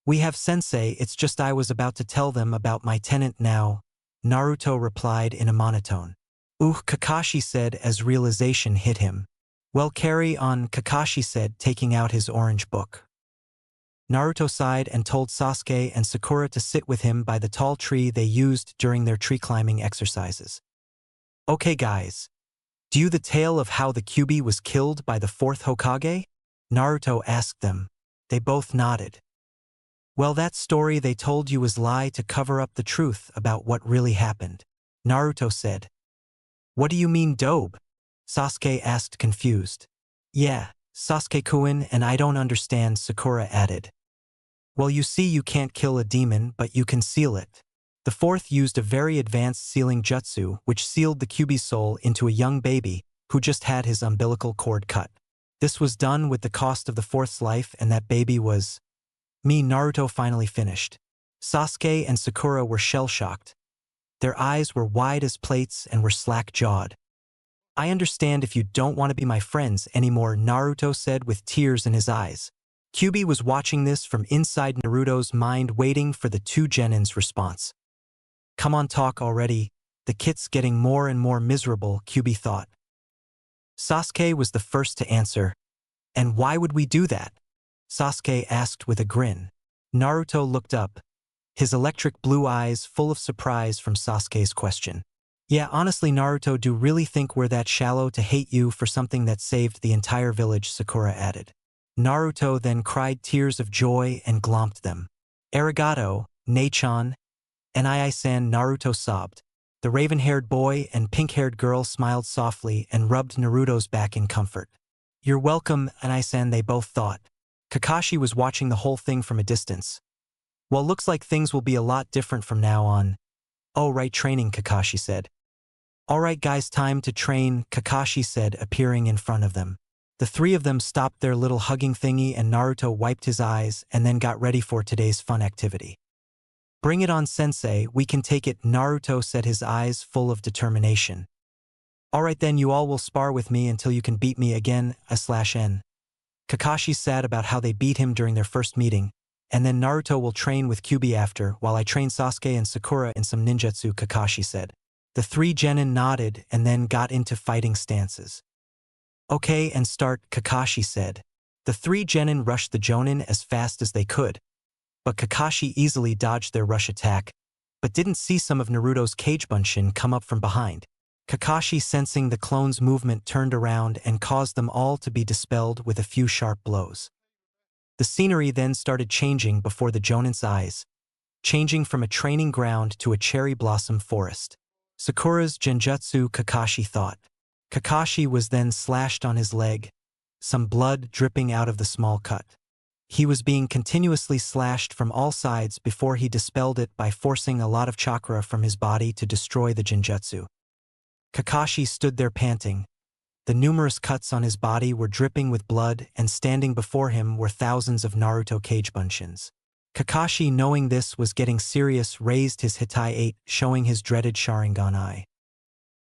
We have sensei, it's just I was about to tell them about my tenant now, Naruto replied in a monotone. Kakashi said as realization hit him. Well, carry on, Kakashi said, taking out his orange book. Naruto sighed and told Sasuke and Sakura to sit with him by the tall tree they used during their tree climbing exercises. Okay guys, do you the tale of how the Kyuubi was killed by the fourth Hokage? Naruto asked them. They both nodded. Well, that story they told you was lie to cover up the truth about what really happened, Naruto said. What do you mean, dope? Sasuke asked, confused. Yeah, Sasuke-kun, and I don't understand, Sakura added. Well, you see, you can't kill a demon, but you can seal it. The fourth used a very advanced sealing jutsu which sealed the Kyuubi's soul into a young baby who just had his umbilical cord cut. This was done with the cost of the fourth's life, and that baby was me. Naruto finally finished. Sasuke and Sakura were shell-shocked. Their eyes were wide as plates and were slack-jawed. I understand if you don't want to be my friends anymore, Naruto said with tears in his eyes. Kyuubi was watching this from inside Naruto's mind, waiting for the two genins' response. Come on, talk already. The kid's getting more and more miserable, Kyuubi thought. Sasuke was the first to answer. And why would we do that? Sasuke asked with a grin. Naruto looked up, his electric blue eyes full of surprise from Sasuke's question. Yeah, honestly, Naruto, do really think we're that shallow to hate you for something that saved the entire village, Sakura added. Naruto then cried tears of joy and glomped them. Arigato, Nei-chan, and I-san, Naruto sobbed. The raven-haired boy and pink-haired girl smiled softly and rubbed Naruto's back in comfort. You're welcome, and I-san, they both thought. Kakashi was watching the whole thing from a distance. Well, looks like things will be a lot different from now on. Oh, right, training, Kakashi said. All right, guys, time to train, Kakashi said, appearing in front of them. The three of them stopped their little hugging thingy and Naruto wiped his eyes and then got ready for today's fun activity. Bring it on, sensei, we can take it, Naruto said, his eyes full of determination. All right then, you all will spar with me until you can beat me again, /n. Kakashi said about how they beat him during their first meeting, and then Naruto will train with Kyuubi after, while I train Sasuke and Sakura in some ninjutsu, Kakashi said. The three genin nodded and then got into fighting stances. Okay, and start, Kakashi said. The three genin rushed the jonin as fast as they could, but Kakashi easily dodged their rush attack, but didn't see some of Naruto's Kagebunshin come up from behind. Kakashi, sensing the clones' movement, turned around and caused them all to be dispelled with a few sharp blows. The scenery then started changing before the jonin's eyes, changing from a training ground to a cherry blossom forest. Sakura's genjutsu, Kakashi thought. Kakashi was then slashed on his leg, some blood dripping out of the small cut. He was being continuously slashed from all sides before he dispelled it by forcing a lot of chakra from his body to destroy the genjutsu. Kakashi stood there panting. The numerous cuts on his body were dripping with blood, and standing before him were thousands of Naruto Kagebunshins. Kakashi, knowing this was getting serious, raised his Hitai 8, showing his dreaded Sharingan eye.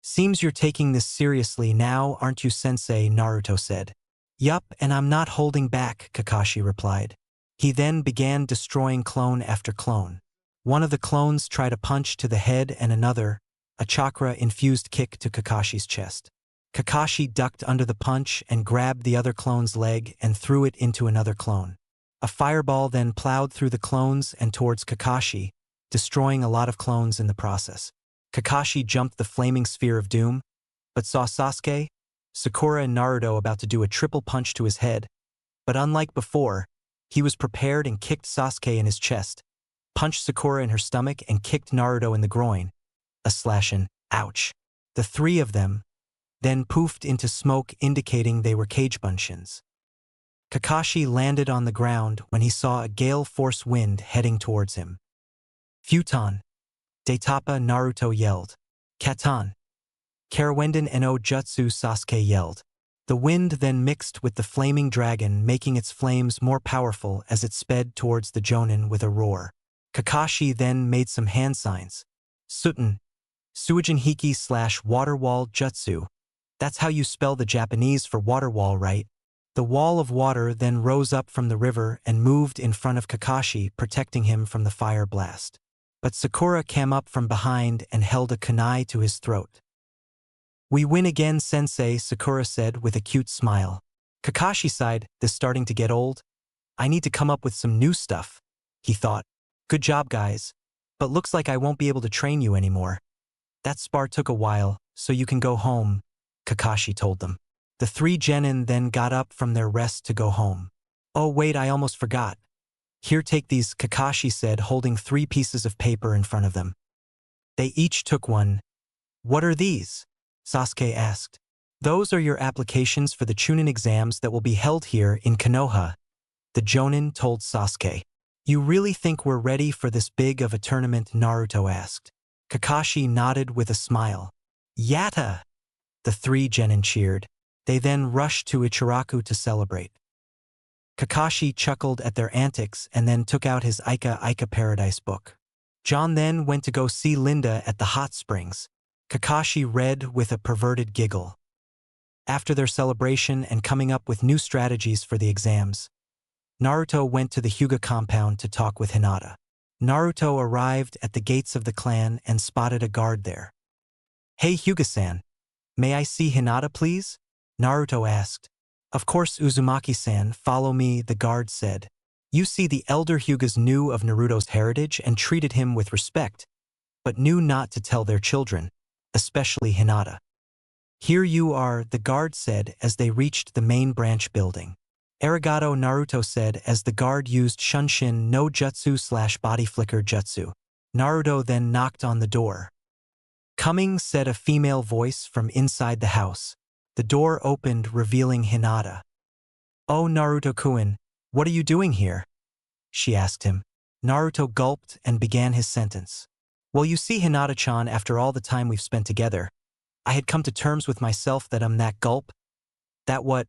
Seems you're taking this seriously now, aren't you, sensei? Naruto said. Yup, and I'm not holding back, Kakashi replied. He then began destroying clone after clone. One of the clones tried a punch to the head and another, a chakra-infused kick to Kakashi's chest. Kakashi ducked under the punch and grabbed the other clone's leg and threw it into another clone. A fireball then plowed through the clones and towards Kakashi, destroying a lot of clones in the process. Kakashi jumped the flaming sphere of doom, but saw Sasuke, Sakura and Naruto about to do a triple punch to his head, but unlike before, he was prepared and kicked Sasuke in his chest, punched Sakura in her stomach and kicked Naruto in the groin. A slash and ouch. The three of them then poofed into smoke, indicating they were cage bunchins. Kakashi landed on the ground when he saw a gale force wind heading towards him. Futon. Daitapa, Naruto yelled. Katan. Karawenden no Jutsu, Sasuke yelled. The wind then mixed with the flaming dragon, making its flames more powerful as it sped towards the Jonin with a roar. Kakashi then made some hand signs. Suten. Suijin Hiki / water wall jutsu. That's how you spell the Japanese for water wall, right? The wall of water then rose up from the river and moved in front of Kakashi, protecting him from the fire blast. But Sakura came up from behind and held a kunai to his throat. We win again, sensei, Sakura said with a cute smile. Kakashi sighed, this starting to get old? I need to come up with some new stuff, he thought. Good job, guys. But looks like I won't be able to train you anymore. That spar took a while, so you can go home, Kakashi told them. The three genin then got up from their rest to go home. Oh wait, I almost forgot. Here, take these, Kakashi said, holding 3 pieces of paper in front of them. They each took one. What are these? Sasuke asked. Those are your applications for the Chunin exams that will be held here in Konoha, the Jonin told Sasuke. You really think we're ready for this big of a tournament? Naruto asked. Kakashi nodded with a smile. Yatta! The 3 genin cheered. They then rushed to Ichiraku to celebrate. Kakashi chuckled at their antics and then took out his Ika Paradise book. John then went to go see Linda at the hot springs. Kakashi read with a perverted giggle. After their celebration and coming up with new strategies for the exams, Naruto went to the Hyuga compound to talk with Hinata. Naruto arrived at the gates of the clan and spotted a guard there. Hey Hyuga-san, may I see Hinata please? Naruto asked. Of course Uzumaki-san, follow me, the guard said. You see, the elder Hyugas knew of Naruto's heritage and treated him with respect, but knew not to tell their children, especially Hinata. Here you are, the guard said as they reached the main branch building. Arigato, Naruto said as the guard used Shunshin no Jutsu / body flicker jutsu. Naruto then knocked on the door. Coming, said a female voice from inside the house. The door opened, revealing Hinata. Oh, Naruto-kun, what are you doing here? She asked him. Naruto gulped and began his sentence. Well, you see, Hinata-chan, after all the time we've spent together, I had come to terms with myself that I'm that gulp. That what?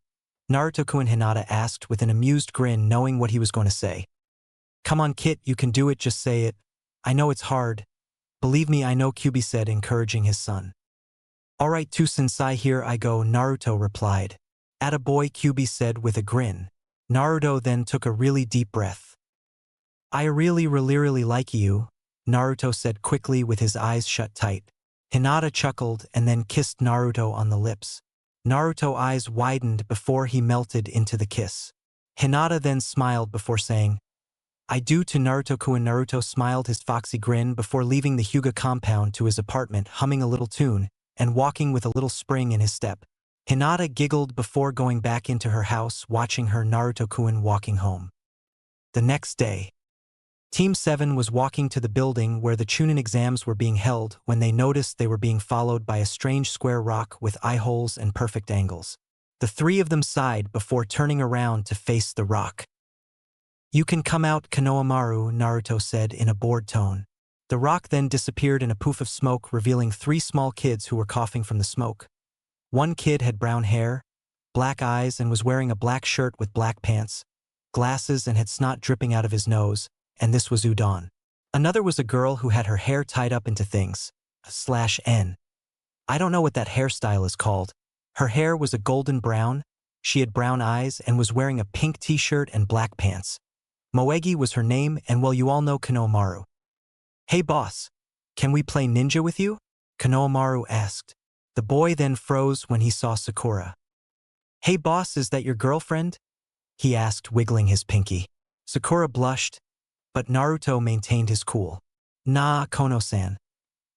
Naruto-kun, Hinata asked with an amused grin, knowing what he was going to say. Come on, Kit, you can do it, just say it. I know it's hard. Believe me, I know, Kyubi said, encouraging his son. All right, to sensei, here I go, Naruto replied. Atta boy, Kyubi said with a grin. Naruto then took a really deep breath. I really like you, Naruto said quickly with his eyes shut tight. Hinata chuckled and then kissed Naruto on the lips. Naruto's eyes widened before he melted into the kiss. Hinata then smiled before saying, I do to Naruto-kun. Naruto smiled his foxy grin before leaving the Hyuga compound to his apartment, humming a little tune and walking with a little spring in his step. Hinata giggled before going back into her house, watching her Naruto-kun walking home. The next day, Team 7 was walking to the building where the Chunin exams were being held when they noticed they were being followed by a strange square rock with eye holes and perfect angles. The 3 of them sighed before turning around to face the rock. You can come out, Konohamaru, Naruto said in a bored tone. The rock then disappeared in a poof of smoke, revealing 3 small kids who were coughing from the smoke. One kid had brown hair, black eyes, and was wearing a black shirt with black pants, glasses, and had snot dripping out of his nose, and this was Udon. Another was a girl who had her hair tied up into things, /N. I don't know what that hairstyle is called. Her hair was a golden brown, she had brown eyes, and was wearing a pink t-shirt and black pants. Moegi was her name, and well, you all know Konohamaru. Hey boss, can we play ninja with you? Konohamaru asked. The boy then froze when he saw Sakura. Hey boss, is that your girlfriend? He asked, wiggling his pinky. Sakura blushed, but Naruto maintained his cool. Nah, Kono-san.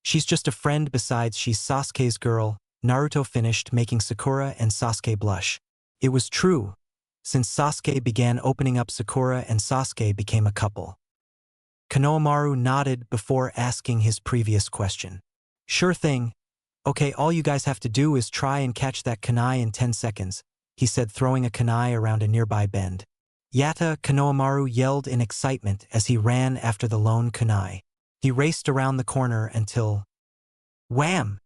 She's just a friend, besides she's Sasuke's girl, Naruto finished, making Sakura and Sasuke blush. It was true. Since Sasuke began opening up Sakura and Sasuke became a couple. Konohamaru nodded before asking his previous question. Sure thing. Okay, all you guys have to do is try and catch that kunai in 10 seconds, he said, throwing a kunai around a nearby bend. Yatta, Konohamaru yelled in excitement as he ran after the lone kunai. He raced around the corner until… wham!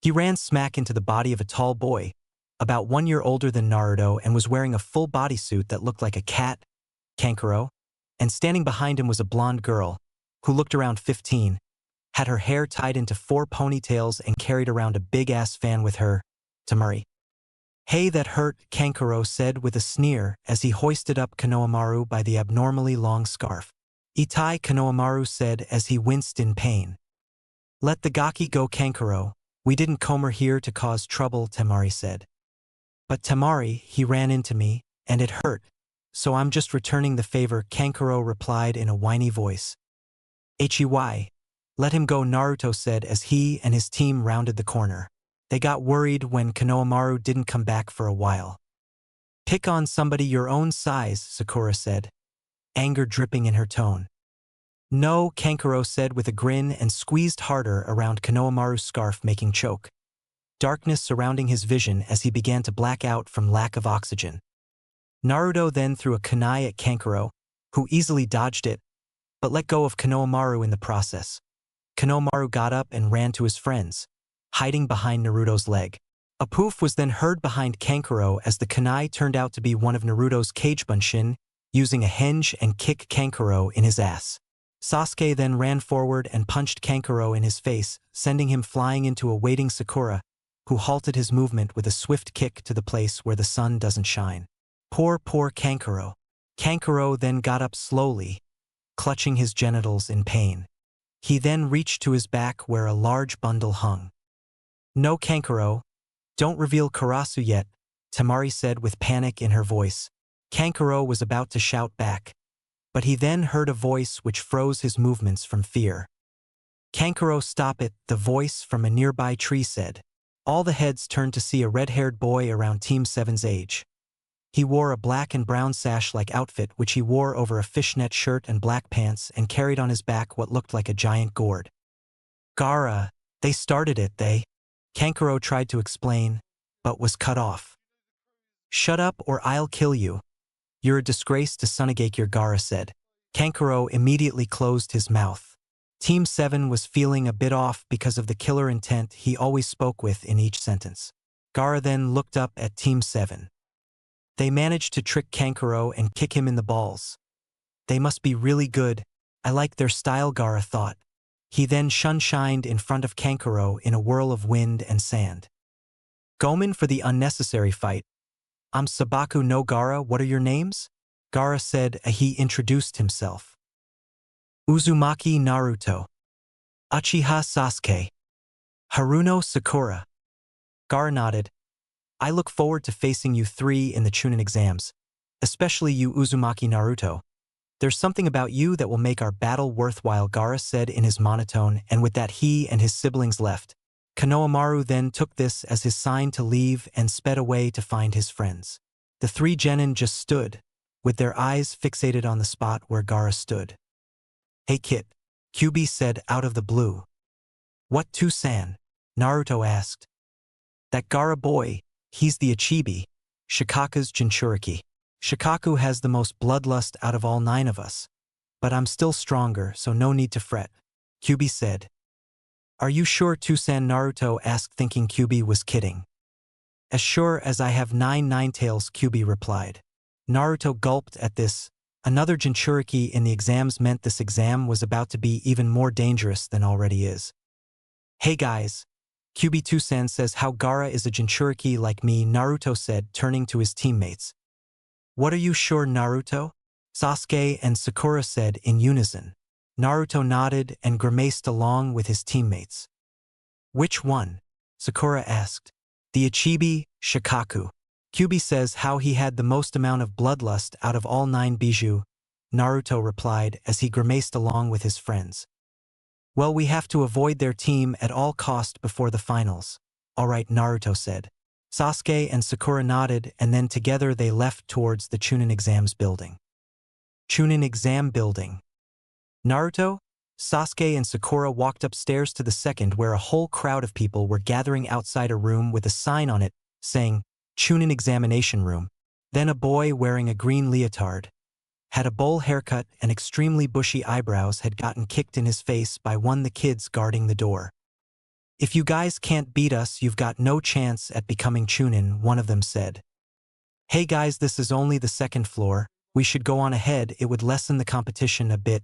He ran smack into the body of a tall boy, about 1 year older than Naruto, and was wearing a full bodysuit that looked like a cat, Kankuro, and standing behind him was a blonde girl, who looked around 15, had her hair tied into 4 ponytails and carried around a big-ass fan with her, Tamari. Hey, that hurt, Kankuro said with a sneer as he hoisted up Konohamaru by the abnormally long scarf. Itai, Konohamaru said as he winced in pain. Let the gaki go, Kankuro. We didn't come here to cause trouble, Tamari said. But Tamari, he ran into me, and it hurt, so I'm just returning the favor, Kankuro replied in a whiny voice. Hey, let him go, Naruto said as he and his team rounded the corner. They got worried when Konohamaru didn't come back for a while. Pick on somebody your own size, Sakura said, anger dripping in her tone. No, Kankuro said with a grin and squeezed harder around Konohamaru's scarf, making choke. Darkness surrounding his vision as he began to black out from lack of oxygen. Naruto then threw a kunai at Kankuro, who easily dodged it, but let go of Konohamaru in the process. Konohamaru got up and ran to his friends, hiding behind Naruto's leg. A poof was then heard behind Kankuro as the kunai turned out to be one of Naruto's Kagebunshin, using a henge and kick Kankuro in his ass. Sasuke then ran forward and punched Kankuro in his face, sending him flying into a waiting Sakura, who halted his movement with a swift kick to the place where the sun doesn't shine. Poor Kankuro. Kankuro then got up slowly, clutching his genitals in pain. He then reached to his back where a large bundle hung. No, Kankuro, don't reveal Karasu yet, Tamari said with panic in her voice. Kankuro was about to shout back, but he then heard a voice which froze his movements from fear. Kankuro, stop it, the voice from a nearby tree said. All the heads turned to see a red-haired boy around Team 7's age. He wore a black and brown sash-like outfit which he wore over a fishnet shirt and black pants and carried on his back what looked like a giant gourd. Gaara, they started it, they. Kankuro tried to explain, but was cut off. Shut up or I'll kill you. You're a disgrace to Sunagake, Gaara said. Kankuro immediately closed his mouth. Team 7 was feeling a bit off because of the killer intent he always spoke with in each sentence. Gaara then looked up at Team 7. They managed to trick Kankuro and kick him in the balls. They must be really good. I like their style, Gaara thought. He then shined in front of Kankuro in a whirl of wind and sand. Gomen for the unnecessary fight. I'm Sabaku no Gaara, what are your names? Gaara said as he introduced himself. Uzumaki Naruto. Uchiha Sasuke. Haruno Sakura. Gaara nodded. I look forward to facing you 3 in the Chunin exams, especially you, Uzumaki Naruto. There's something about you that will make our battle worthwhile, Gaara said in his monotone, and with that he and his siblings left. Konohamaru then took this as his sign to leave and sped away to find his friends. The 3 genin just stood, with their eyes fixated on the spot where Gaara stood. Hey kid, Kyuubi said out of the blue. What Tusan? Naruto asked. That Gaara boy, he's the Ichibi, Shikaku's Jinchuriki. Shikaku has the most bloodlust out of all 9 of us. But I'm still stronger, so no need to fret, Kyuubi said. Are you sure, Tusan? Naruto asked, thinking Kyuubi was kidding. As sure as I have 9 Ninetales, Kyuubi replied. Naruto gulped at this. Another Jinchuriki in the exams meant this exam was about to be even more dangerous than already is. Hey guys. Kyuubi, Tusan says how Gaara is a Jinchuriki like me, Naruto said, turning to his teammates. What are you sure, Naruto? Sasuke and Sakura said in unison. Naruto nodded and grimaced along with his teammates. Which one? Sakura asked. The Ichibi, Shikaku. Kyuubi says how he had the most amount of bloodlust out of all 9 Biju, Naruto replied as he grimaced along with his friends. Well, we have to avoid their team at all cost before the finals. Alright, Naruto said. Sasuke and Sakura nodded, and then together they left towards the Chunin exams building. Chunin exam building. Naruto, Sasuke and Sakura walked upstairs to the second where a whole crowd of people were gathering outside a room with a sign on it saying, Chunin Examination Room. Then a boy wearing a green leotard, had a bowl haircut and extremely bushy eyebrows had gotten kicked in his face by one of the kids guarding the door. If you guys can't beat us, you've got no chance at becoming Chunin, one of them said. Hey guys, this is only the second floor. We should go on ahead, it would lessen the competition a bit,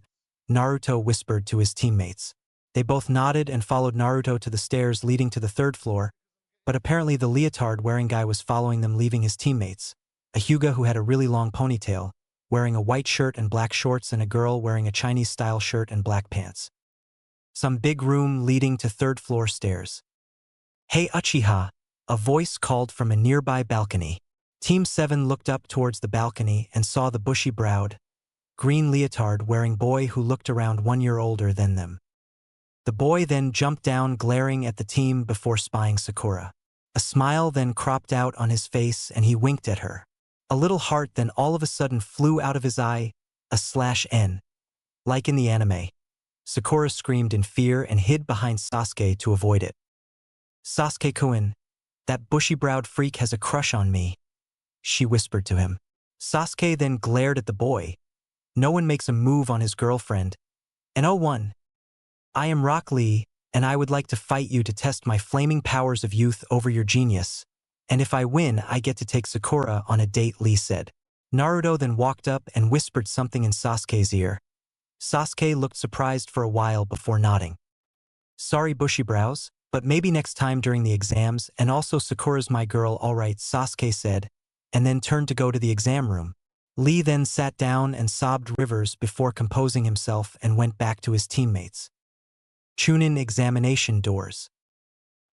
Naruto whispered to his teammates. They both nodded and followed Naruto to the stairs leading to the third floor, but apparently the leotard-wearing guy was following them, leaving his teammates. A Hyuga who had a really long ponytail, wearing a white shirt and black shorts, and a girl wearing a Chinese-style shirt and black pants. Some big room leading to third-floor stairs. Hey Uchiha, a voice called from a nearby balcony. Team 7 looked up towards the balcony and saw the bushy-browed, green leotard-wearing boy who looked around 1 year older than them. The boy then jumped down, glaring at the team before spying Sakura. A smile then cropped out on his face and he winked at her. A little heart then all of a sudden flew out of his eye, a /N. Like in the anime. Sakura screamed in fear and hid behind Sasuke to avoid it. Sasuke-kun, that bushy-browed freak has a crush on me, she whispered to him. Sasuke then glared at the boy. No one makes a move on his girlfriend. And oh one. I am Rock Lee, and I would like to fight you to test my flaming powers of youth over your genius. And if I win, I get to take Sakura on a date, Lee said. Naruto then walked up and whispered something in Sasuke's ear. Sasuke looked surprised for a while before nodding. Sorry bushy brows, but maybe next time during the exams, and also Sakura's my girl, alright, Sasuke said, and then turned to go to the exam room. Lee then sat down and sobbed rivers before composing himself and went back to his teammates. Chunin examination doors.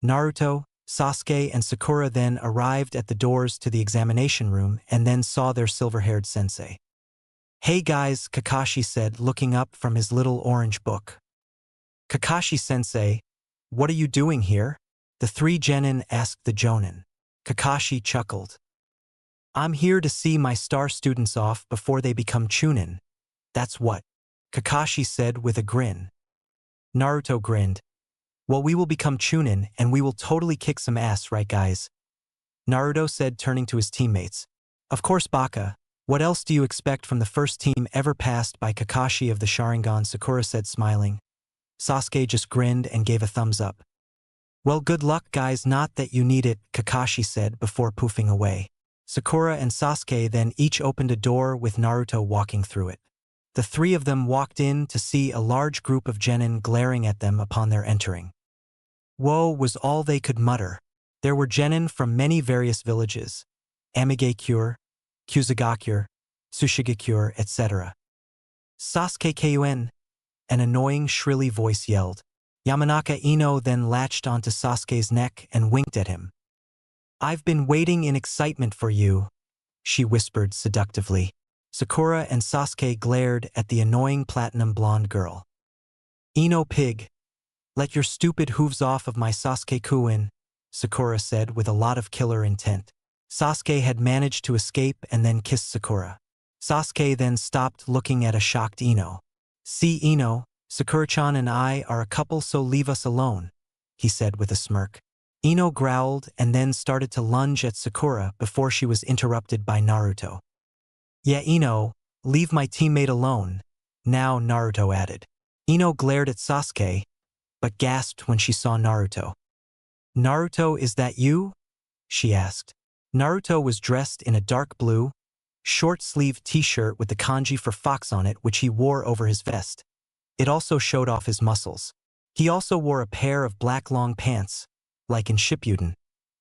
Naruto, Sasuke and Sakura then arrived at the doors to the examination room and then saw their silver-haired sensei. Hey guys, Kakashi said, looking up from his little orange book. Kakashi-sensei, what are you doing here? The three genin asked the jonin. Kakashi chuckled. I'm here to see my star students off before they become Chunin. That's what. Kakashi said with a grin. Naruto grinned. Well, we will become Chunin and we will totally kick some ass, right guys? Naruto said, turning to his teammates. Of course, Baka. What else do you expect from the first team ever passed by Kakashi of the Sharingan? Sakura said, smiling. Sasuke just grinned and gave a thumbs up. Well, good luck guys, not that you need it, Kakashi said before poofing away. Sakura and Sasuke then each opened a door with Naruto walking through it. The three of them walked in to see a large group of genin glaring at them upon their entering. Whoa was all they could mutter. There were genin from many various villages. Amigakure, Kusagakure, Sushigakure, etc. Sasuke-kun, an annoying shrilly voice yelled. Yamanaka Ino then latched onto Sasuke's neck and winked at him. I've been waiting in excitement for you, she whispered seductively. Sakura and Sasuke glared at the annoying platinum blonde girl. Ino pig, let your stupid hooves off of my Sasuke-kun, Sakura said with a lot of killer intent. Sasuke had managed to escape and then kissed Sakura. Sasuke then stopped, looking at a shocked Ino. See Ino, Sakura-chan and I are a couple, so leave us alone, he said with a smirk. Ino growled and then started to lunge at Sakura before she was interrupted by Naruto. Yeah, Ino, leave my teammate alone, now, Naruto added. Ino glared at Sasuke, but gasped when she saw Naruto. Naruto, is that you? She asked. Naruto was dressed in a dark blue, short-sleeved t-shirt with the kanji for fox on it, which he wore over his vest. It also showed off his muscles. He also wore a pair of black long pants, like in Shippuden,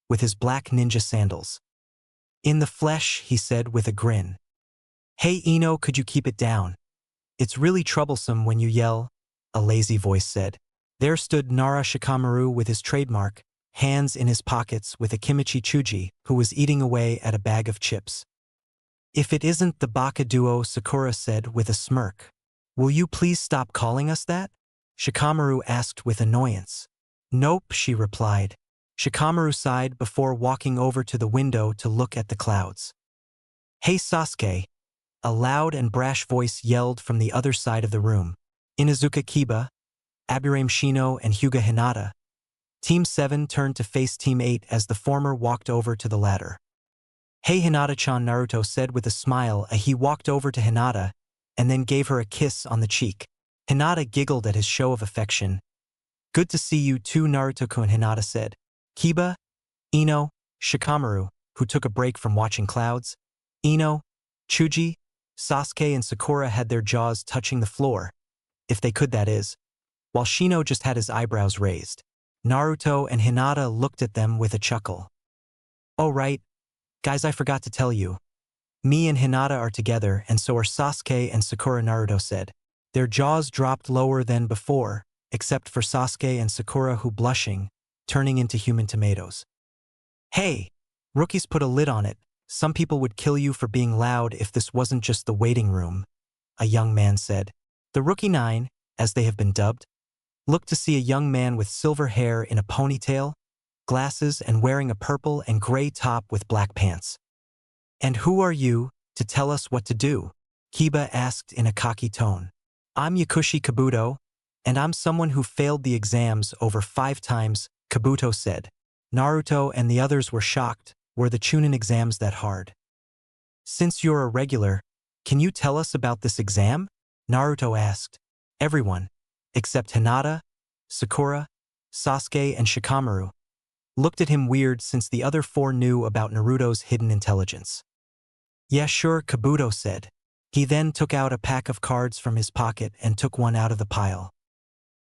with his black ninja sandals. In the flesh, he said with a grin. Hey Ino, could you keep it down? It's really troublesome when you yell, a lazy voice said. There stood Nara Shikamaru with his trademark, hands in his pockets, with a Kimichi Chuji, who was eating away at a bag of chips. If it isn't the Baka duo, Sakura said with a smirk. Will you please stop calling us that? Shikamaru asked with annoyance. Nope, she replied. Shikamaru sighed before walking over to the window to look at the clouds. Hey Sasuke, a loud and brash voice yelled from the other side of the room. Inuzuka Kiba, Aburame Shino, and Hyuga Hinata. Team 7 turned to face Team 8 as the former walked over to the latter. "Hey Hinata-chan," Naruto said with a smile as he walked over to Hinata and then gave her a kiss on the cheek. Hinata giggled at his show of affection. "Good to see you too, Naruto-kun," Hinata said. Kiba, Ino, Shikamaru, who took a break from watching clouds, Ino, Chuji, Sasuke, and Sakura had their jaws touching the floor, if they could, that is, while Shino just had his eyebrows raised. Naruto and Hinata looked at them with a chuckle. "Oh right, guys, I forgot to tell you. Me and Hinata are together, and so are Sasuke and Sakura," Naruto said. Their jaws dropped lower than before, except for Sasuke and Sakura, who blushing, turning into human tomatoes. "Hey, rookies, put a lid on it. Some people would kill you for being loud if this wasn't just the waiting room," a young man said. The Rookie 9, as they have been dubbed, looked to see a young man with silver hair in a ponytail, glasses, and wearing a purple and gray top with black pants. "And who are you, to tell us what to do?" Kiba asked in a cocky tone. "I'm Yakushi Kabuto, and I'm someone who failed the exams over 5 times, Kabuto said. Naruto and the others were shocked. Were the Chunin exams that hard? "Since you're a regular, can you tell us about this exam?" Naruto asked. Everyone, except Hinata, Sakura, Sasuke, and Shikamaru, looked at him weird since the other 4 knew about Naruto's hidden intelligence. "Yeah, sure," Kabuto said. He then took out a pack of cards from his pocket and took one out of the pile.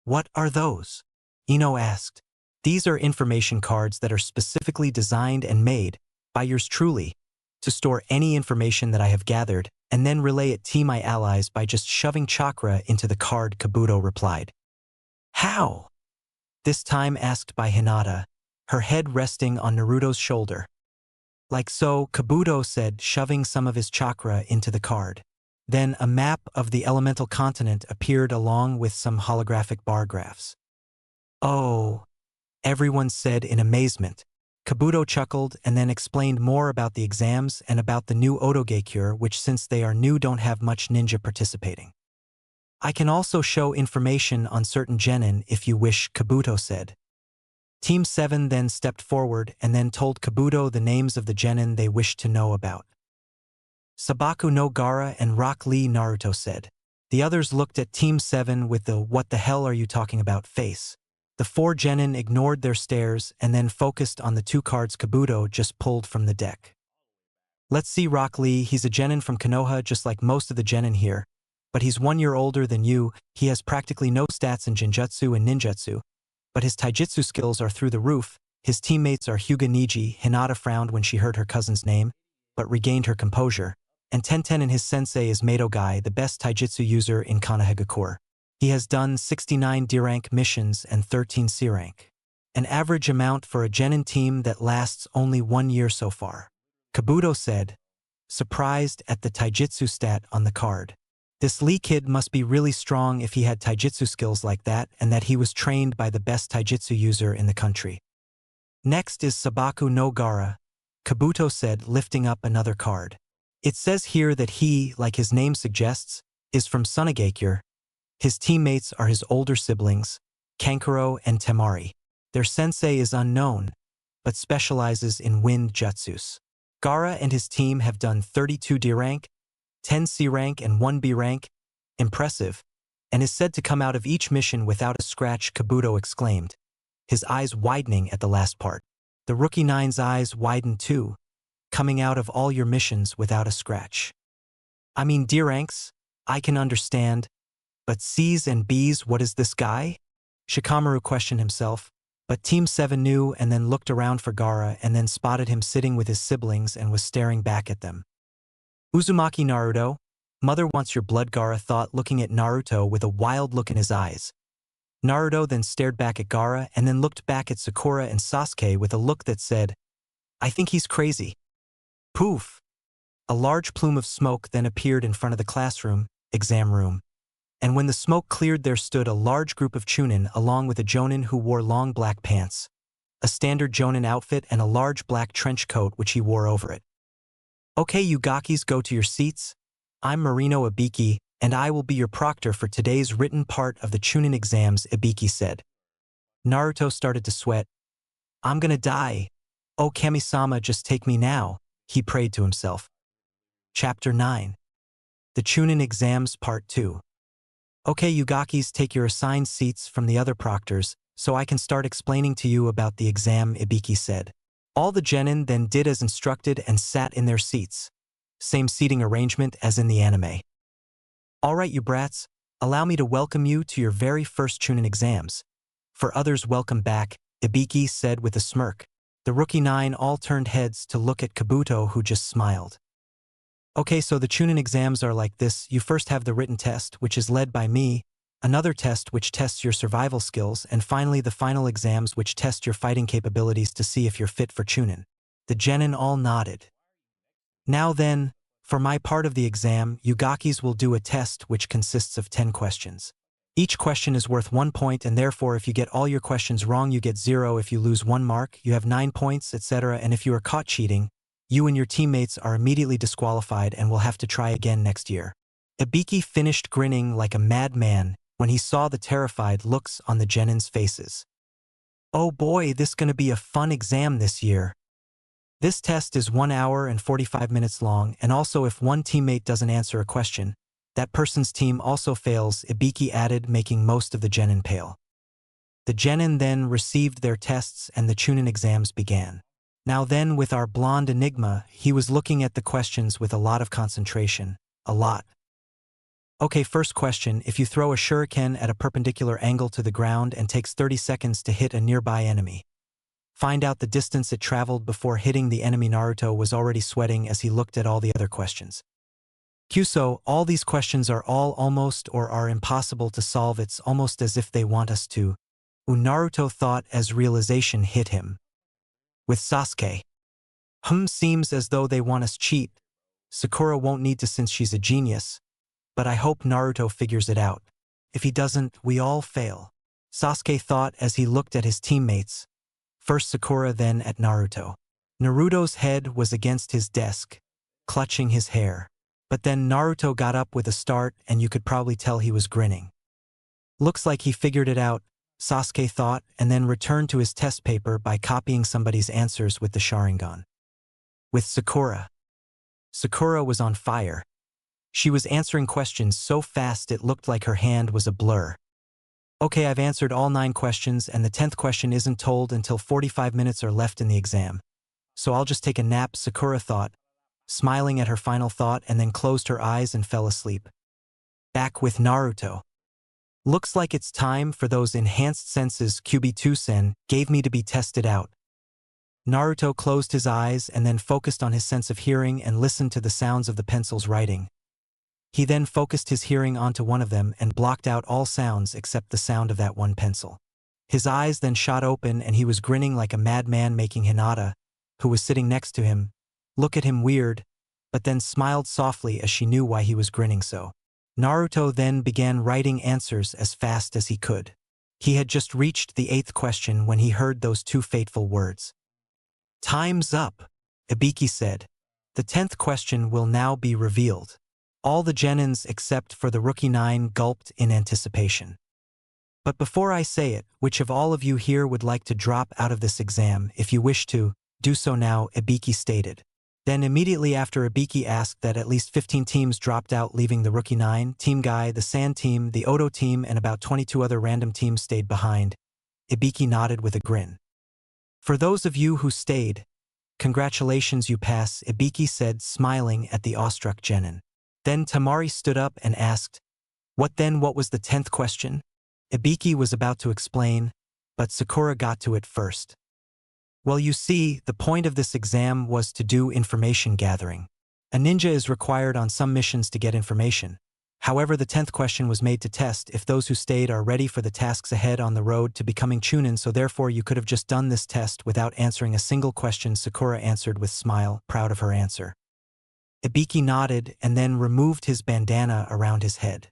"What are those?" Ino asked. "These are information cards that are specifically designed and made, by yours truly, to store any information that I have gathered and then relay it to my allies by just shoving chakra into the card," Kabuto replied. "How?" This time asked by Hinata, her head resting on Naruto's shoulder. "Like so," Kabuto said, shoving some of his chakra into the card. Then a map of the elemental continent appeared along with some holographic bar graphs. "Oh," everyone said in amazement. Kabuto chuckled and then explained more about the exams and about the new Otogekure, which since they are new don't have much ninja participating. "I can also show information on certain genin if you wish," Kabuto said. Team 7 then stepped forward and then told Kabuto the names of the genin they wished to know about. "Sabaku no Gaara and Rock Lee," Naruto said. The others looked at Team 7 with the "what the hell are you talking about" face. The 4 genin ignored their stares and then focused on the 2 cards Kabuto just pulled from the deck. "Let's see Rock Lee. He's a genin from Konoha just like most of the genin here, but he's 1 year older than you. He has practically no stats in Jinjutsu and Ninjutsu, but his taijutsu skills are through the roof. His teammates are Hyuga Niji." Hinata frowned when she heard her cousin's name, but regained her composure. "And Tenten and his sensei is Mato Guy, the best taijutsu user in Konohagakure. He has done 69 D-rank missions and 13 C-rank. An average amount for a genin team that lasts only 1 year so far," Kabuto said, surprised at the taijutsu stat on the card. This Lee kid must be really strong if he had taijutsu skills like that and that he was trained by the best taijutsu user in the country. "Next is Sabaku no Gaara," Kabuto said, lifting up another card. "It says here that he, like his name suggests, is from Sunagakure. His teammates are his older siblings, Kankuro and Temari. Their sensei is unknown, but specializes in wind jutsus. Gaara and his team have done 32 D-rank, 10 C-rank, and 1 B-rank. Impressive, and is said to come out of each mission without a scratch," Kabuto exclaimed, his eyes widening at the last part. The Rookie 9's eyes widened too, "coming out of all your missions without a scratch. I mean D-ranks, I can understand, but C's and B's, what is this guy?" Shikamaru questioned himself, but Team 7 knew and then looked around for Gaara and then spotted him sitting with his siblings and was staring back at them. "Uzumaki Naruto, mother wants your blood," Gaara thought, looking at Naruto with a wild look in his eyes. Naruto then stared back at Gaara and then looked back at Sakura and Sasuke with a look that said, "I think he's crazy." Poof! A large plume of smoke then appeared in front of the classroom, exam room. And when the smoke cleared, there stood a large group of Chunin along with a Jonin who wore long black pants, a standard Jonin outfit, and a large black trench coat which he wore over it. "Okay, you gakis, go to your seats. I'm Marino Abiki, and I will be your proctor for today's written part of the Chunin exams, Ibiki said. Naruto started to sweat. I'm gonna die. Oh Kami-sama, just take me now, he prayed to himself. Chapter 9. The Chunin Exams Part 2. Okay, you Gakis, take your assigned seats from the other proctors, so I can start explaining to you about the exam, Ibiki said. All the genin then did as instructed and sat in their seats. Same seating arrangement as in the anime. Alright you brats, allow me to welcome you to your very first Chunin exams. For others, welcome back, Ibiki said with a smirk. The rookie 9 all turned heads to look at Kabuto, who just smiled. Okay, so the Chunin exams are like this. You first have the written test, which is led by me, another test which tests your survival skills, and finally the final exams which test your fighting capabilities to see if you're fit for Chunin. The genin all nodded. Now then, for my part of the exam, you Gakis will do a test which consists of 10 questions. Each question is worth 1 point, and therefore if you get all your questions wrong you get 0, if you lose 1 mark, you have 9 points, etc. And if you are caught cheating, you and your teammates are immediately disqualified and will have to try again next year. Ibiki finished grinning like a madman when he saw the terrified looks on the genin's faces. Oh boy, this gonna be a fun exam this year. This test is 1 hour and 45 minutes long, and also if one teammate doesn't answer a question, that person's team also fails, Ibiki added, making most of the genin pale. The genin then received their tests and the Chunin exams began. Now then, with our blonde enigma, he was looking at the questions with a lot of concentration. A lot. Okay, first question, if you throw a shuriken at a perpendicular angle to the ground and takes 30 seconds to hit a nearby enemy, find out the distance it traveled before hitting the enemy. Naruto was already sweating as he looked at all the other questions. Kyuso, all these questions are all almost or are impossible to solve. It's almost as if they want us to. Naruto thought as realization hit him. With Sasuke. Seems as though they want us cheat. Sakura won't need to since she's a genius. But I hope Naruto figures it out. If he doesn't, we all fail. Sasuke thought as he looked at his teammates. First Sakura, then at Naruto. Naruto's head was against his desk, clutching his hair. But then Naruto got up with a start and you could probably tell he was grinning. Looks like he figured it out, Sasuke thought, and then returned to his test paper by copying somebody's answers with the Sharingan. With Sakura. Sakura was on fire. She was answering questions so fast it looked like her hand was a blur. Okay, I've answered all 9 questions and the 10th question isn't told until 45 minutes are left in the exam. So I'll just take a nap, Sakura thought, smiling at her final thought, and then closed her eyes and fell asleep. Back with Naruto. Looks like it's time for those enhanced senses Kyubi-2-sen gave me to be tested out. Naruto closed his eyes and then focused on his sense of hearing and listened to the sounds of the pencils writing. He then focused his hearing onto one of them and blocked out all sounds except the sound of that one pencil. His eyes then shot open and he was grinning like a madman, making Hinata, who was sitting next to him, look at him weird, but then smiled softly as she knew why he was grinning so. Naruto then began writing answers as fast as he could. He had just reached the 8th question when he heard those 2 fateful words. Time's up, Ibiki said. The 10th question will now be revealed. All the genins except for the rookie 9 gulped in anticipation. But before I say it, which of all of you here would like to drop out of this exam? If you wish to, do so now, Ibiki stated. Then immediately after, Ibiki asked that at least 15 teams dropped out, leaving the rookie 9, Team Guy, the Sand team, the Odo team, and about 22 other random teams stayed behind. Ibiki nodded with a grin. For those of you who stayed, congratulations, you pass, Ibiki said, smiling at the awestruck genin. Then Tamari stood up and asked, What then? What was the 10th question? Ibiki was about to explain, but Sakura got to it first. Well, you see, the point of this exam was to do information gathering. A ninja is required on some missions to get information. However, the 10th question was made to test if those who stayed are ready for the tasks ahead on the road to becoming Chunin, so therefore you could have just done this test without answering a single question, Sakura answered with smile, proud of her answer. Ibiki nodded and then removed his bandana around his head.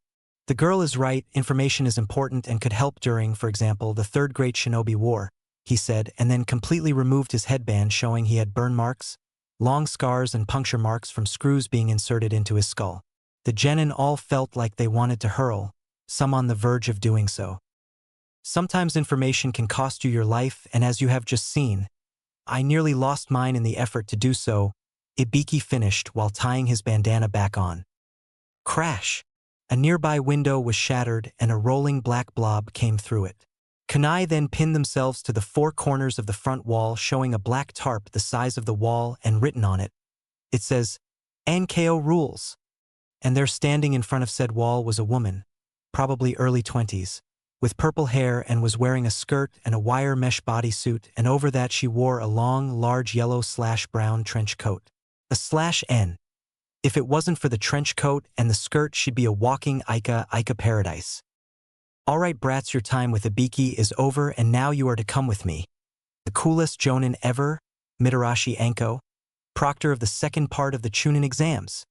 The girl is right, information is important and could help during, for example, the Third Great Shinobi War, he said, and then completely removed his headband, showing he had burn marks, long scars and puncture marks from screws being inserted into his skull. The genin all felt like they wanted to hurl, some on the verge of doing so. Sometimes information can cost you your life, and as you have just seen, I nearly lost mine in the effort to do so, Ibiki finished while tying his bandana back on. Crash! A nearby window was shattered and a rolling black blob came through it. Kunai then pinned themselves to the four corners of the front wall, showing a black tarp the size of the wall, and written on it, it says, "NKO rules." And there standing in front of said wall was a woman, probably early 20s, with purple hair, and was wearing a skirt and a wire mesh bodysuit, and over that she wore a long, large yellow/brown trench coat. /N. If it wasn't for the trench coat and the skirt, she'd be a walking Ica paradise. Alright brats, your time with Ibiki is over, and now you are to come with me. The coolest jonin ever, Mitarashi Anko, proctor of the second part of the Chunin exams.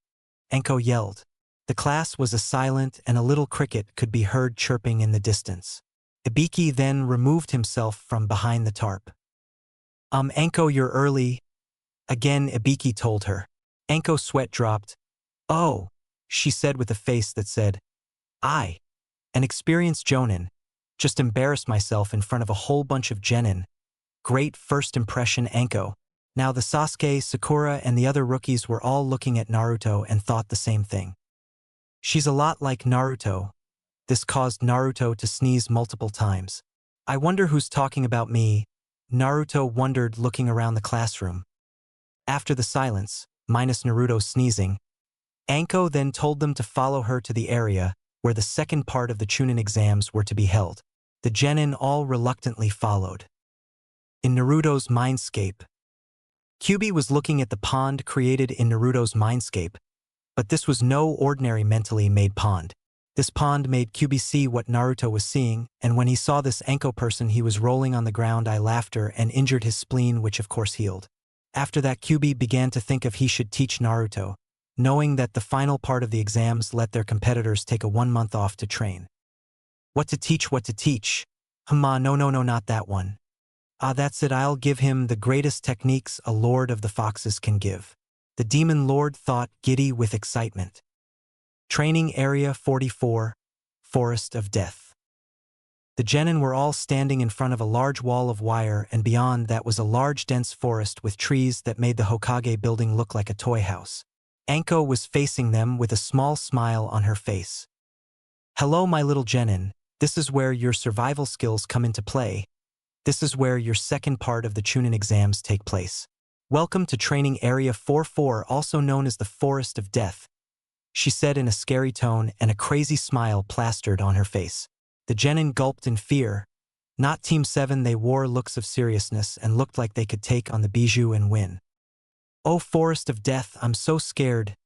Anko yelled. The class was silent, and a little cricket could be heard chirping in the distance. Ibiki then removed himself from behind the tarp. Anko, you're early. Again, Ibiki told her. Anko's sweat dropped. Oh, she said with a face that said, I, an experienced jonin, just embarrassed myself in front of a whole bunch of genin. Great first impression, Anko. Now the Sasuke, Sakura, and the other rookies were all looking at Naruto and thought the same thing. She's a lot like Naruto. This caused Naruto to sneeze multiple times. I wonder who's talking about me, Naruto wondered, looking around the classroom. After the silence, minus Naruto sneezing, Anko then told them to follow her to the area where the second part of the Chunin exams were to be held. The genin all reluctantly followed. In Naruto's mindscape, Kyuubi was looking at the pond created in Naruto's mindscape, but this was no ordinary mentally made pond. This pond made Kyuubi see what Naruto was seeing, and when he saw this Anko person, he was rolling on the ground. I laughter and injured his spleen, which of course healed. After that, Kyuubi began to think if he should teach Naruto, knowing that the final part of the exams let their competitors take a 1 month off to train. What to teach, what to teach? No, not that one. That's it, I'll give him the greatest techniques a Lord of the Foxes can give. The Demon Lord thought, giddy with excitement. Training Area 44, Forest of Death. The genin were all standing in front of a large wall of wire, and beyond that was a large dense forest with trees that made the Hokage building look like a toy house. Anko was facing them with a small smile on her face. Hello, my little genin. This is where your survival skills come into play. This is where your second part of the Chunin exams take place. Welcome to Training Area 44, also known as the Forest of Death, she said in a scary tone, and a crazy smile plastered on her face. The genin gulped in fear. Not Team 7, they wore looks of seriousness and looked like they could take on the Bijou and win. Oh, Forest of Death, I'm so scared,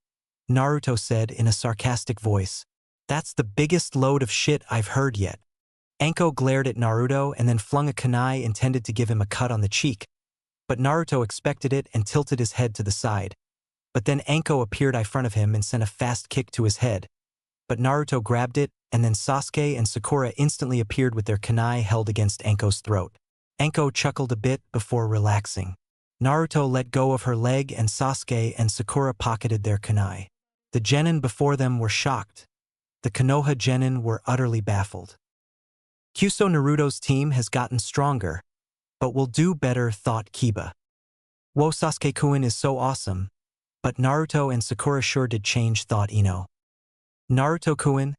Naruto said in a sarcastic voice. That's the biggest load of shit I've heard yet. Anko glared at Naruto and then flung a kunai intended to give him a cut on the cheek, but Naruto expected it and tilted his head to the side. But then Anko appeared in front of him and sent a fast kick to his head. But Naruto grabbed it, and then Sasuke and Sakura instantly appeared with their kunai held against Anko's throat. Anko chuckled a bit before relaxing. Naruto let go of her leg, and Sasuke and Sakura pocketed their kunai. The genin before them were shocked. The Konoha genin were utterly baffled. Kyuso Naruto's team has gotten stronger, but we'll do better, thought Kiba. Whoa, Sasuke-kun is so awesome, but Naruto and Sakura sure did change, thought Ino. Naruto-kun,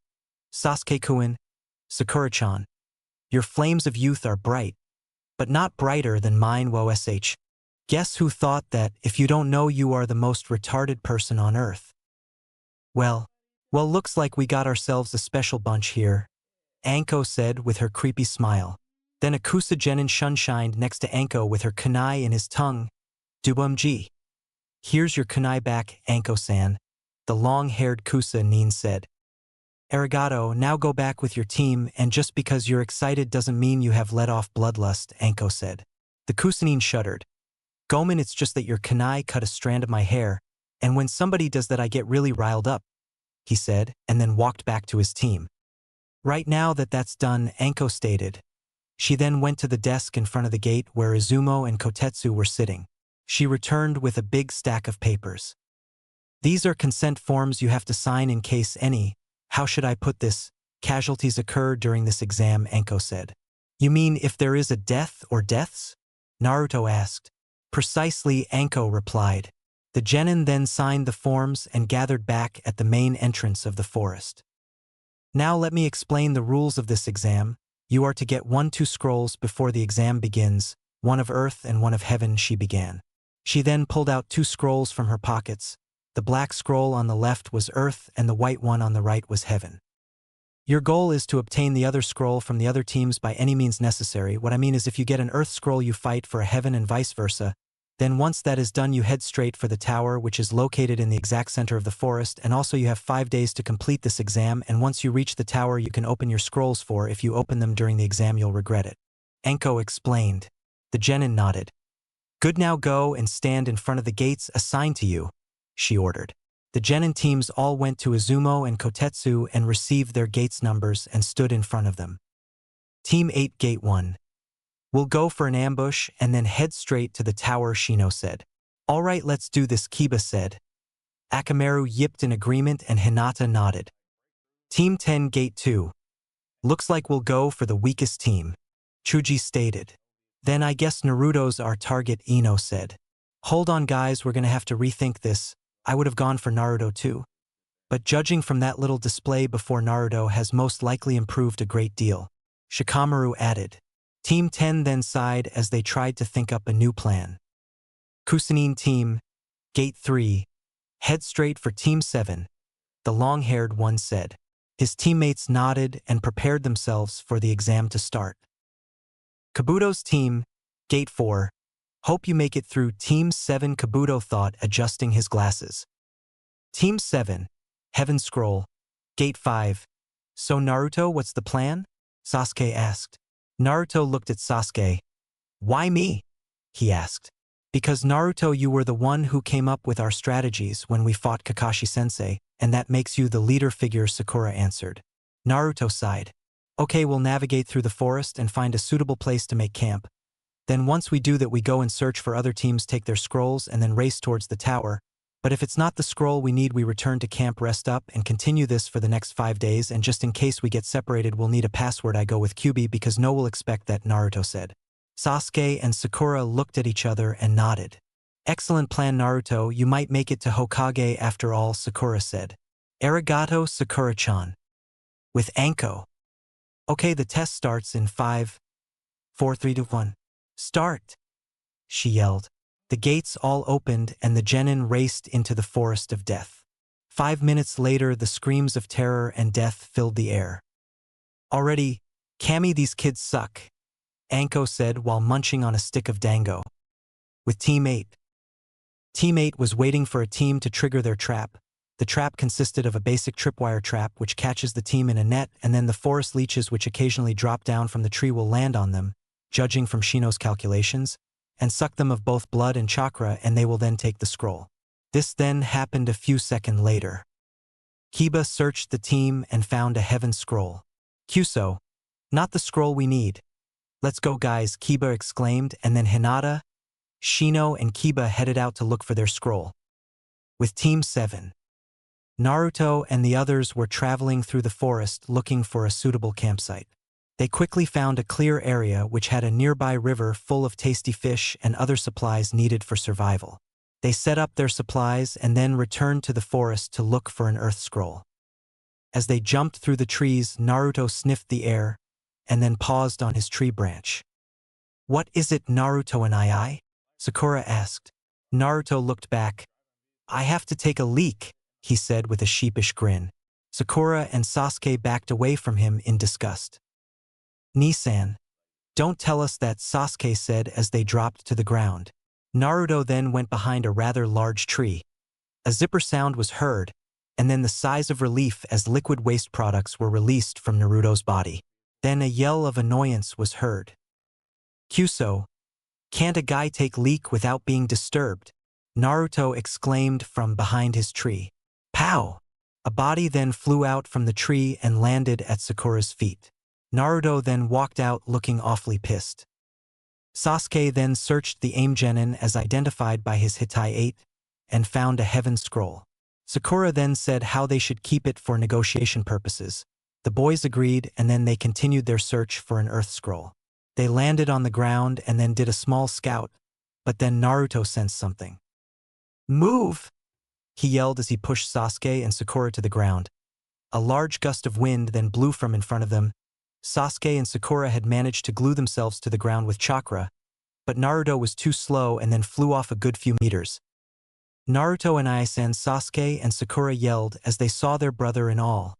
Sasuke-kun, Sakura-chan, your flames of youth are bright, but not brighter than mine, whoa sh. Guess who thought that? If you don't know, you are the most retarded person on earth. Well, looks like we got ourselves a special bunch here, Anko said with her creepy smile. Then a Kusa genin shunshined next to Anko with her kunai in his tongue. Dubumji. Here's your kunai back, Anko-san, the long-haired Kusa nin said. Arigato, now go back with your team, and just because you're excited doesn't mean you have let off bloodlust, Anko said. The Kusanin shuddered. Gomen, it's just that your kunai cut a strand of my hair, and when somebody does that I get really riled up, he said, and then walked back to his team. Right now that that's done, Anko stated. She then went to the desk in front of the gate where Izumo and Kotetsu were sitting. She returned with a big stack of papers. These are consent forms you have to sign in case any, how should I put this, casualties occur during this exam, Anko said. You mean if there is a death or deaths? Naruto asked. Precisely, Anko replied. The genin then signed the forms and gathered back at the main entrance of the forest. Now let me explain the rules of this exam. You are to get 2 scrolls before the exam begins, one of earth and one of heaven, she began. She then pulled out 2 scrolls from her pockets. The black scroll on the left was earth and the white one on the right was heaven. Your goal is to obtain the other scroll from the other teams by any means necessary. What I mean is if you get an earth scroll you fight for a heaven and vice versa. Then once that is done you head straight for the tower, which is located in the exact center of the forest, and also you have 5 days to complete this exam, and once you reach the tower you can open your scrolls for. If you open them during the exam you'll regret it. Anko explained. The genin nodded. Good, now go and stand in front of the gates assigned to you, she ordered. The genin teams all went to Izumo and Kotetsu and received their gates numbers and stood in front of them. Team 8 Gate 1. We'll go for an ambush and then head straight to the tower, Shino said. All right, let's do this, Kiba said. Akamaru yipped in agreement and Hinata nodded. Team 10 Gate 2. Looks like we'll go for the weakest team, Chuji stated. Then I guess Naruto's our target, Ino said. Hold on guys, we're gonna have to rethink this. I would have gone for Naruto too. But judging from that little display before, Naruto has most likely improved a great deal, Shikamaru added. Team 10 then sighed as they tried to think up a new plan. Kusanine Team, Gate 3, head straight for Team 7, the long-haired one said. His teammates nodded and prepared themselves for the exam to start. Kabuto's team, Gate 4, hope you make it through, Team 7, Kabuto thought, adjusting his glasses. Team 7, Heaven Scroll, Gate 5. So Naruto, what's the plan? Sasuke asked. Naruto looked at Sasuke. Why me? He asked. Because Naruto, you were the one who came up with our strategies when we fought Kakashi-sensei, and that makes you the leader figure, Sakura answered. Naruto sighed. Okay, we'll navigate through the forest and find a suitable place to make camp. Then once we do that we go and search for other teams, take their scrolls, and then race towards the tower. But if it's not the scroll we need, we return to camp, rest up, and continue this for the next 5 days, and just in case we get separated we'll need a password. I go with Kyuubi because no will expect that, Naruto said. Sasuke and Sakura looked at each other and nodded. Excellent plan, Naruto, you might make it to Hokage after all, Sakura said. Arigato, Sakura-chan. With Anko. Okay, the test starts in 5, 4, 3, 2, 1. Start! She yelled. The gates all opened and the genin raced into the forest of death. 5 minutes later, the screams of terror and death filled the air. Already, Kami, these kids suck, Anko said while munching on a stick of dango. With Team 8. Team 8 was waiting for a team to trigger their trap. The trap consisted of a basic tripwire trap which catches the team in a net, and then the forest leeches which occasionally drop down from the tree will land on them, judging from Shino's calculations, and suck them of both blood and chakra, and they will then take the scroll. This then happened a few seconds later. Kiba searched the team and found a heaven scroll. Kyuso, not the scroll we need. Let's go guys, Kiba exclaimed, and then Hinata, Shino and Kiba headed out to look for their scroll. With Team 7. Naruto and the others were traveling through the forest looking for a suitable campsite. They quickly found a clear area which had a nearby river full of tasty fish and other supplies needed for survival. They set up their supplies and then returned to the forest to look for an earth scroll. As they jumped through the trees, Naruto sniffed the air and then paused on his tree branch. What is it, Naruto and I? Sakura asked. Naruto looked back. I have to take a leak, he said with a sheepish grin. Sakura and Sasuke backed away from him in disgust. Nisan, don't tell us that, Sasuke said as they dropped to the ground. Naruto then went behind a rather large tree. A zipper sound was heard, and then the sighs of relief as liquid waste products were released from Naruto's body. Then a yell of annoyance was heard. Kyuso, can't a guy take leak without being disturbed? Naruto exclaimed from behind his tree. Pow! A body then flew out from the tree and landed at Sakura's feet. Naruto then walked out looking awfully pissed. Sasuke then searched the aim genin as identified by his Hitai 8 and found a heaven scroll. Sakura then said how they should keep it for negotiation purposes. The boys agreed, and then they continued their search for an earth scroll. They landed on the ground and then did a small scout, but then Naruto sensed something. "Move!" he yelled as he pushed Sasuke and Sakura to the ground. A large gust of wind then blew from in front of them. Sasuke and Sakura had managed to glue themselves to the ground with chakra, but Naruto was too slow and then flew off a good few meters. Naruto and Sasuke and Sakura yelled as they saw their brother in awe,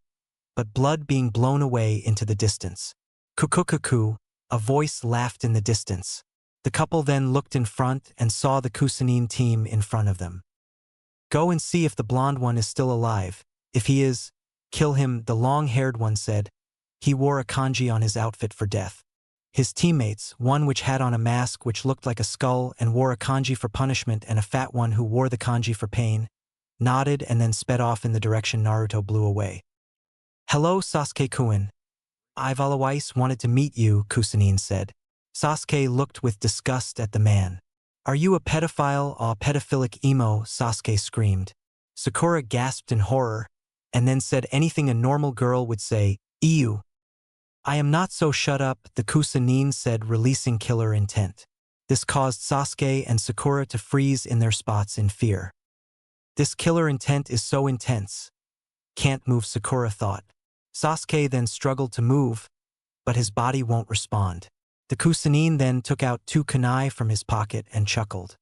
but blood being blown away into the distance. "Kukukuku," a voice laughed in the distance. The couple then looked in front and saw the Kusanine team in front of them. "Go and see if the blonde one is still alive. If he is, kill him," the long-haired one said. He wore a kanji on his outfit for death. His teammates, one which had on a mask which looked like a skull and wore a kanji for punishment, and a fat one who wore the kanji for pain, nodded and then sped off in the direction Naruto blew away. "Hello, Sasuke-kun. I've always wanted to meet you," Kusanine said. Sasuke looked with disgust at the man. "Are you a pedophile or pedophilic emo?" Sasuke screamed. Sakura gasped in horror, and then said anything a normal girl would say, "Ew." "I am not, so shut up," the Kusanine said, releasing killer intent. This caused Sasuke and Sakura to freeze in their spots in fear. This killer intent is so intense. Can't move, Sakura thought. Sasuke then struggled to move, but his body won't respond. The Kusanine then took out 2 kunai from his pocket and chuckled.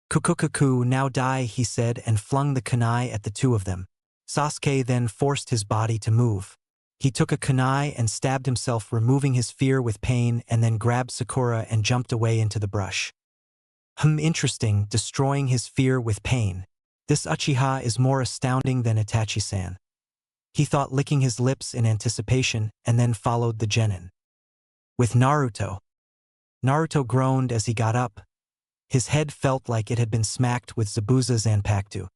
"Kukukuku, now die," he said, and flung the kunai at the 2 of them. Sasuke then forced his body to move. He took a kunai and stabbed himself, removing his fear with pain, and then grabbed Sakura and jumped away into the brush. Interesting, destroying his fear with pain. This Uchiha is more astounding than Itachi-san. He thought, licking his lips in anticipation, and then followed the genin. With Naruto. Naruto groaned as he got up. His head felt like it had been smacked with Zabuza Zanpakuto.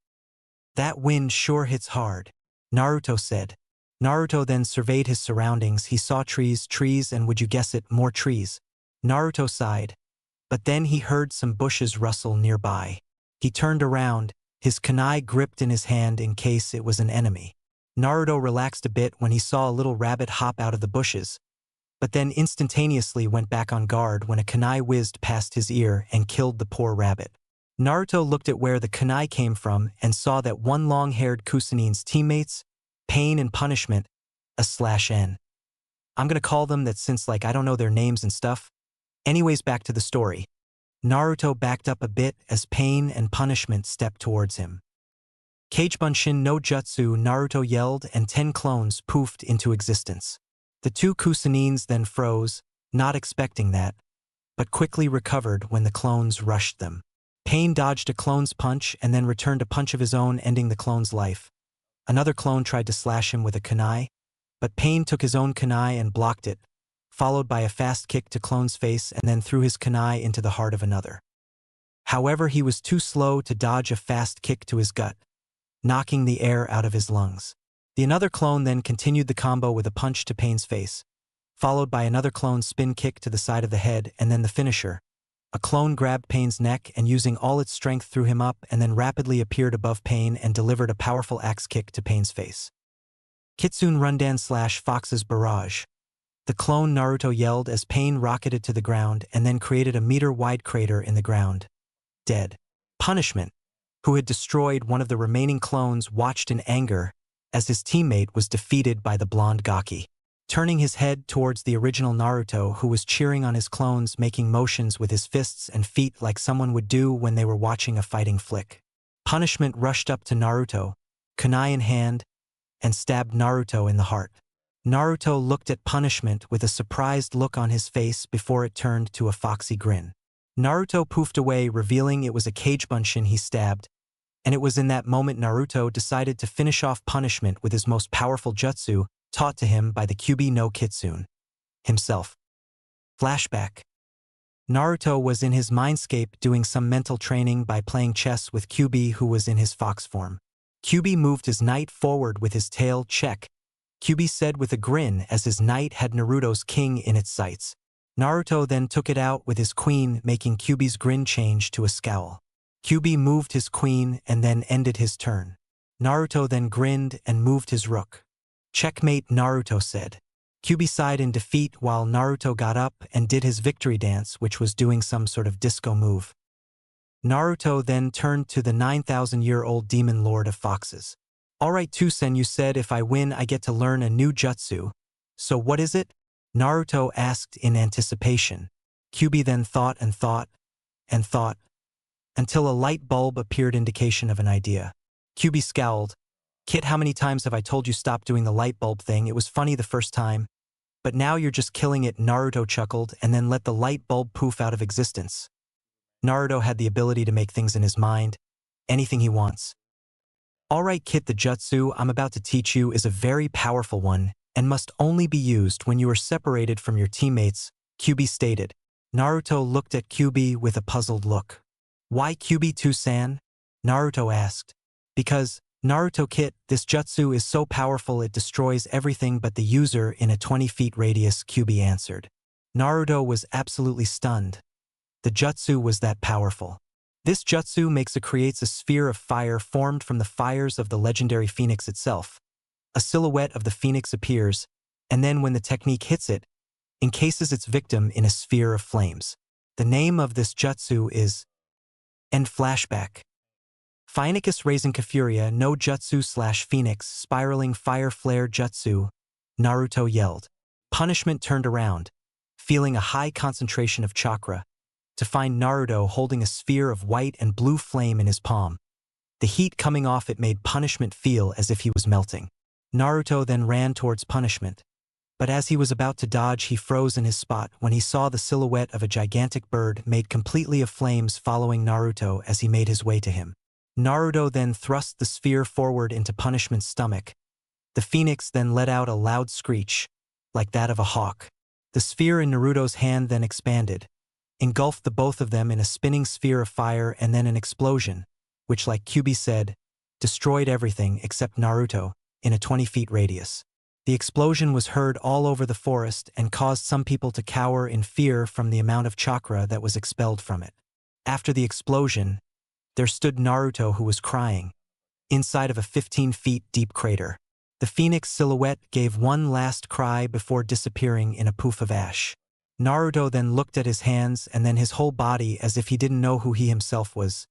"That wind sure hits hard," Naruto said. Naruto then surveyed his surroundings. He saw trees, and would you guess it, more trees. Naruto sighed, but then he heard some bushes rustle nearby. He turned around, his kunai gripped in his hand in case it was an enemy. Naruto relaxed a bit when he saw a little rabbit hop out of the bushes, but then instantaneously went back on guard when a kunai whizzed past his ear and killed the poor rabbit. Naruto looked at where the kunai came from and saw that one long-haired Kusanine's teammates, Pain and Punishment, /N. I'm gonna call them that since I don't know their names and stuff. Anyways, back to the story. Naruto backed up a bit as Pain and Punishment stepped towards him. "Kagebunshin no Jutsu," Naruto yelled, and 10 clones poofed into existence. The 2 Kusanines then froze, not expecting that, but quickly recovered when the clones rushed them. Pain dodged a clone's punch and then returned a punch of his own, ending the clone's life. Another clone tried to slash him with a kunai, but Pain took his own kunai and blocked it, followed by a fast kick to clone's face, and then threw his kunai into the heart of another. However, he was too slow to dodge a fast kick to his gut, knocking the air out of his lungs. The another clone then continued the combo with a punch to Pain's face, followed by another clone's spin kick to the side of the head, and then the finisher. A clone grabbed Pain's neck and using all its strength threw him up, and then rapidly appeared above Pain and delivered a powerful axe kick to Pain's face. "Kitsune Rundan / Fox's Barrage." The clone Naruto yelled as Pain rocketed to the ground and then created a meter-wide crater in the ground. Dead. Punishment, who had destroyed one of the remaining clones, watched in anger as his teammate was defeated by the blonde Gaki. Turning his head towards the original Naruto, who was cheering on his clones, making motions with his fists and feet like someone would do when they were watching a fighting flick. Punishment rushed up to Naruto, kunai in hand, and stabbed Naruto in the heart. Naruto looked at Punishment with a surprised look on his face before it turned to a foxy grin. Naruto poofed away, revealing it was a Kagebunshin he stabbed, and it was in that moment Naruto decided to finish off Punishment with his most powerful jutsu, taught to him by the Kyuubi no Kitsune himself. Flashback. Naruto was in his mindscape doing some mental training by playing chess with Kyuubi, who was in his fox form. Kyuubi moved his knight forward with his tail, check, Kyuubi said with a grin as his knight had Naruto's king in its sights. Naruto then took it out with his queen, making Kyuubi's grin change to a scowl. Kyuubi moved his queen and then ended his turn. Naruto then grinned and moved his rook. Checkmate, Naruto said. Kyuubi sighed in defeat while Naruto got up and did his victory dance, which was doing some sort of disco move. Naruto then turned to the 9,000-year-old demon lord of foxes. Alright Tusen, you said if I win I get to learn a new jutsu. So what is it? Naruto asked in anticipation. Kyuubi then thought and thought and thought until a light bulb appeared, indication of an idea. Kyuubi scowled. Kit, how many times have I told you stop doing the light bulb thing? It was funny the first time, but now you're just killing it. Naruto chuckled and then let the light bulb poof out of existence. Naruto had the ability to make things in his mind, anything he wants. Alright Kit, the jutsu I'm about to teach you is a very powerful one and must only be used when you are separated from your teammates, Kyuubi stated. Naruto looked at Kyuubi with a puzzled look. Why Kyuubi Tusan? Naruto asked. Because, Naruto Kit, this jutsu is so powerful it destroys everything but the user in a 20 feet radius, Kyuubi answered. Naruto was absolutely stunned. The jutsu was that powerful. This jutsu creates a sphere of fire formed from the fires of the legendary phoenix itself. A silhouette of the phoenix appears, and then when the technique hits it, encases its victim in a sphere of flames. The name of this jutsu is End flashback. Phoenix raising Kafuria no jutsu/Phoenix spiraling fire flare jutsu, Naruto yelled. Punishment turned around, feeling a high concentration of chakra, to find Naruto holding a sphere of white and blue flame in his palm. The heat coming off it made Punishment feel as if he was melting. Naruto then ran towards Punishment, but as he was about to dodge he froze in his spot when he saw the silhouette of a gigantic bird made completely of flames following Naruto as he made his way to him. Naruto then thrust the sphere forward into Punishment's stomach. The phoenix then let out a loud screech, like that of a hawk. The sphere in Naruto's hand then expanded, engulfed the both of them in a spinning sphere of fire and then an explosion, which like Kyuubi said, destroyed everything except Naruto in a 20 feet radius. The explosion was heard all over the forest and caused some people to cower in fear from the amount of chakra that was expelled from it. After the explosion, there stood Naruto, who was crying, inside of a 15 feet deep crater. The phoenix silhouette gave one last cry before disappearing in a poof of ash. Naruto then looked at his hands and then his whole body as if he didn't know who he himself was.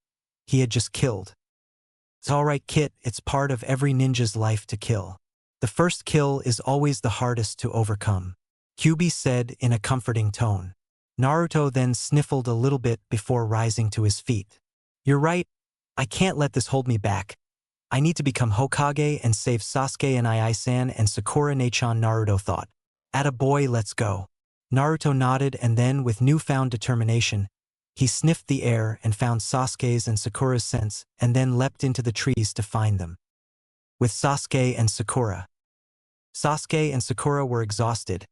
He had just killed. It's alright Kit, it's part of every ninja's life to kill. The first kill is always the hardest to overcome, Kyuubi said in a comforting tone. Naruto then sniffled a little bit before rising to his feet. You're right, I can't let this hold me back. I need to become Hokage and save Sasuke and Ai-san and Sakura Nechan, Naruto thought. Atta boy, let's go. Naruto nodded and then, with newfound determination, he sniffed the air and found Sasuke's and Sakura's scents and then leapt into the trees to find them. With Sasuke and Sakura. Sasuke and Sakura were exhausted.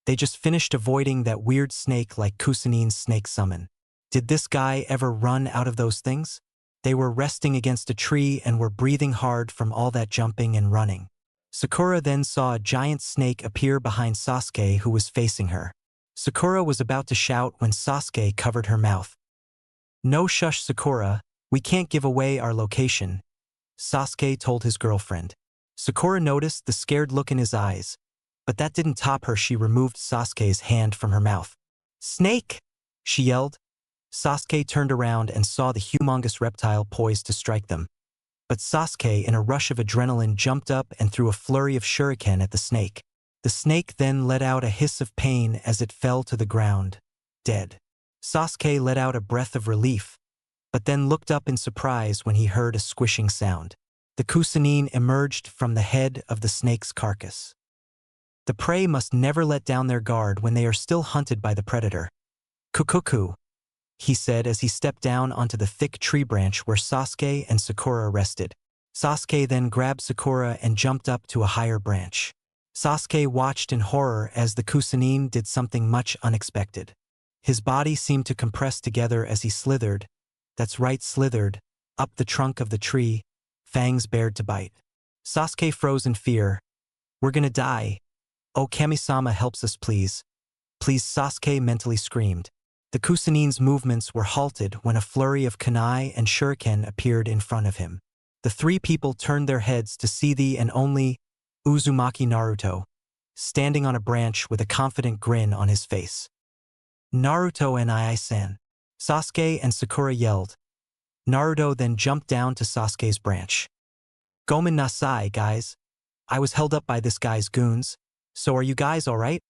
They just finished avoiding that weird snake like Kusanin's snake summon. Did this guy ever run out of those things? They were resting against a tree and were breathing hard from all that jumping and running. Sakura then saw a giant snake appear behind Sasuke, who was facing her. Sakura was about to shout when Sasuke covered her mouth. No, shush Sakura, we can't give away our location, Sasuke told his girlfriend. Sakura noticed the scared look in his eyes, but that didn't top her. She removed Sasuke's hand from her mouth. Snake! She yelled. Sasuke turned around and saw the humongous reptile poised to strike them. But Sasuke, in a rush of adrenaline, jumped up and threw a flurry of shuriken at the snake. The snake then let out a hiss of pain as it fell to the ground, dead. Sasuke let out a breath of relief, but then looked up in surprise when he heard a squishing sound. The Kusanin emerged from the head of the snake's carcass. The prey must never let down their guard when they are still hunted by the predator. Kukuku, he said as he stepped down onto the thick tree branch where Sasuke and Sakura rested. Sasuke then grabbed Sakura and jumped up to a higher branch. Sasuke watched in horror as the Kusanin did something much unexpected. His body seemed to compress together as he slithered, that's right, slithered, up the trunk of the tree, fangs bared to bite. Sasuke froze in fear. We're gonna die. Oh, Kami-sama helps us please. Please, Sasuke mentally screamed. The Kusanin's movements were halted when a flurry of kunai and shuriken appeared in front of him. The three people turned their heads to see the and only Uzumaki Naruto, standing on a branch with a confident grin on his face. Naruto and Ai-san. Sasuke and Sakura yelled. Naruto then jumped down to Sasuke's branch. Gomen nasai, guys. I was held up by this guy's goons. So are you guys alright?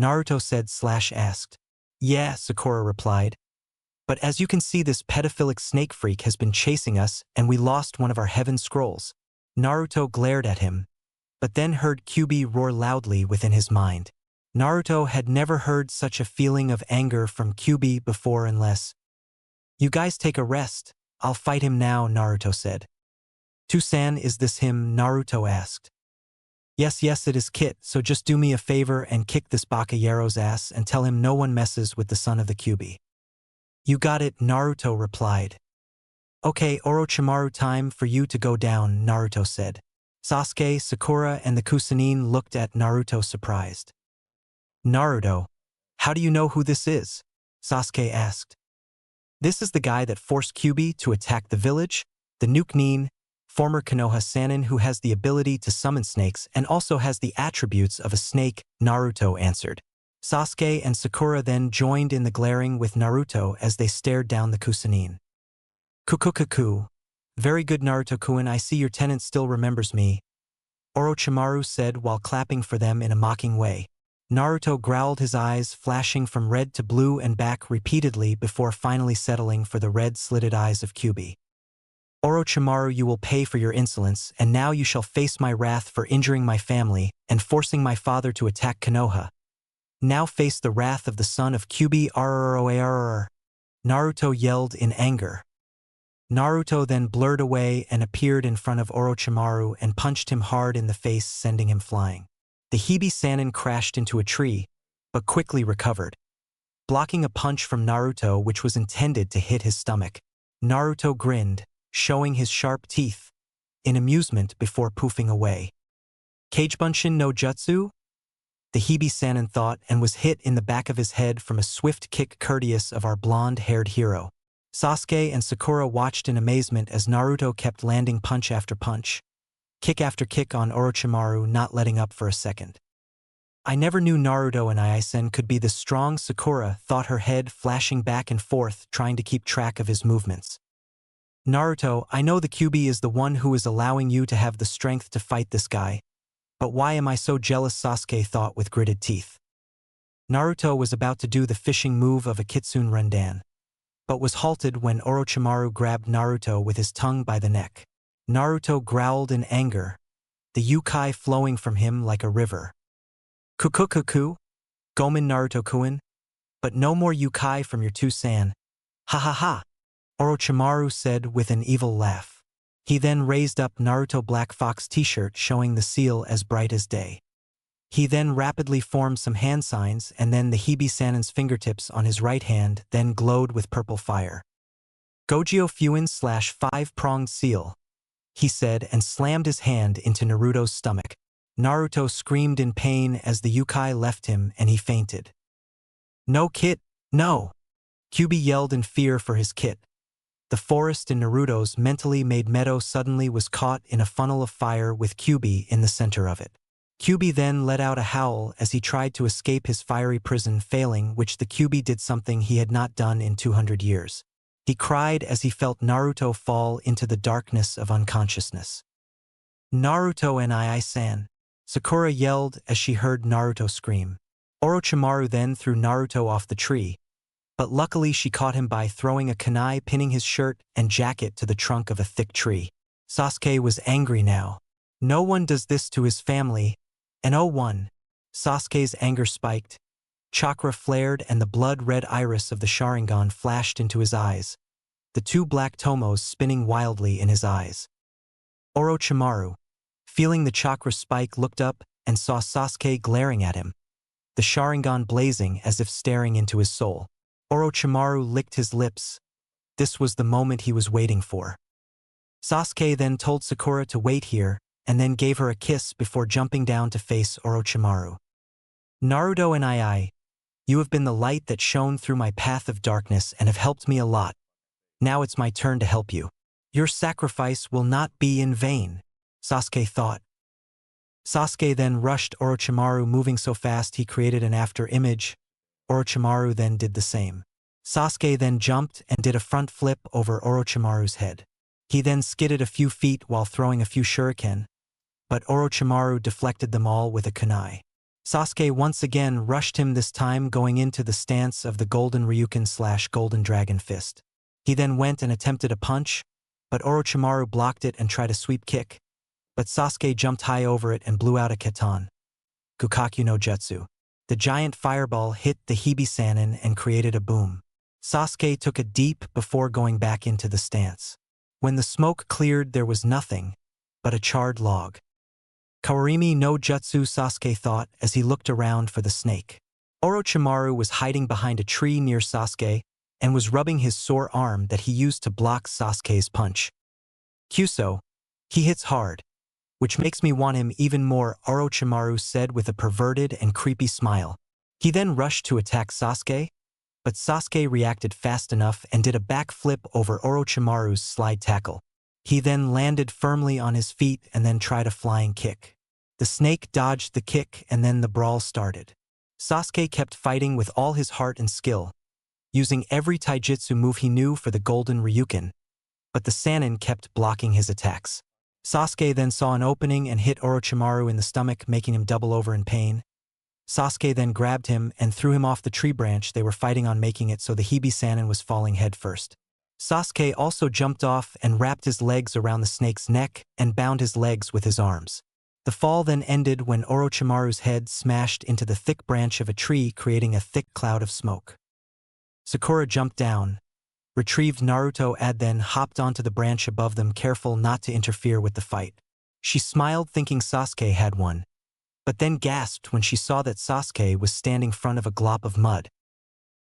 Naruto said/asked. Yeah, Sakura replied. But as you can see, this pedophilic snake freak has been chasing us and we lost one of our heaven scrolls. Naruto glared at him, but then heard Kyuubi roar loudly within his mind. Naruto had never heard such a feeling of anger from Kyuubi before unless. You guys take a rest, I'll fight him now, Naruto said. Tusan, is this him? Naruto asked. Yes, it is Kit, so just do me a favor and kick this Bakayero's ass and tell him no one messes with the son of the Kyuubi. You got it, Naruto replied. Okay, Orochimaru, time for you to go down, Naruto said. Sasuke, Sakura, and the Kusanine looked at Naruto surprised. Naruto, how do you know who this is? Sasuke asked. This is the guy that forced Kyuubi to attack the village, the Nuke-nin, former Konoha Sannin who has the ability to summon snakes and also has the attributes of a snake, Naruto answered. Sasuke and Sakura then joined in the glaring with Naruto as they stared down the Kusanine. Kukukuku. Very good, Naruto-kun, I see your tenant still remembers me, Orochimaru said while clapping for them in a mocking way. Naruto growled, his eyes flashing from red to blue and back repeatedly before finally settling for the red-slitted eyes of Kyuubi. Orochimaru, you will pay for your insolence, and now you shall face my wrath for injuring my family and forcing my father to attack Konoha. Now face the wrath of the son of Kyuubi. Naruto yelled in anger. Naruto then blurred away and appeared in front of Orochimaru and punched him hard in the face, sending him flying. The Hibi Sannin crashed into a tree, but quickly recovered, blocking a punch from Naruto which was intended to hit his stomach. Naruto grinned, showing his sharp teeth, in amusement before poofing away. Kagebunshin no Jutsu? The Hibi Sannin thought and was hit in the back of his head from a swift kick courteous of our blonde-haired hero. Sasuke and Sakura watched in amazement as Naruto kept landing punch after punch, kick after kick on Orochimaru, not letting up for a second. I never knew Naruto and Ai-sen could be this strong, Sakura thought, her head flashing back and forth trying to keep track of his movements. Naruto, I know the Kyuubi is the one who is allowing you to have the strength to fight this guy, but why am I so jealous? Sasuke thought with gritted teeth. Naruto was about to do the fishing move of a Kitsune Rendan, but was halted when Orochimaru grabbed Naruto with his tongue by the neck. Naruto growled in anger, the yukai flowing from him like a river. Kukukuku? Gomen Naruto-kun? But no more yukai from your Tusan. Ha ha ha! Orochimaru said with an evil laugh. He then raised up Naruto Black Fox t-shirt showing the seal as bright as day. He then rapidly formed some hand signs and then the Hibi Sannin's fingertips on his right hand then glowed with purple fire. Gojio Fuin/5-pronged seal, he said and slammed his hand into Naruto's stomach. Naruto screamed in pain as the yukai left him and he fainted. No, Kit, no! Kyuubi yelled in fear for his Kit. The forest in Naruto's mentally made meadow suddenly was caught in a funnel of fire with Kyuubi in the center of it. Kyuubi then let out a howl as he tried to escape his fiery prison, failing which the Kyuubi did something he had not done in 200 years. He cried as he felt Naruto fall into the darkness of unconsciousness. Naruto and Ai-san, Sakura yelled as she heard Naruto scream. Orochimaru then threw Naruto off the tree, but luckily she caught him by throwing a kunai, pinning his shirt and jacket to the trunk of a thick tree. Sasuke was angry now. No one does this to his family, and oh one. Sasuke's anger spiked. Chakra flared and the blood-red iris of the Sharingan flashed into his eyes, the two black tomos spinning wildly in his eyes. Orochimaru, feeling the chakra spike, looked up and saw Sasuke glaring at him, the Sharingan blazing as if staring into his soul. Orochimaru licked his lips. This was the moment he was waiting for. Sasuke then told Sakura to wait here and then gave her a kiss before jumping down to face Orochimaru. Naruto and Ai, you have been the light that shone through my path of darkness and have helped me a lot. Now it's my turn to help you. Your sacrifice will not be in vain, Sasuke thought. Sasuke then rushed Orochimaru, moving so fast he created an after image. Orochimaru then did the same. Sasuke then jumped and did a front flip over Orochimaru's head. He then skidded a few feet while throwing a few shuriken, but Orochimaru deflected them all with a kunai. Sasuke once again rushed him, this time going into the stance of the Golden Ryuken / Golden Dragon Fist. He then went and attempted a punch, but Orochimaru blocked it and tried a sweep kick, but Sasuke jumped high over it and blew out a Keton. Gukakyu no Jutsu. The giant fireball hit the Hibi-Sannin and created a boom. Sasuke took a deep before going back into the stance. When the smoke cleared, there was nothing but a charred log. Kawarimi no Jutsu, Sasuke thought as he looked around for the snake. Orochimaru was hiding behind a tree near Sasuke and was rubbing his sore arm that he used to block Sasuke's punch. Kyuso, he hits hard, which makes me want him even more, Orochimaru said with a perverted and creepy smile. He then rushed to attack Sasuke, but Sasuke reacted fast enough and did a backflip over Orochimaru's slide tackle. He then landed firmly on his feet and then tried a flying kick. The snake dodged the kick and then the brawl started. Sasuke kept fighting with all his heart and skill, using every taijutsu move he knew for the Golden Ryuken, but the Sannin kept blocking his attacks. Sasuke then saw an opening and hit Orochimaru in the stomach, making him double over in pain. Sasuke then grabbed him and threw him off the tree branch they were fighting on, making it so the Hibi-Sannin was falling head first. Sasuke also jumped off and wrapped his legs around the snake's neck and bound his legs with his arms. The fall then ended when Orochimaru's head smashed into the thick branch of a tree, creating a thick cloud of smoke. Sakura jumped down, retrieved Naruto and then hopped onto the branch above them, careful not to interfere with the fight. She smiled thinking Sasuke had won, but then gasped when she saw that Sasuke was standing in front of a glop of mud.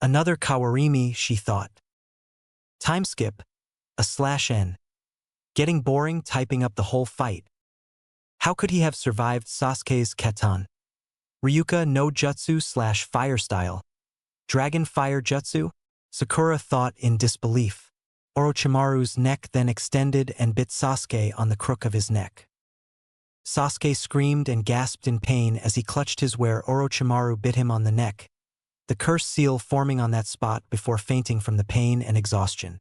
Another Kawarimi, she thought. Time skip, /n. Getting boring typing up the whole fight. How could he have survived Sasuke's Keton? Ryuka no Jutsu / Fire Style. Dragon Fire Jutsu? Sakura thought in disbelief. Orochimaru's neck then extended and bit Sasuke on the crook of his neck. Sasuke screamed and gasped in pain as he clutched his where Orochimaru bit him on the neck, the curse seal forming on that spot before fainting from the pain and exhaustion.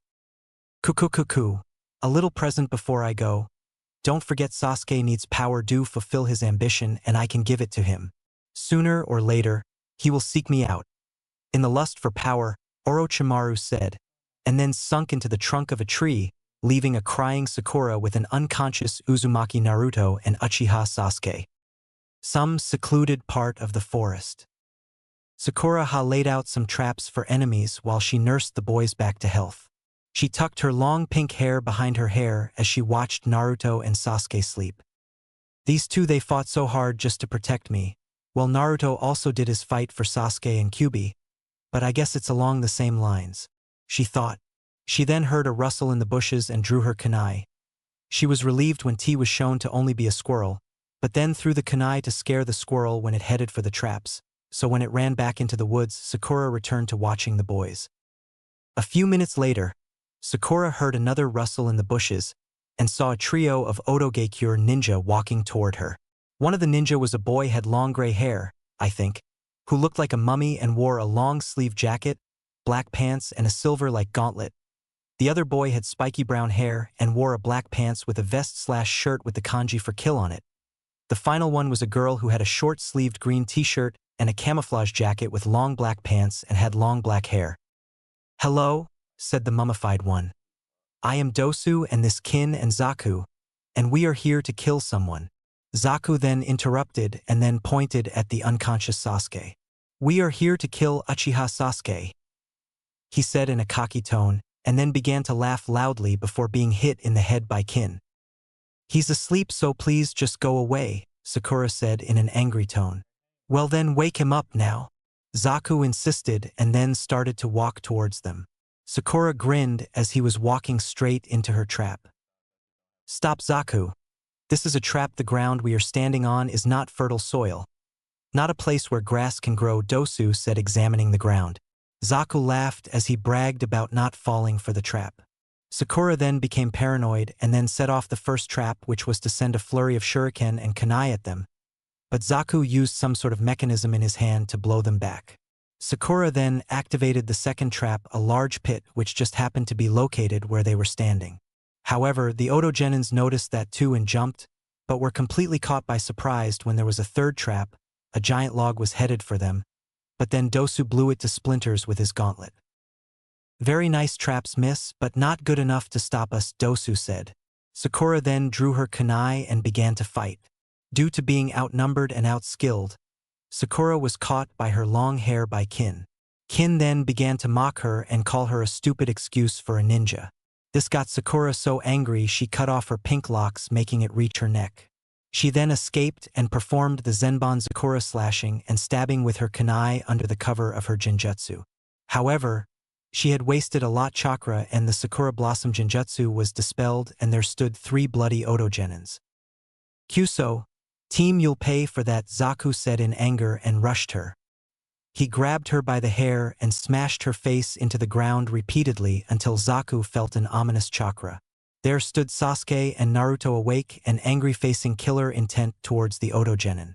Cuckoo, a little present before I go. Don't forget Sasuke needs power to fulfill his ambition, and I can give it to him. Sooner or later, he will seek me out. In the lust for power, Orochimaru said, and then sunk into the trunk of a tree, leaving a crying Sakura with an unconscious Uzumaki Naruto and Uchiha Sasuke. Some secluded part of the forest. Sakura laid out some traps for enemies while she nursed the boys back to health. She tucked her long pink hair behind her hair as she watched Naruto and Sasuke sleep. These two, they fought so hard just to protect me, while Naruto also did his fight for Sasuke and Kyuubi, but I guess it's along the same lines, she thought. She then heard a rustle in the bushes and drew her kunai. She was relieved when T was shown to only be a squirrel, but then threw the kunai to scare the squirrel when it headed for the traps, so when it ran back into the woods, Sakura returned to watching the boys. A few minutes later, Sakura heard another rustle in the bushes and saw a trio of Otogekyure ninja walking toward her. One of the ninja was a boy had long gray hair, I think, who looked like a mummy and wore a long-sleeved jacket, black pants and a silver-like gauntlet. The other boy had spiky brown hair and wore a black pants with a vest/shirt with the kanji for kill on it. The final one was a girl who had a short-sleeved green t-shirt and a camouflage jacket with long black pants and had long black hair. Hello, said the mummified one. I am Dosu and this Kin and Zaku, and we are here to kill someone. Zaku then interrupted and then pointed at the unconscious Sasuke. We are here to kill Uchiha Sasuke, he said in a cocky tone, and then began to laugh loudly before being hit in the head by Kin. He's asleep, so please just go away, Sakura said in an angry tone. Well then wake him up now, Zaku insisted and then started to walk towards them. Sakura grinned as he was walking straight into her trap. Stop, Zaku. This is a trap. The ground we are standing on is not fertile soil. Not a place where grass can grow, Dosu said, examining the ground. Zaku laughed as he bragged about not falling for the trap. Sakura then became paranoid and then set off the first trap, which was to send a flurry of shuriken and kunai at them, but Zaku used some sort of mechanism in his hand to blow them back. Sakura then activated the second trap, a large pit which just happened to be located where they were standing. However, the Oto Genins noticed that too and jumped, but were completely caught by surprise when there was a third trap. A giant log was headed for them, but then Dosu blew it to splinters with his gauntlet. "Very nice traps, miss, but not good enough to stop us," Dosu said. Sakura then drew her kunai and began to fight. Due to being outnumbered and outskilled, Sakura was caught by her long hair by Kin. Kin then began to mock her and call her a stupid excuse for a ninja. This got Sakura so angry she cut off her pink locks, making it reach her neck. She then escaped and performed the Zenbon Sakura, slashing and stabbing with her kunai under the cover of her genjutsu. However, she had wasted a lot chakra and the Sakura Blossom genjutsu was dispelled and there stood 3 bloody Oto Genins. "Kyuso, team, you'll pay for that," Zaku said in anger and rushed her. He grabbed her by the hair and smashed her face into the ground repeatedly until Zaku felt an ominous chakra. There stood Sasuke and Naruto, awake and angry, facing killer intent towards the Oto Genin.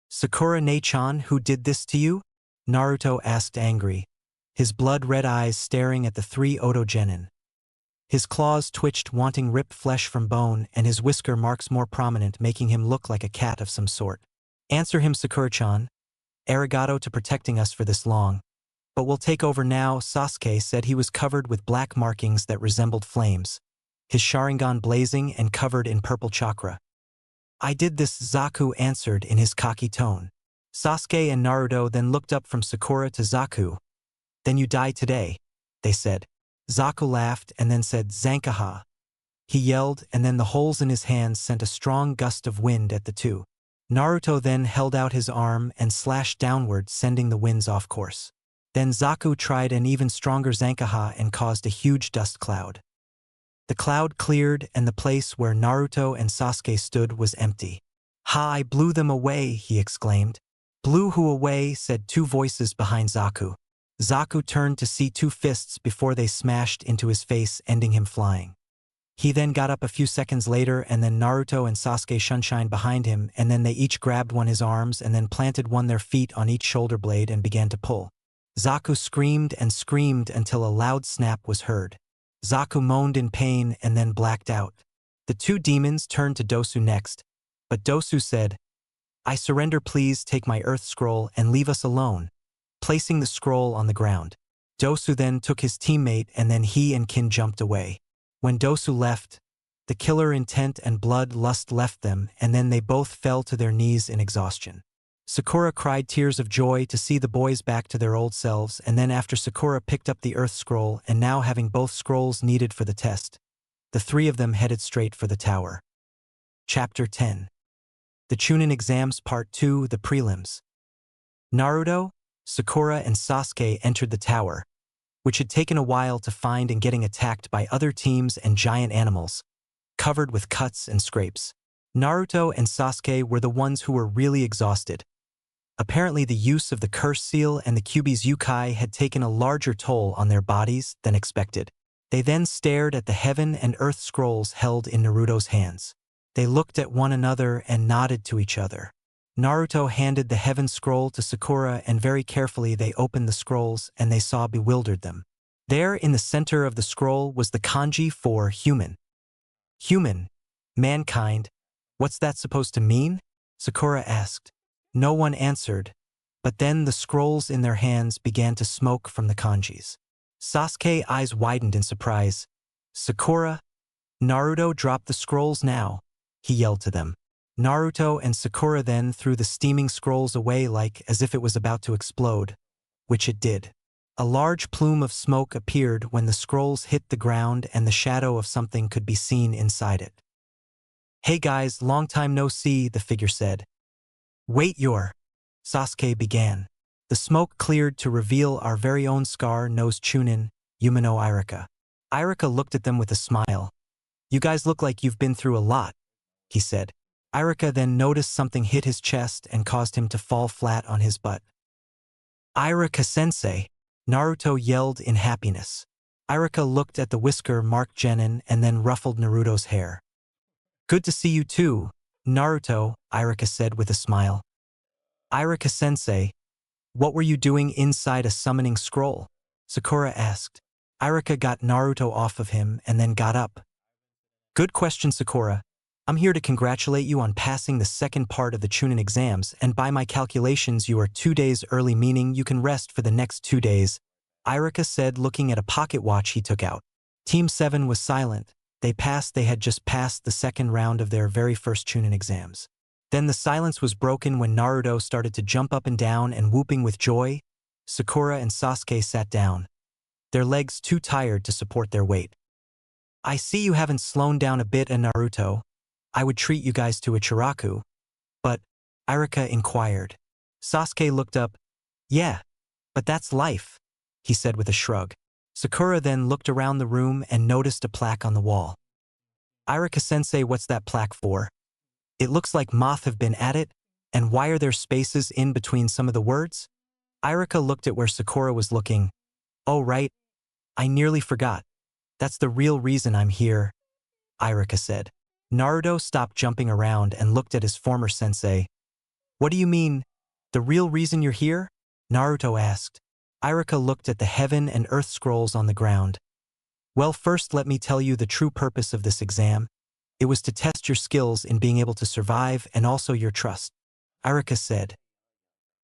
"Sakura ne-chan, who did this to you?" Naruto asked, angry, his blood-red eyes staring at the 3 Oto Genin. His claws twitched, wanting rip flesh from bone, and his whisker marks more prominent, making him look like a cat of some sort. "Answer him, Sakura-chan. Arigato to protecting us for this long. But we'll take over now." Sasuke said. He was covered with black markings that resembled flames, his Sharingan blazing and covered in purple chakra. "I did this," Zaku answered in his cocky tone. Sasuke and Naruto then looked up from Sakura to Zaku. "Then you die today," they said. Zaku laughed and then said, "Zankaha." He yelled, and then the holes in his hands sent a strong gust of wind at the two. Naruto then held out his arm and slashed downward, sending the winds off course. Then Zaku tried an even stronger Zankaha and caused a huge dust cloud. The cloud cleared and the place where Naruto and Sasuke stood was empty. "Ha, I blew them away," he exclaimed. "Blew who away?" said 2 voices behind Zaku. Zaku turned to see 2 fists before they smashed into his face, ending him flying. He then got up a few seconds later, and then Naruto and Sasuke Sunshine behind him, and then they each grabbed one his arms and then planted one their feet on each shoulder blade and began to pull. Zaku screamed and screamed until a loud snap was heard. Zaku moaned in pain and then blacked out. The 2 demons turned to Dosu next, but Dosu said, "I surrender, please take my earth scroll and leave us alone," placing the scroll on the ground. Dosu then took his teammate and then he and Kin jumped away. When Dosu left, the killer intent and bloodlust left them, and then they both fell to their knees in exhaustion. Sakura cried tears of joy to see the boys back to their old selves, and then after Sakura picked up the earth scroll, and now having both scrolls needed for the test, the 3 of them headed straight for the tower. Chapter 10. The Chunin Exams Part 2, The Prelims. Naruto, Sakura and Sasuke entered the tower, which had taken a while to find, and getting attacked by other teams and giant animals, covered with cuts and scrapes. Naruto and Sasuke were the ones who were really exhausted. Apparently the use of the curse seal and the Kyuubi's Yukai had taken a larger toll on their bodies than expected. They then stared at the heaven and earth scrolls held in Naruto's hands. They looked at one another and nodded to each other. Naruto handed the heaven scroll to Sakura, and very carefully they opened the scrolls and they saw bewildered them. There in the center of the scroll was the kanji for human. Human. Mankind. What's that supposed to mean? Sakura asked. No one answered, but then the scrolls in their hands began to smoke from the kanjis. Sasuke's eyes widened in surprise. "Sakura?" "Naruto, drop the scrolls now," he yelled to them. Naruto and Sakura then threw the steaming scrolls away like as if it was about to explode, which it did. A large plume of smoke appeared when the scrolls hit the ground and the shadow of something could be seen inside it. "Hey guys, long time no see," the figure said. "Wait, Sasuke began. The smoke cleared to reveal our very own scar-nosed Chunin, Yumino Irika. Irika looked at them with a smile. "You guys look like you've been through a lot," he said. Irika then noticed something hit his chest and caused him to fall flat on his butt. "Irika-sensei!" Naruto yelled in happiness. Irika looked at the whisker-marked genin and then ruffled Naruto's hair. Good to see you too, Naruto, Irika said with a smile. Irika-sensei, what were you doing inside a summoning scroll? Sakura asked. Irika got Naruto off of him and then got up. Good question, Sakura. I'm here to congratulate you on passing the second part of the Chunin exams, and by my calculations you are 2 days early, meaning you can rest for the next 2 days, Irika said, looking at a pocket watch he took out. Team 7 was silent. They had just passed the second round of their very first Chunin exams. Then the silence was broken when Naruto started to jump up and down and whooping with joy. Sakura and Sasuke sat down, their legs too tired to support their weight. I see you haven't slowed down a bit, Naruto. I would treat you guys to a chiraku. But, Irika inquired. Sasuke looked up. Yeah, but that's life, he said with a shrug. Sakura then looked around the room and noticed a plaque on the wall. Irika-sensei, what's that plaque for? It looks like moth have been at it, and why are there spaces in between some of the words? Irika looked at where Sakura was looking. Oh right, I nearly forgot. That's the real reason I'm here, Irika said. Naruto stopped jumping around and looked at his former sensei. What do you mean, the real reason you're here? Naruto asked. Irika looked at the heaven and earth scrolls on the ground. Well, first let me tell you the true purpose of this exam. It was to test your skills in being able to survive and also your trust, Irika said.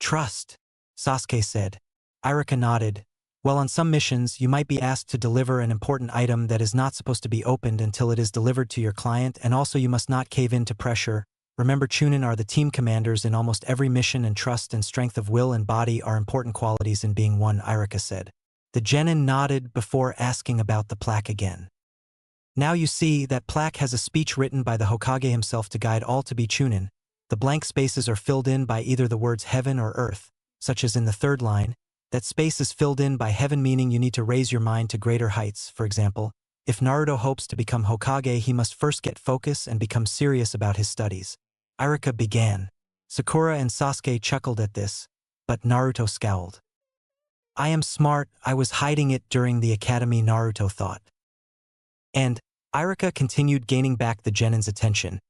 Trust, Sasuke said. Irika nodded. Well, on some missions, you might be asked to deliver an important item that is not supposed to be opened until it is delivered to your client, and also you must not cave in to pressure. Remember, Chunin are the team commanders in almost every mission, and trust and strength of will and body are important qualities in being one, Irika said. The genin nodded before asking about the plaque again. Now you see, that plaque has a speech written by the Hokage himself to guide all to be Chunin. The blank spaces are filled in by either the words heaven or earth, such as in the third line. That space is filled in by heaven, meaning you need to raise your mind to greater heights. For example, if Naruto hopes to become Hokage, he must first get focus and become serious about his studies. Irika began. Sakura and Sasuke chuckled at this, but Naruto scowled. I am smart, I was hiding it during the academy, Naruto thought. And Irika continued, gaining back the genin's attention.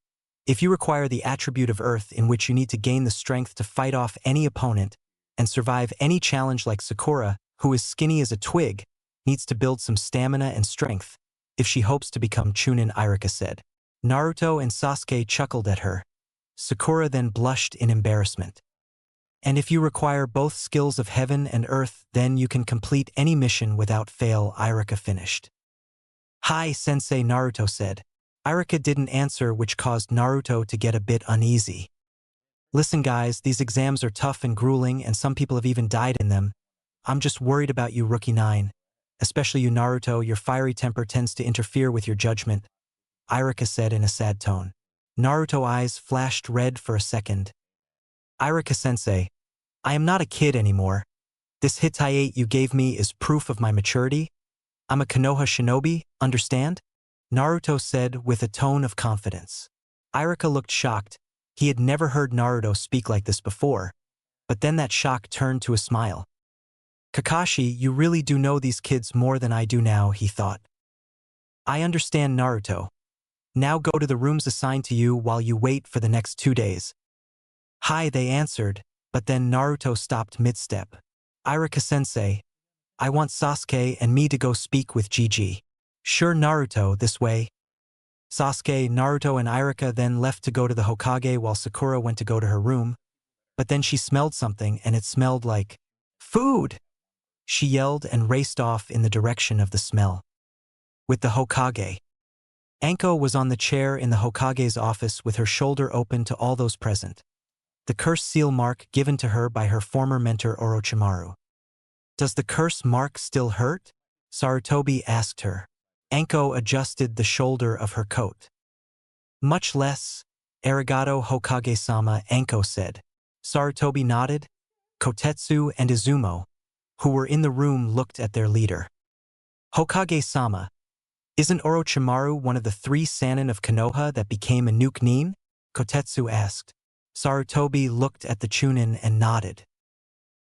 If you require the attribute of earth, in which you need to gain the strength to fight off any opponent and survive any challenge, like Sakura, who is skinny as a twig, needs to build some stamina and strength if she hopes to become Chunin, Irika said. Naruto and Sasuke chuckled at her. Sakura then blushed in embarrassment. And if you require both skills of heaven and earth, then you can complete any mission without fail, Irika finished. Hi, Sensei, Naruto said. Irika didn't answer, which caused Naruto to get a bit uneasy. Listen guys, these exams are tough and grueling, and some people have even died in them. I'm just worried about you, Rookie 9. Especially you, Naruto. Your fiery temper tends to interfere with your judgment, Irika said in a sad tone. Naruto's eyes flashed red for a second. Irika-sensei, I am not a kid anymore. This Hittite you gave me is proof of my maturity. I'm a Konoha shinobi, understand? Naruto said with a tone of confidence. Irika looked shocked. He had never heard Naruto speak like this before, but then that shock turned to a smile. Kakashi, you really do know these kids more than I do now, he thought. I understand, Naruto. Now go to the rooms assigned to you while you wait for the next 2 days. Hi, they answered, but then Naruto stopped mid-step. Irika-sensei, I want Sasuke and me to go speak with Gigi. Sure, Naruto, this way. Sasuke, Naruto and Irika then left to go to the Hokage while Sakura went to go to her room. But then she smelled something, and it smelled like food. She yelled and raced off in the direction of the smell. With the Hokage. Anko was on the chair in the Hokage's office with her shoulder open to all those present. The curse seal mark given to her by her former mentor Orochimaru. Does the curse mark still hurt? Sarutobi asked her. Anko adjusted the shoulder of her coat. Much less, arigato Hokage-sama, Anko said. Sarutobi nodded. Kotetsu and Izumo, who were in the room, looked at their leader. Hokage-sama, isn't Orochimaru one of the 3 Sannin of Konoha that became a nuke nin? Kotetsu asked. Sarutobi looked at the Chunin and nodded.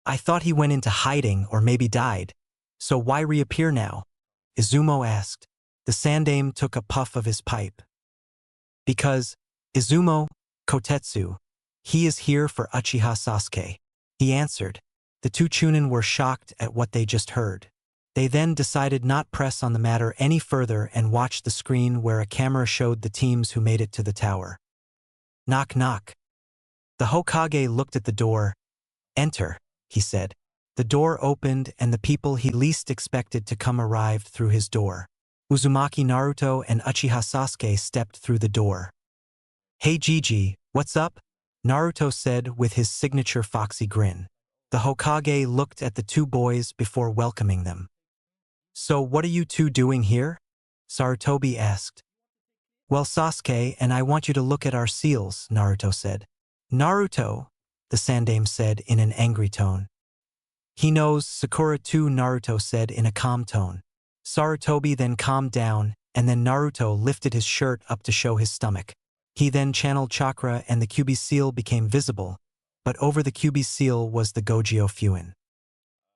I thought he went into hiding or maybe died, so why reappear now? Izumo asked. The Sandaime took a puff of his pipe. Because, Izumo, Kotetsu, he is here for Uchiha Sasuke, he answered. The two Chunin were shocked at what they just heard. They then decided not press on the matter any further and watched the screen where a camera showed the teams who made it to the tower. Knock knock. The Hokage looked at the door. Enter, he said. The door opened and the people he least expected to come arrived through his door. Uzumaki Naruto and Uchiha Sasuke stepped through the door. Hey Gigi, what's up? Naruto said with his signature foxy grin. The Hokage looked at the two boys before welcoming them. So what are you two doing here? Sarutobi asked. Well, Sasuke and I want you to look at our seals, Naruto said. Naruto, the Sandaime said in an angry tone. He knows Sakura too, Naruto said in a calm tone. Sarutobi then calmed down, and then Naruto lifted his shirt up to show his stomach. He then channeled chakra and the Kyuubi seal became visible, but over the Kyuubi seal was the Gogyo Fuin.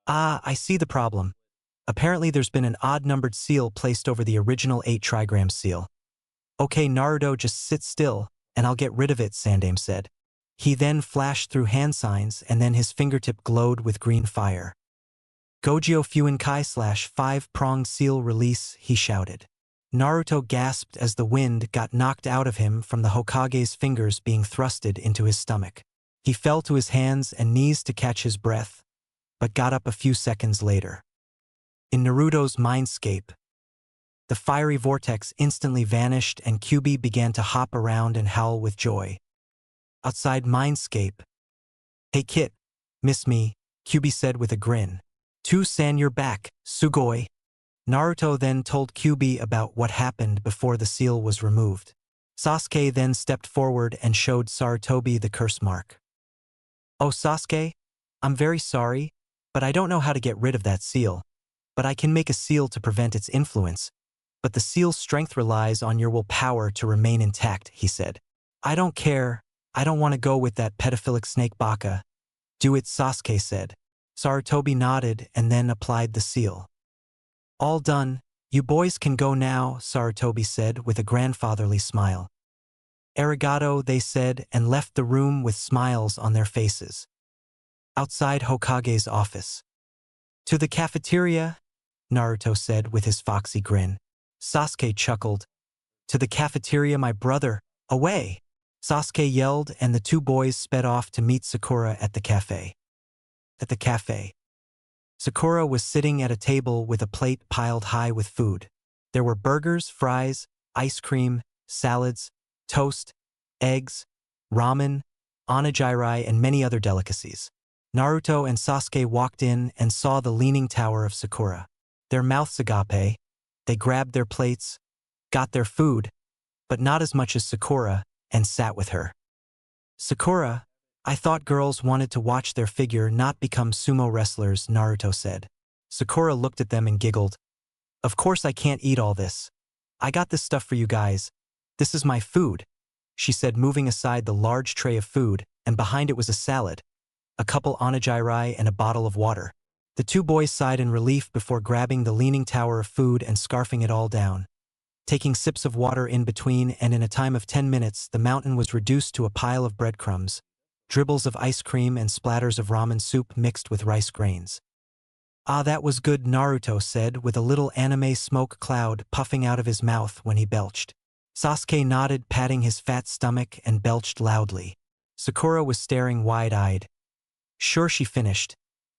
Ah, I see the problem. Apparently there's been an odd-numbered seal placed over the original 8 trigram seal. Okay, Naruto, just sit still, and I'll get rid of it, Sandaime said. He then flashed through hand signs and then his fingertip glowed with green fire. Gogyo Fuin Kai / 5-pronged seal release, he shouted. Naruto gasped as the wind got knocked out of him from the Hokage's fingers being thrusted into his stomach. He fell to his hands and knees to catch his breath, but got up a few seconds later. In Naruto's mindscape, the fiery vortex instantly vanished and Kyuubi began to hop around and howl with joy. Outside mindscape. Hey Kit, miss me, Kyuubi said with a grin. San, you're back, sugoi. Naruto then told Kyuubi about what happened before the seal was removed. Sasuke then stepped forward and showed Sarutobi the curse mark. Oh Sasuke, I'm very sorry, but I don't know how to get rid of that seal. But I can make a seal to prevent its influence. But the seal's strength relies on your willpower to remain intact, he said. I don't care, I don't want to go with that pedophilic snake Baka. Do it, Sasuke said. Sarutobi nodded and then applied the seal. All done, you boys can go now, Sarutobi said with a grandfatherly smile. Arigato, they said and left the room with smiles on their faces. Outside Hokage's office. To the cafeteria, Naruto said with his foxy grin. Sasuke chuckled. To the cafeteria, my brother, away! Sasuke yelled and the two boys sped off to meet Sakura at the cafe. At the cafe, Sakura was sitting at a table with a plate piled high with food. There were burgers, fries, ice cream, salads, toast, eggs, ramen, onigiri, and many other delicacies. Naruto and Sasuke walked in and saw the leaning tower of Sakura. Their mouths agape, they grabbed their plates, got their food, but not as much as Sakura, and sat with her. Sakura, I thought girls wanted to watch their figure not become sumo wrestlers, Naruto said. Sakura looked at them and giggled. Of course I can't eat all this. I got this stuff for you guys. This is my food, she said, moving aside the large tray of food, and behind it was a salad, a couple onigiri and a bottle of water. The two boys sighed in relief before grabbing the leaning tower of food and scarfing it all down. Taking sips of water in between, and in a time of 10 minutes the mountain was reduced to a pile of breadcrumbs, dribbles of ice cream and splatters of ramen soup mixed with rice grains. Ah, that was good, Naruto said with a little anime smoke cloud puffing out of his mouth when he belched. Sasuke nodded, patting his fat stomach, and belched loudly. Sakura was staring wide-eyed. Sure, she finished,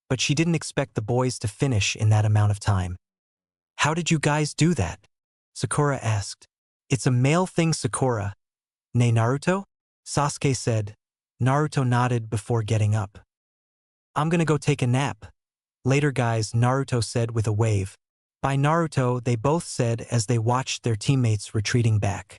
but she didn't expect the boys to finish in that amount of time. How did you guys do that? Sakura asked. It's a male thing, Sakura. Nay, Naruto? Sasuke said. Naruto nodded before getting up. I'm gonna go take a nap. Later, guys, Naruto said with a wave. By Naruto, they both said as they watched their teammates retreating back.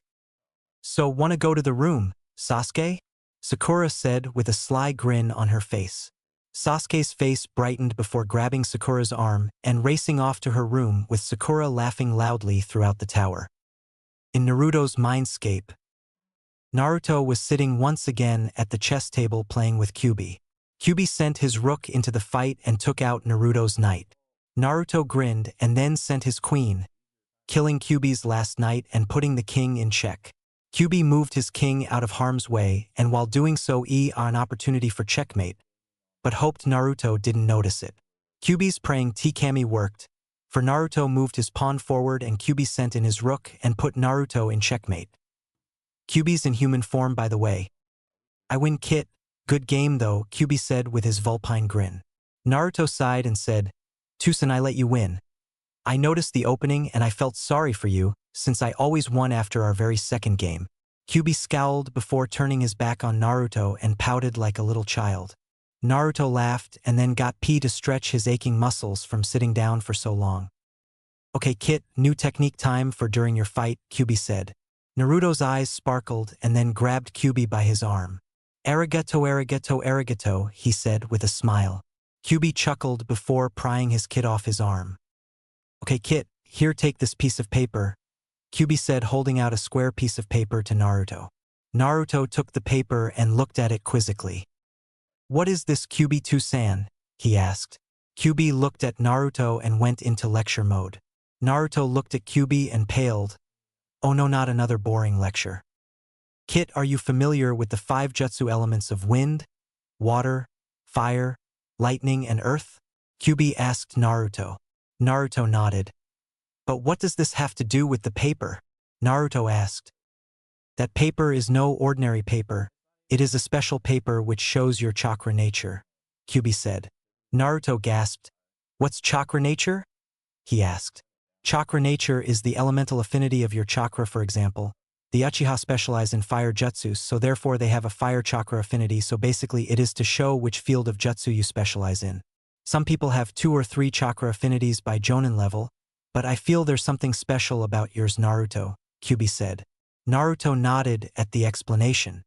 So, wanna go to the room, Sasuke? Sakura said with a sly grin on her face. Sasuke's face brightened before grabbing Sakura's arm and racing off to her room with Sakura laughing loudly throughout the tower. In Naruto's mindscape, Naruto was sitting once again at the chess table playing with Kyuubi. Kyuubi sent his rook into the fight and took out Naruto's knight. Naruto grinned and then sent his queen, killing Kyuubi's last knight and putting the king in check. Kyuubi moved his king out of harm's way and while doing so an opportunity for checkmate, but hoped Naruto didn't notice it. Kyuubi's praying T-Kami worked, for Naruto moved his pawn forward and Kyuubi sent in his rook and put Naruto in checkmate. Kyuubi's in human form by the way. I win Kit, good game though, Kyuubi said with his vulpine grin. Naruto sighed and said, Tusen I let you win. I noticed the opening and I felt sorry for you, since I always won after our very second game. Kyuubi scowled before turning his back on Naruto and pouted like a little child. Naruto laughed and then got P to stretch his aching muscles from sitting down for so long. Okay Kit, new technique time for during your fight, Kyuubi said. Naruto's eyes sparkled and then grabbed Kyuubi by his arm. Arigato, arigato, arigato, he said with a smile. Kyuubi chuckled before prying his kit off his arm. Okay Kit, here take this piece of paper, Kyuubi said holding out a square piece of paper to Naruto. Naruto took the paper and looked at it quizzically. What is this Kyuubi-san? He asked. Kyuubi looked at Naruto and went into lecture mode. Naruto looked at Kyuubi and paled. Oh no, not another boring lecture. Kit, are you familiar with the 5 jutsu elements of wind, water, fire, lightning, and earth? Kyuubi asked Naruto. Naruto nodded. But what does this have to do with the paper? Naruto asked. That paper is no ordinary paper. It is a special paper which shows your chakra nature, Kyuubi said. Naruto gasped. What's chakra nature? He asked. Chakra nature is the elemental affinity of your chakra, for example. The Uchiha specialize in fire jutsus, so therefore they have a fire chakra affinity, so basically it is to show which field of jutsu you specialize in. Some people have 2 or 3 chakra affinities by Jonin level, but I feel there's something special about yours, Naruto, Kyuubi said. Naruto nodded at the explanation.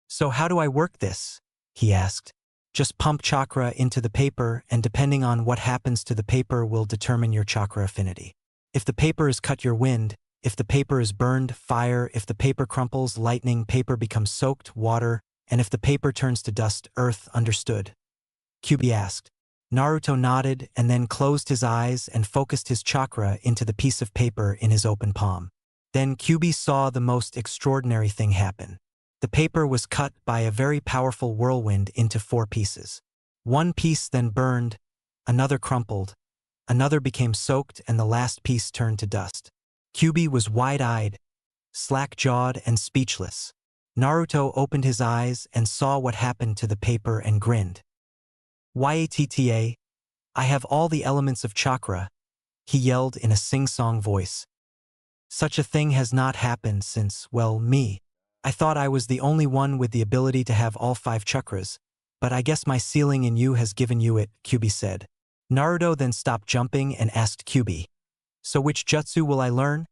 So how do I work this? He asked. Just pump chakra into the paper and depending on what happens to the paper will determine your chakra affinity. If the paper is cut, your wind. If the paper is burned, fire. If the paper crumples, lightning. Paper becomes soaked, water. And if the paper turns to dust, earth. Understood? Kyuubi asked. Naruto nodded and then closed his eyes and focused his chakra into the piece of paper in his open palm. Then Kyuubi saw the most extraordinary thing happen. The paper was cut by a very powerful whirlwind into 4 pieces. One piece then burned, another crumpled, another became soaked, and the last piece turned to dust. Kyuubi was wide-eyed, slack-jawed, and speechless. Naruto opened his eyes and saw what happened to the paper and grinned. Yatta, I have all the elements of chakra, he yelled in a sing-song voice. Such a thing has not happened since, well, me. I thought I was the only one with the ability to have all 5 chakras, but I guess my ceiling in you has given you it, Kyuubi said. Naruto then stopped jumping and asked Kyuubi. So which jutsu will I learn?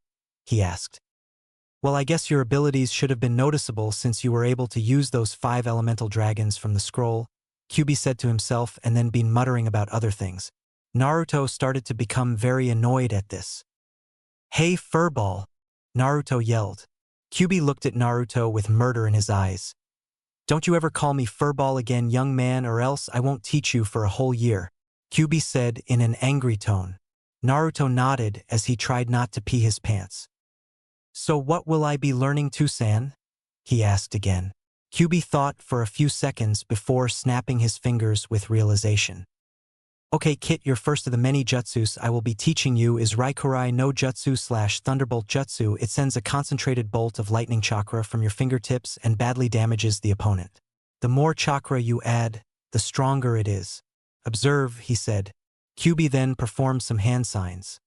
He asked. Well, I guess your abilities should have been noticeable since you were able to use those 5 elemental dragons from the scroll, Kyuubi said to himself and then began muttering about other things. Naruto started to become very annoyed at this. Hey, furball! Naruto yelled. Kyuubi looked at Naruto with murder in his eyes. Don't you ever call me furball again, young man, or else I won't teach you for a whole year, Kyuubi said in an angry tone. Naruto nodded as he tried not to pee his pants. So what will I be learning, Tusan? He asked again. Kyuubi thought for a few seconds before snapping his fingers with realization. Okay Kit, your first of the many jutsus I will be teaching you is Raikurai no Jutsu / Thunderbolt Jutsu. It sends a concentrated bolt of lightning chakra from your fingertips and badly damages the opponent. The more chakra you add, the stronger it is. Observe, he said. Kyuubi then performed some hand signs.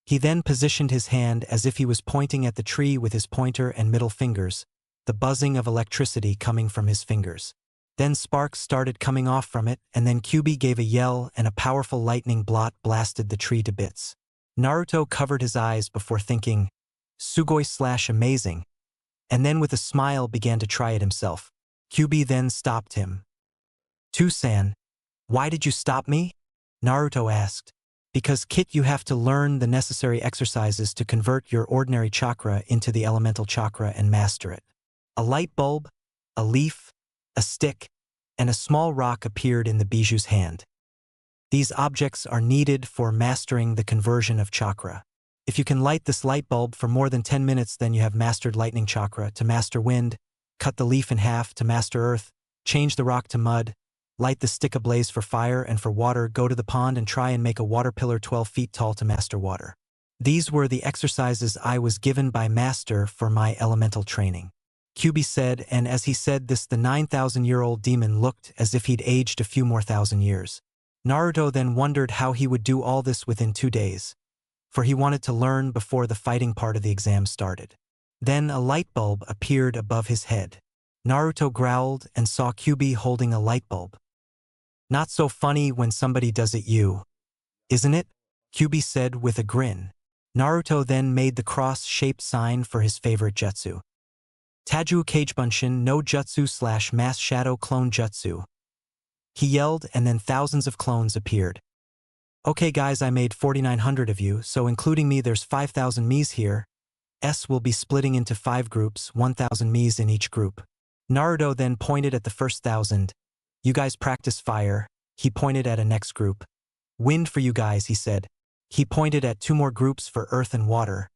He then positioned his hand as if he was pointing at the tree with his pointer and middle fingers, the buzzing of electricity coming from his fingers. Then sparks started coming off from it, and then Kyuubi gave a yell and a powerful lightning blot blasted the tree to bits. Naruto covered his eyes before thinking, Sugoi / amazing, and then with a smile began to try it himself. Kyuubi then stopped him. Tusan, why did you stop me? Naruto asked. Because Kit, you have to learn the necessary exercises to convert your ordinary chakra into the elemental chakra and master it. A light bulb, a leaf, a stick, and a small rock appeared in the Bijuu's hand. These objects are needed for mastering the conversion of chakra. If you can light this light bulb for more than 10 minutes, then you have mastered lightning chakra. To master wind, cut the leaf in half. To master earth, change the rock to mud. Light the stick ablaze for fire, and for water, go to the pond and try and make a water pillar 12 feet tall to master water. These were the exercises I was given by Master for my elemental training. Kyubi said, and as he said this, the 9,000-year-old demon looked as if he'd aged a few more thousand years. Naruto then wondered how he would do all this within 2 days, for he wanted to learn before the fighting part of the exam started. Then a light bulb appeared above his head. Naruto growled and saw Kyubi holding a light bulb. Not so funny when somebody does it you, isn't it? Kyubi said with a grin. Naruto then made the cross-shaped sign for his favorite jutsu. Taju Kagebunshin no Jutsu / Mass Shadow Clone Jutsu. He yelled, and then thousands of clones appeared. Okay guys, I made 4,900 of you, so including me there's 5,000 me's here. S will be splitting into 5 groups, 1,000 me's in each group. Naruto then pointed at the first 1,000. You guys practice fire. He pointed at a next group. Wind for you guys, he said. He pointed at 2 more groups for earth and water.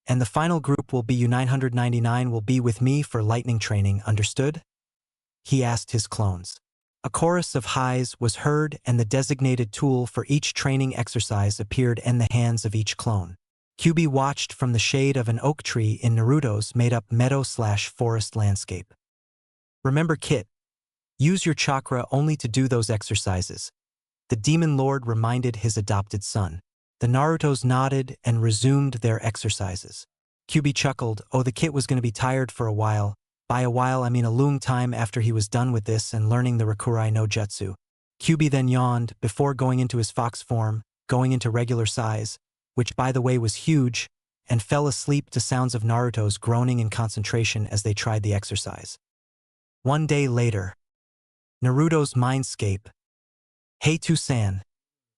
And the final group will be you 999 will be with me for lightning training, understood? He asked his clones. A chorus of highs was heard, and the designated tool for each training exercise appeared in the hands of each clone. Kyubi watched from the shade of an oak tree in Naruto's made-up meadow/forest landscape. Remember, Kit, use your chakra only to do those exercises. The Demon Lord reminded his adopted son. The Narutos nodded and resumed their exercises. Kyubi chuckled. Oh, the Kit was going to be tired for a while. By a while, I mean a long time after he was done with this and learning the Rakurai no Jutsu. Kyubi then yawned before going into his fox form, going into regular size, which by the way was huge, and fell asleep to sounds of Naruto's groaning in concentration as they tried the exercise. 1 day later. Naruto's mindscape. Hey Tusan.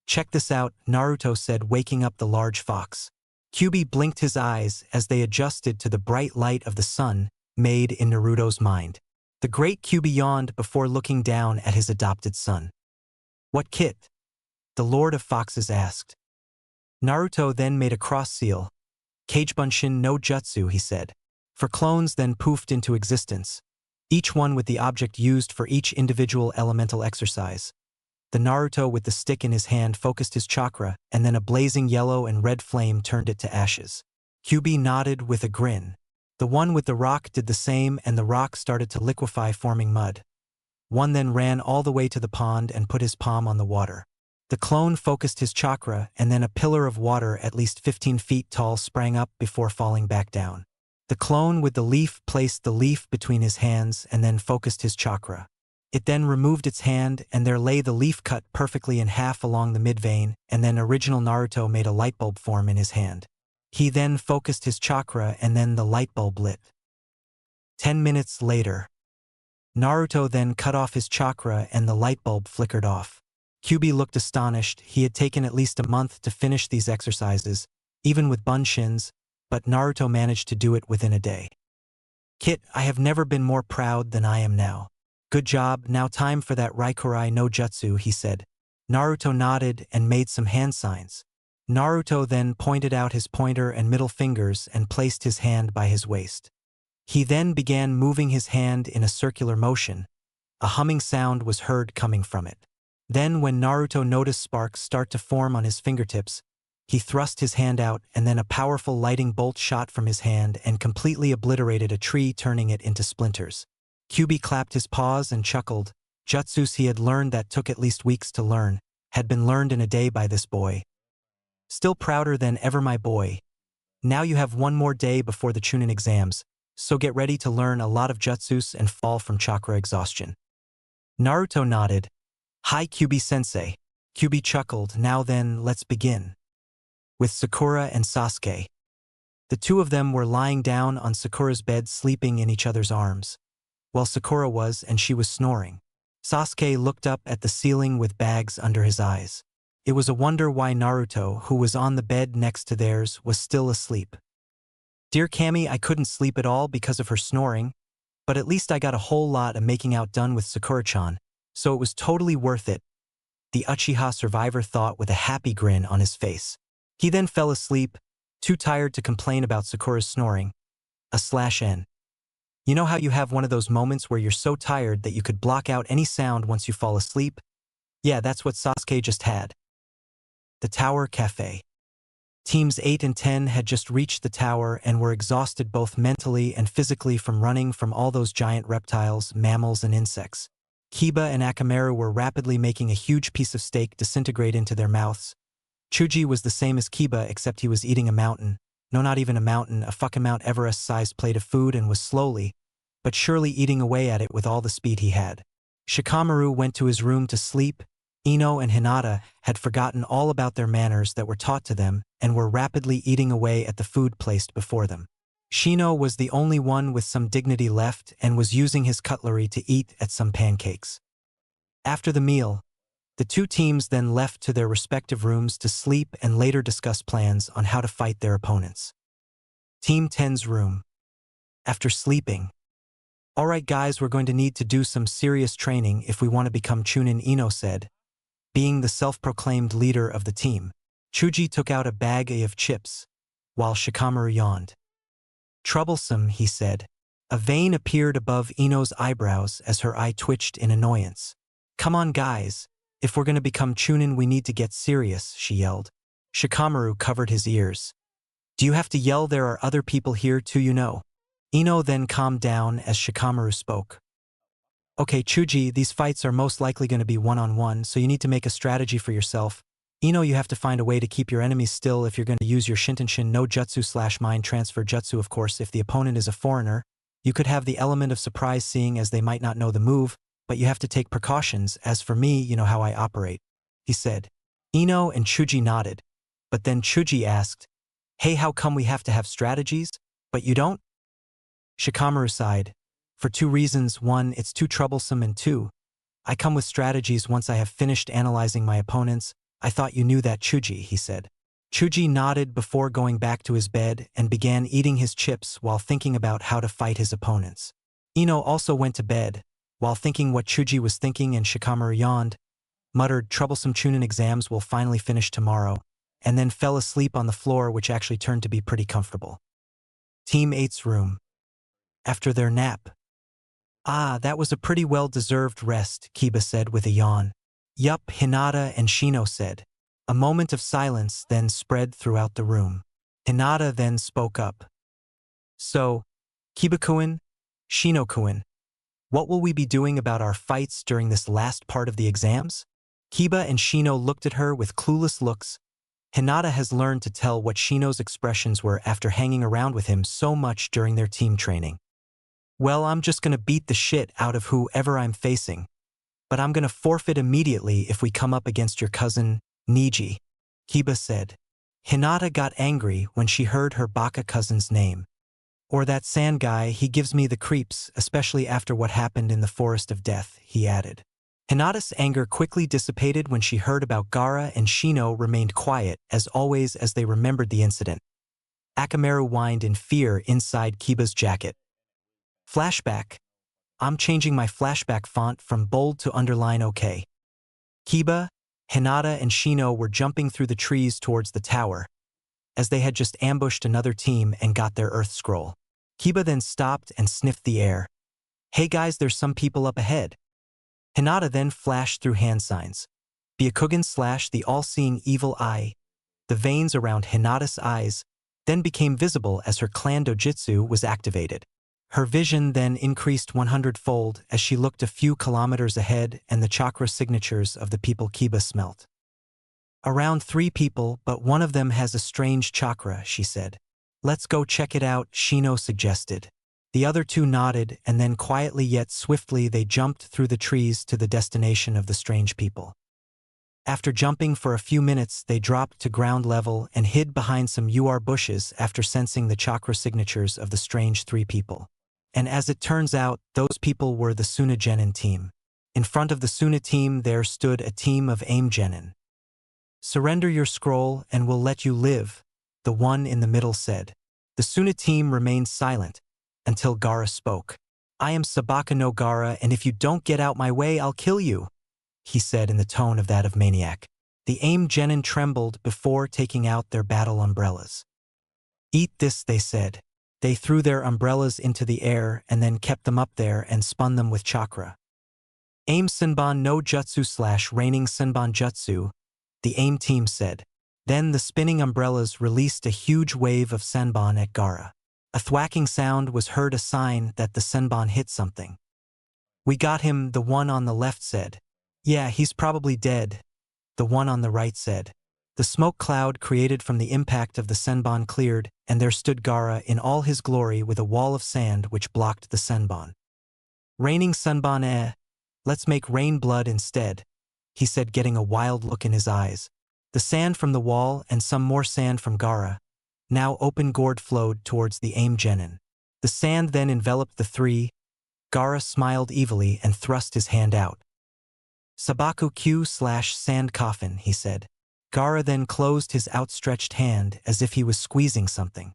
Check this out, Naruto said, waking up the large fox. Kyubi blinked his eyes as they adjusted to the bright light of the sun made in Naruto's mind. The great Kyubi yawned before looking down at his adopted son. What Kit? The Lord of Foxes asked. Naruto then made a cross seal. Kagebunshin no Jutsu, he said. For clones then poofed into existence, each one with the object used for each individual elemental exercise. The Naruto with the stick in his hand focused his chakra, and then a blazing yellow and red flame turned it to ashes. Kyubi nodded with a grin. The one with the rock did the same, and the rock started to liquefy, forming mud. One then ran all the way to the pond and put his palm on the water. The clone focused his chakra, and then a pillar of water at least 15 feet tall sprang up before falling back down. The clone with the leaf placed the leaf between his hands and then focused his chakra. It then removed its hand, and there lay the leaf cut perfectly in half along the mid-vein, and then original Naruto made a light bulb form in his hand. He then focused his chakra, and then the light bulb lit. 10 minutes later. Naruto then cut off his chakra and the light bulb flickered off. Kyubi looked astonished. He had taken at least a month to finish these exercises, even with bunshins, but Naruto managed to do it within a day. Kit, I have never been more proud than I am now. Good job, now time for that Raikurai no Jutsu, he said. Naruto nodded and made some hand signs. Naruto then pointed out his pointer and middle fingers and placed his hand by his waist. He then began moving his hand in a circular motion. A humming sound was heard coming from it. Then when Naruto noticed sparks start to form on his fingertips, he thrust his hand out, and then a powerful lighting bolt shot from his hand and completely obliterated a tree, turning it into splinters. Kyubi clapped his paws and chuckled. Jutsus he had learned that took at least weeks to learn, had been learned in a day by this boy. Still prouder than ever, my boy. Now you have 1 more day before the Chunin exams, so get ready to learn a lot of jutsus and fall from chakra exhaustion. Naruto nodded. Hi Kyubi-sensei. Kyubi chuckled. Now then, let's begin. With Sakura and Sasuke. The 2 of them were lying down on Sakura's bed, sleeping in each other's arms. While Sakura was, and she was snoring. Sasuke looked up at the ceiling with bags under his eyes. It was a wonder why Naruto, who was on the bed next to theirs, was still asleep. Dear Kami, I couldn't sleep at all because of her snoring, but at least I got a whole lot of making out done with Sakura-chan, so it was totally worth it. the Uchiha survivor thought with a happy grin on his face. He then fell asleep, too tired to complain about Sakura's snoring. /N. You know how you have one of those moments where you're so tired that you could block out any sound once you fall asleep? Yeah, that's what Sasuke just had. The Tower Cafe. Teams 8 and 10 had just reached the tower and were exhausted both mentally and physically from running from all those giant reptiles, mammals, and insects. Kiba and Akamaru were rapidly making a huge piece of steak disintegrate into their mouths. Chuji was the same as Kiba except he was eating a mountain. No, not even a mountain, a fucking Mount Everest-sized plate of food, and was slowly, but surely eating away at it with all the speed he had. Shikamaru went to his room to sleep. Ino and Hinata had forgotten all about their manners that were taught to them and were rapidly eating away at the food placed before them. Shino was the only one with some dignity left and was using his cutlery to eat at some pancakes. After the meal, the two teams then left to their respective rooms to sleep and later discuss plans on how to fight their opponents. Team 10's room. After sleeping, "Alright guys, we're going to need to do some serious training if we want to become Chunin," Ino said. Being the self-proclaimed leader of the team, Chuji took out a bag of chips, while Shikamaru yawned. "Troublesome," he said. A vein appeared above Ino's eyebrows as her eye twitched in annoyance. "Come on guys, if we're going to become Chunin we need to get serious," she yelled. Shikamaru covered his ears. "Do you have to yell? There are other people here too, you know." Ino then calmed down as Shikamaru spoke. "Okay, Chuji, these fights are most likely going to be one-on-one, so you need to make a strategy for yourself. Ino, you have to find a way to keep your enemies still if you're going to use your Shintenshin no Jutsu/mind transfer jutsu. Of course, if the opponent is a foreigner, you could have the element of surprise seeing as they might not know the move, but you have to take precautions. As for me, you know how I operate," he said. Ino and Chuji nodded, but then Chuji asked, "Hey, how come we have to have strategies, but you don't?" Shikamaru sighed. "For two reasons. One, it's too troublesome, and two, I come with strategies once I have finished analyzing my opponents. I thought you knew that, Chuji," he said. Chuji nodded before going back to his bed and began eating his chips while thinking about how to fight his opponents. Ino also went to bed, while thinking what Chuji was thinking, and Shikamaru yawned, muttered, "Troublesome Chunin exams will finally finish tomorrow," and then fell asleep on the floor, which actually turned to be pretty comfortable. Team 8's room. After their nap. "Ah, that was a pretty well-deserved rest," Kiba said with a yawn. "Yup," Hinata and Shino said. A moment of silence then spread throughout the room. Hinata then spoke up. "So, Kiba-kun, Shino-kun, what will we be doing about our fights during this last part of the exams?" Kiba and Shino looked at her with clueless looks. Hinata has learned to tell what Shino's expressions were after hanging around with him so much during their team training. "Well, I'm just gonna beat the shit out of whoever I'm facing. But I'm gonna forfeit immediately if we come up against your cousin, Niji," Kiba said. Hinata got angry when she heard her baka cousin's name. "Or that sand guy, he gives me the creeps, especially after what happened in the Forest of Death," he added. Hinata's anger quickly dissipated when she heard about Gaara, and Shino remained quiet, as always, as they remembered the incident. Akamaru whined in fear inside Kiba's jacket. Flashback. I'm changing my flashback font from bold to underline OK. Kiba, Hinata, and Shino were jumping through the trees towards the tower, as they had just ambushed another team and got their Earth Scroll. Kiba then stopped and sniffed the air. "Hey guys, there's some people up ahead." Hinata then flashed through hand signs. Byakugan / the all-seeing evil eye. The veins around Hinata's eyes then became visible as her clan dojutsu was activated. Her vision then increased 100-fold as she looked a few kilometers ahead and the chakra signatures of the people Kiba smelt. "Around 3 people, but one of them has a strange chakra," she said. "Let's go check it out," Shino suggested. The other two nodded, and then quietly yet swiftly they jumped through the trees to the destination of the strange people. After jumping for a few minutes, they dropped to ground level and hid behind some bushes after sensing the chakra signatures of the strange 3 people. And as it turns out, those people were the Suna Genin team. In front of the Suna team there stood a team of Aim Genin. "Surrender your scroll and we'll let you live," the one in the middle said. The Suna team remained silent until Gaara spoke. "I am Sabaka no Gaara, and if you don't get out my way, I'll kill you," he said in the tone of that of maniac. The AIM genin trembled before taking out their battle umbrellas. Eat this, they said. They threw their umbrellas into the air and then kept them up there and spun them with chakra. AIM Senbon no Jutsu / Raining Senbon Jutsu, the AIM team said. Then the spinning umbrellas released a huge wave of senbon at Gaara. A thwacking sound was heard, a sign that the senbon hit something. We got him, the one on the left said. Yeah, he's probably dead, the one on the right said. The smoke cloud created from the impact of the senbon cleared, and there stood Gaara in all his glory with a wall of sand which blocked the senbon. Raining senbon, let's make rain blood instead, he said, getting a wild look in his eyes. The sand from the wall and some more sand from Gaara, now open gourd, flowed towards the AIM genin. The sand then enveloped the three. Gaara smiled evilly and thrust his hand out. Sabaku Q/sand coffin, he said. Gaara then closed his outstretched hand as if he was squeezing something.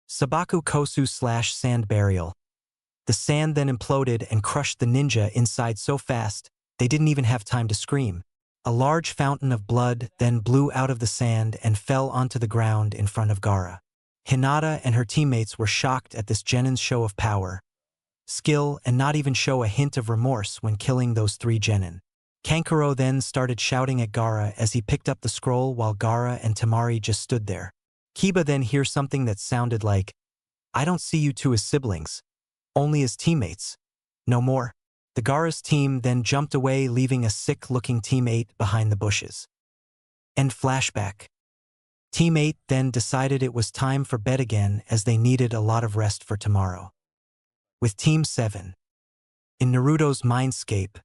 Sabaku Kosu/sand burial. The sand then imploded and crushed the ninja inside so fast, they didn't even have time to scream. A large fountain of blood then blew out of the sand and fell onto the ground in front of Gaara. Hinata and her teammates were shocked at this genin's show of power, skill, and not even show a hint of remorse when killing those three genin. Kankuro then started shouting at Gaara as he picked up the scroll while Gaara and Temari just stood there. Kiba then hears something that sounded like, I don't see you two as siblings, only as teammates. No more. The Gaara's team then jumped away, leaving a sick-looking Team 8 behind the bushes. End flashback. Team 8 then decided it was time for bed again as they needed a lot of rest for tomorrow. With Team 7. In Naruto's mindscape,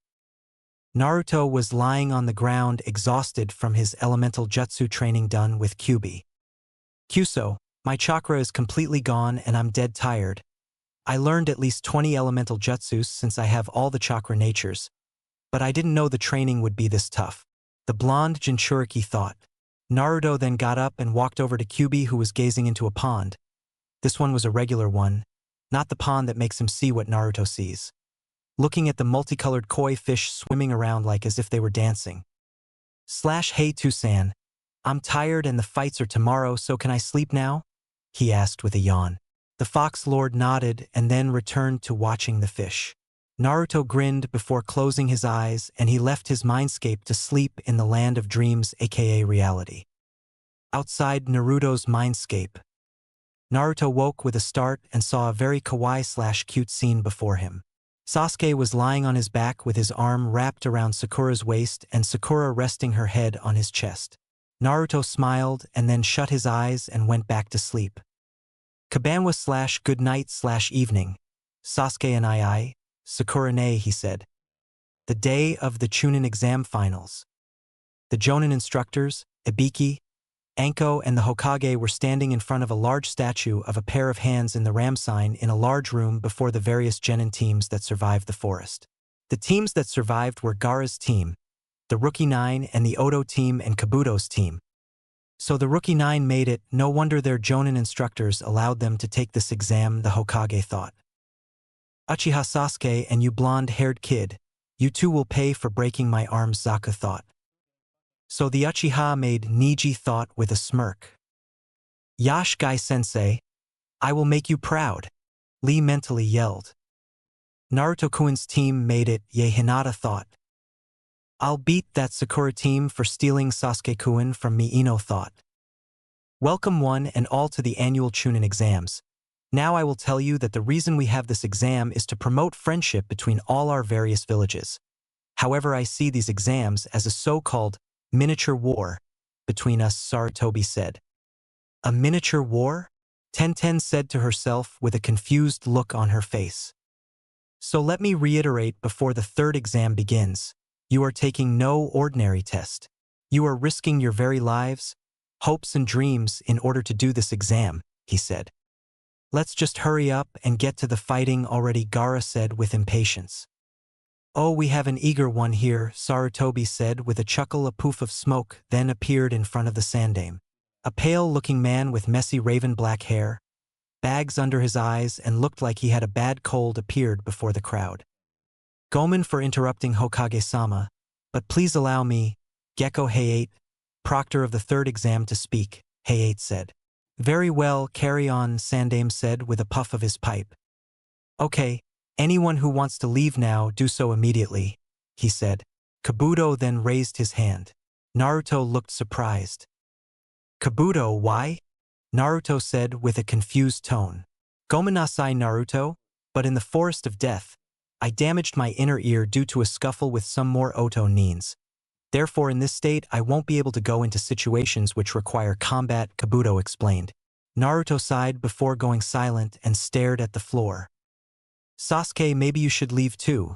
Naruto was lying on the ground exhausted from his elemental jutsu training done with Kyuubi. Kyuso, my chakra is completely gone and I'm dead tired. I learned at least 20 elemental jutsus since I have all the chakra natures, but I didn't know the training would be this tough. The blonde Jinchuriki thought. Naruto then got up and walked over to Kyuubi, who was gazing into a pond. This one was a regular one, not the pond that makes him see what Naruto sees. Looking at the multicolored koi fish swimming around like as if they were dancing. Hey Tusan, I'm tired and the fights are tomorrow, so can I sleep now? He asked with a yawn. The Fox Lord nodded and then returned to watching the fish. Naruto grinned before closing his eyes, and he left his mindscape to sleep in the land of dreams, aka reality. Outside Naruto's mindscape, Naruto woke with a start and saw a very kawaii/cute scene before him. Sasuke was lying on his back with his arm wrapped around Sakura's waist and Sakura resting her head on his chest. Naruto smiled and then shut his eyes and went back to sleep. Kabanwa/good night/evening. Sasuke and I, Sakura ne, he said. The day of the Chunin exam finals. The Jonin instructors, Ibiki, Anko, and the Hokage were standing in front of a large statue of a pair of hands in the ram sign in a large room before the various genin teams that survived the forest. The teams that survived were Gaara's team, the Rookie 9, and the Odo team and Kabuto's team. So the Rookie 9 made it, no wonder their Jonin instructors allowed them to take this exam, the Hokage thought. Uchiha Sasuke and you blonde-haired kid, you two will pay for breaking my arms, Zaku thought. So the Uchiha made Niji thought with a smirk. Yash Gai-sensei, I will make you proud, Lee mentally yelled. Naruto-kun's team made it, Ye Hinata thought. I'll beat that Sakura team for stealing Sasuke-kun from me, Ino thought. Welcome one and all to the annual Chunin exams. Now I will tell you that the reason we have this exam is to promote friendship between all our various villages. However, I see these exams as a so-called miniature war between us, Sarutobi said. A miniature war? Tenten said to herself with a confused look on her face. So let me reiterate before the third exam begins. You are taking no ordinary test. You are risking your very lives, hopes and dreams in order to do this exam, he said. Let's just hurry up and get to the fighting already, Gaara said with impatience. Oh, we have an eager one here, Sarutobi said with a chuckle. A poof of smoke then appeared in front of the sandame. A pale-looking man with messy raven-black hair, bags under his eyes, and looked like he had a bad cold appeared before the crowd. Gomen for interrupting Hokage-sama. But please allow me, Gecko Hayate, proctor of the third exam, to speak, Hayate said. Very well, carry on, Sandame said with a puff of his pipe. Okay, anyone who wants to leave now, do so immediately, he said. Kabuto then raised his hand. Naruto looked surprised. Kabuto, why? Naruto said with a confused tone. Gomenasai, Naruto, but in the forest of death, I damaged my inner ear due to a scuffle with some more Oto nins. Therefore, in this state, I won't be able to go into situations which require combat, Kabuto explained. Naruto sighed before going silent and stared at the floor. Sasuke, maybe you should leave too.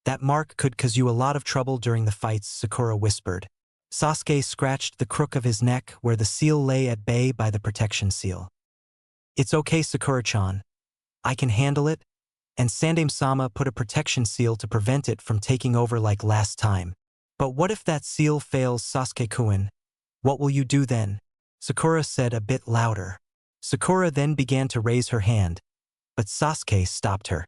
That mark could cause you a lot of trouble during the fights, Sakura whispered. Sasuke scratched the crook of his neck where the seal lay at bay by the protection seal. It's okay, Sakura-chan. I can handle it. And Sandame-sama put a protection seal to prevent it from taking over like last time. But what if that seal fails, Sasuke-kun? What will you do then? Sakura said a bit louder. Sakura then began to raise her hand, but Sasuke stopped her.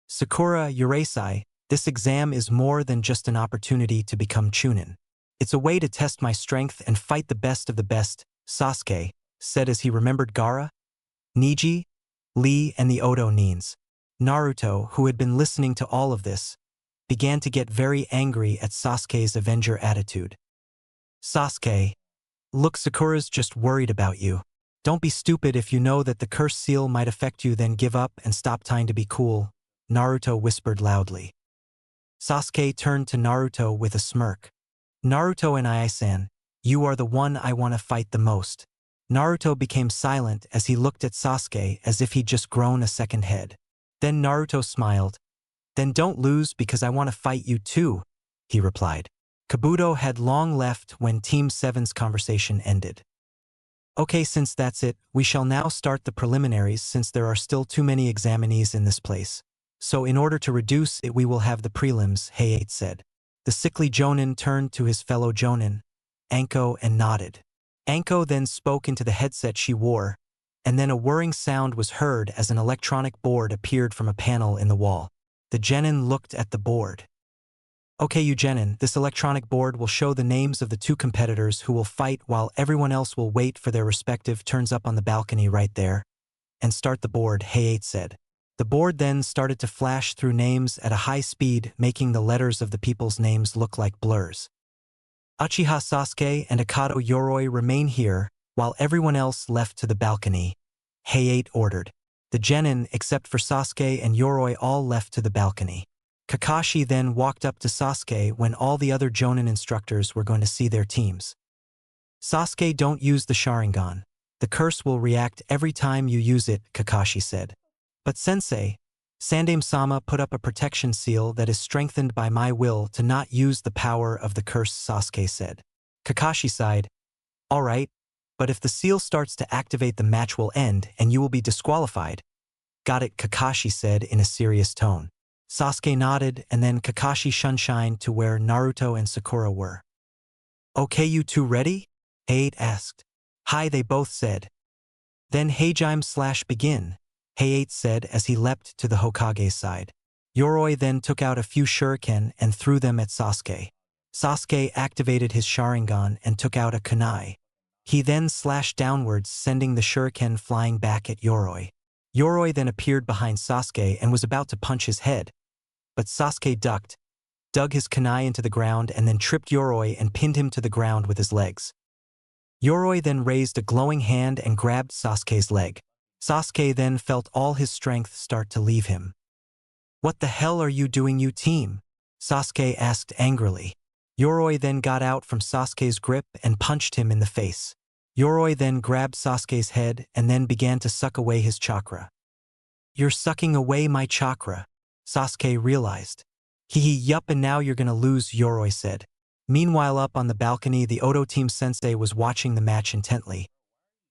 Sakura, Urasai, this exam is more than just an opportunity to become Chunin. It's a way to test my strength and fight the best of the best, Sasuke said as he remembered Gaara, Neji, Lee, and the Oto nins. Naruto, who had been listening to all of this, began to get very angry at Sasuke's Avenger attitude. Sasuke, look, Sakura's just worried about you. Don't be stupid. If you know that the curse seal might affect you, then give up and stop trying to be cool, Naruto whispered loudly. Sasuke turned to Naruto with a smirk. Naruto and Ai-san, you are the one I want to fight the most. Naruto became silent as he looked at Sasuke as if he'd just grown a second head. Then Naruto smiled. Then don't lose because I want to fight you too, he replied. Kabuto had long left when Team 7's conversation ended. Okay, since that's it, we shall now start the preliminaries since there are still too many examinees in this place. So in order to reduce it, we will have the prelims, Hayate said. The sickly Jonin turned to his fellow Jonin, Anko, and nodded. Anko then spoke into the headset she wore, and then a whirring sound was heard as an electronic board appeared from a panel in the wall. The genin looked at the board. Okay, you genin, this electronic board will show the names of the two competitors who will fight while everyone else will wait for their respective turns up on the balcony right there. And start the board, Hayate said. The board then started to flash through names at a high speed, making the letters of the people's names look like blurs. Uchiha Sasuke and Akado Yoroi remain here, while everyone else left to the balcony, Hayate ordered. The genin, except for Sasuke and Yoroi, all left to the balcony. Kakashi then walked up to Sasuke when all the other Jonin instructors were going to see their teams. Sasuke, don't use the Sharingan. The curse will react every time you use it, Kakashi said. But Sensei, Sandame-sama put up a protection seal that is strengthened by my will to not use the power of the curse, Sasuke said. Kakashi sighed. All right, but if the seal starts to activate, the match will end and you will be disqualified. Got it, Kakashi said in a serious tone. Sasuke nodded and then Kakashi shunshined to where Naruto and Sakura were. Okay, you two ready? Hayate asked. Hi, they both said. Then Hajime/begin, Hayate said as he leapt to the Hokage's side. Yoroi then took out a few shuriken and threw them at Sasuke. Sasuke activated his Sharingan and took out a kunai. He then slashed downwards, sending the shuriken flying back at Yoroi. Yoroi then appeared behind Sasuke and was about to punch his head. But Sasuke ducked, dug his kunai into the ground and then tripped Yoroi and pinned him to the ground with his legs. Yoroi then raised a glowing hand and grabbed Sasuke's leg. Sasuke then felt all his strength start to leave him. What the hell are you doing, you team? Sasuke asked angrily. Yoroi then got out from Sasuke's grip and punched him in the face. Yoroi then grabbed Sasuke's head and then began to suck away his chakra. You're sucking away my chakra, Sasuke realized. Yup, and now you're gonna lose, Yoroi said. Meanwhile, up on the balcony, the Oto team sensei was watching the match intently.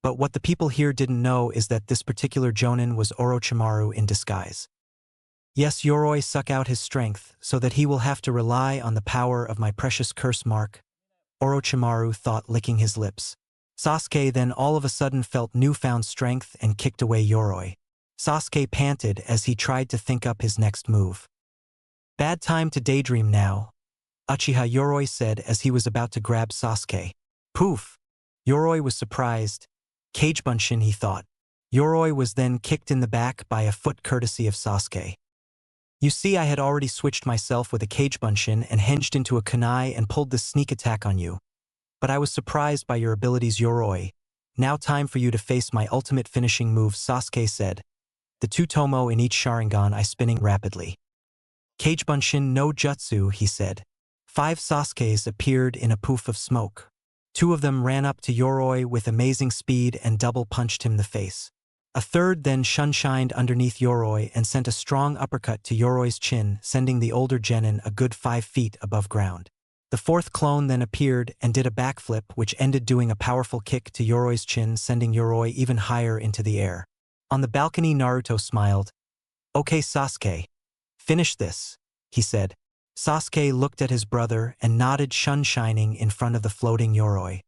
But what the people here didn't know is that this particular Jonin was Orochimaru in disguise. Yes, Yoroi suck out his strength so that he will have to rely on the power of my precious curse mark, Orochimaru thought, licking his lips. Sasuke then all of a sudden felt newfound strength and kicked away Yoroi. Sasuke panted as he tried to think up his next move. Bad time to daydream now. Uchiha Yoroi said as he was about to grab Sasuke. Poof! Yoroi was surprised. Cage Bunshin, he thought. Yoroi was then kicked in the back by a foot courtesy of Sasuke. You see, I had already switched myself with a Cage Bunshin and hinged into a kunai and pulled this sneak attack on you. But I was surprised by your abilities, Yoroi. Now time for you to face my ultimate finishing move, Sasuke said. The two tomo in each Sharingan I spinning rapidly. Cage Bunshin no jutsu, he said. 5 Sasukes appeared in a poof of smoke. 2 of them ran up to Yoroi with amazing speed and double punched him in the face. A third then shunshined underneath Yoroi and sent a strong uppercut to Yoroi's chin, sending the older genin a good 5 feet above ground. The 4th clone then appeared and did a backflip which ended doing a powerful kick to Yoroi's chin, sending Yoroi even higher into the air. On the balcony, Naruto smiled. Okay, Sasuke. Finish this, he said. Sasuke looked at his brother and nodded, shunshining in front of the floating Yoroi.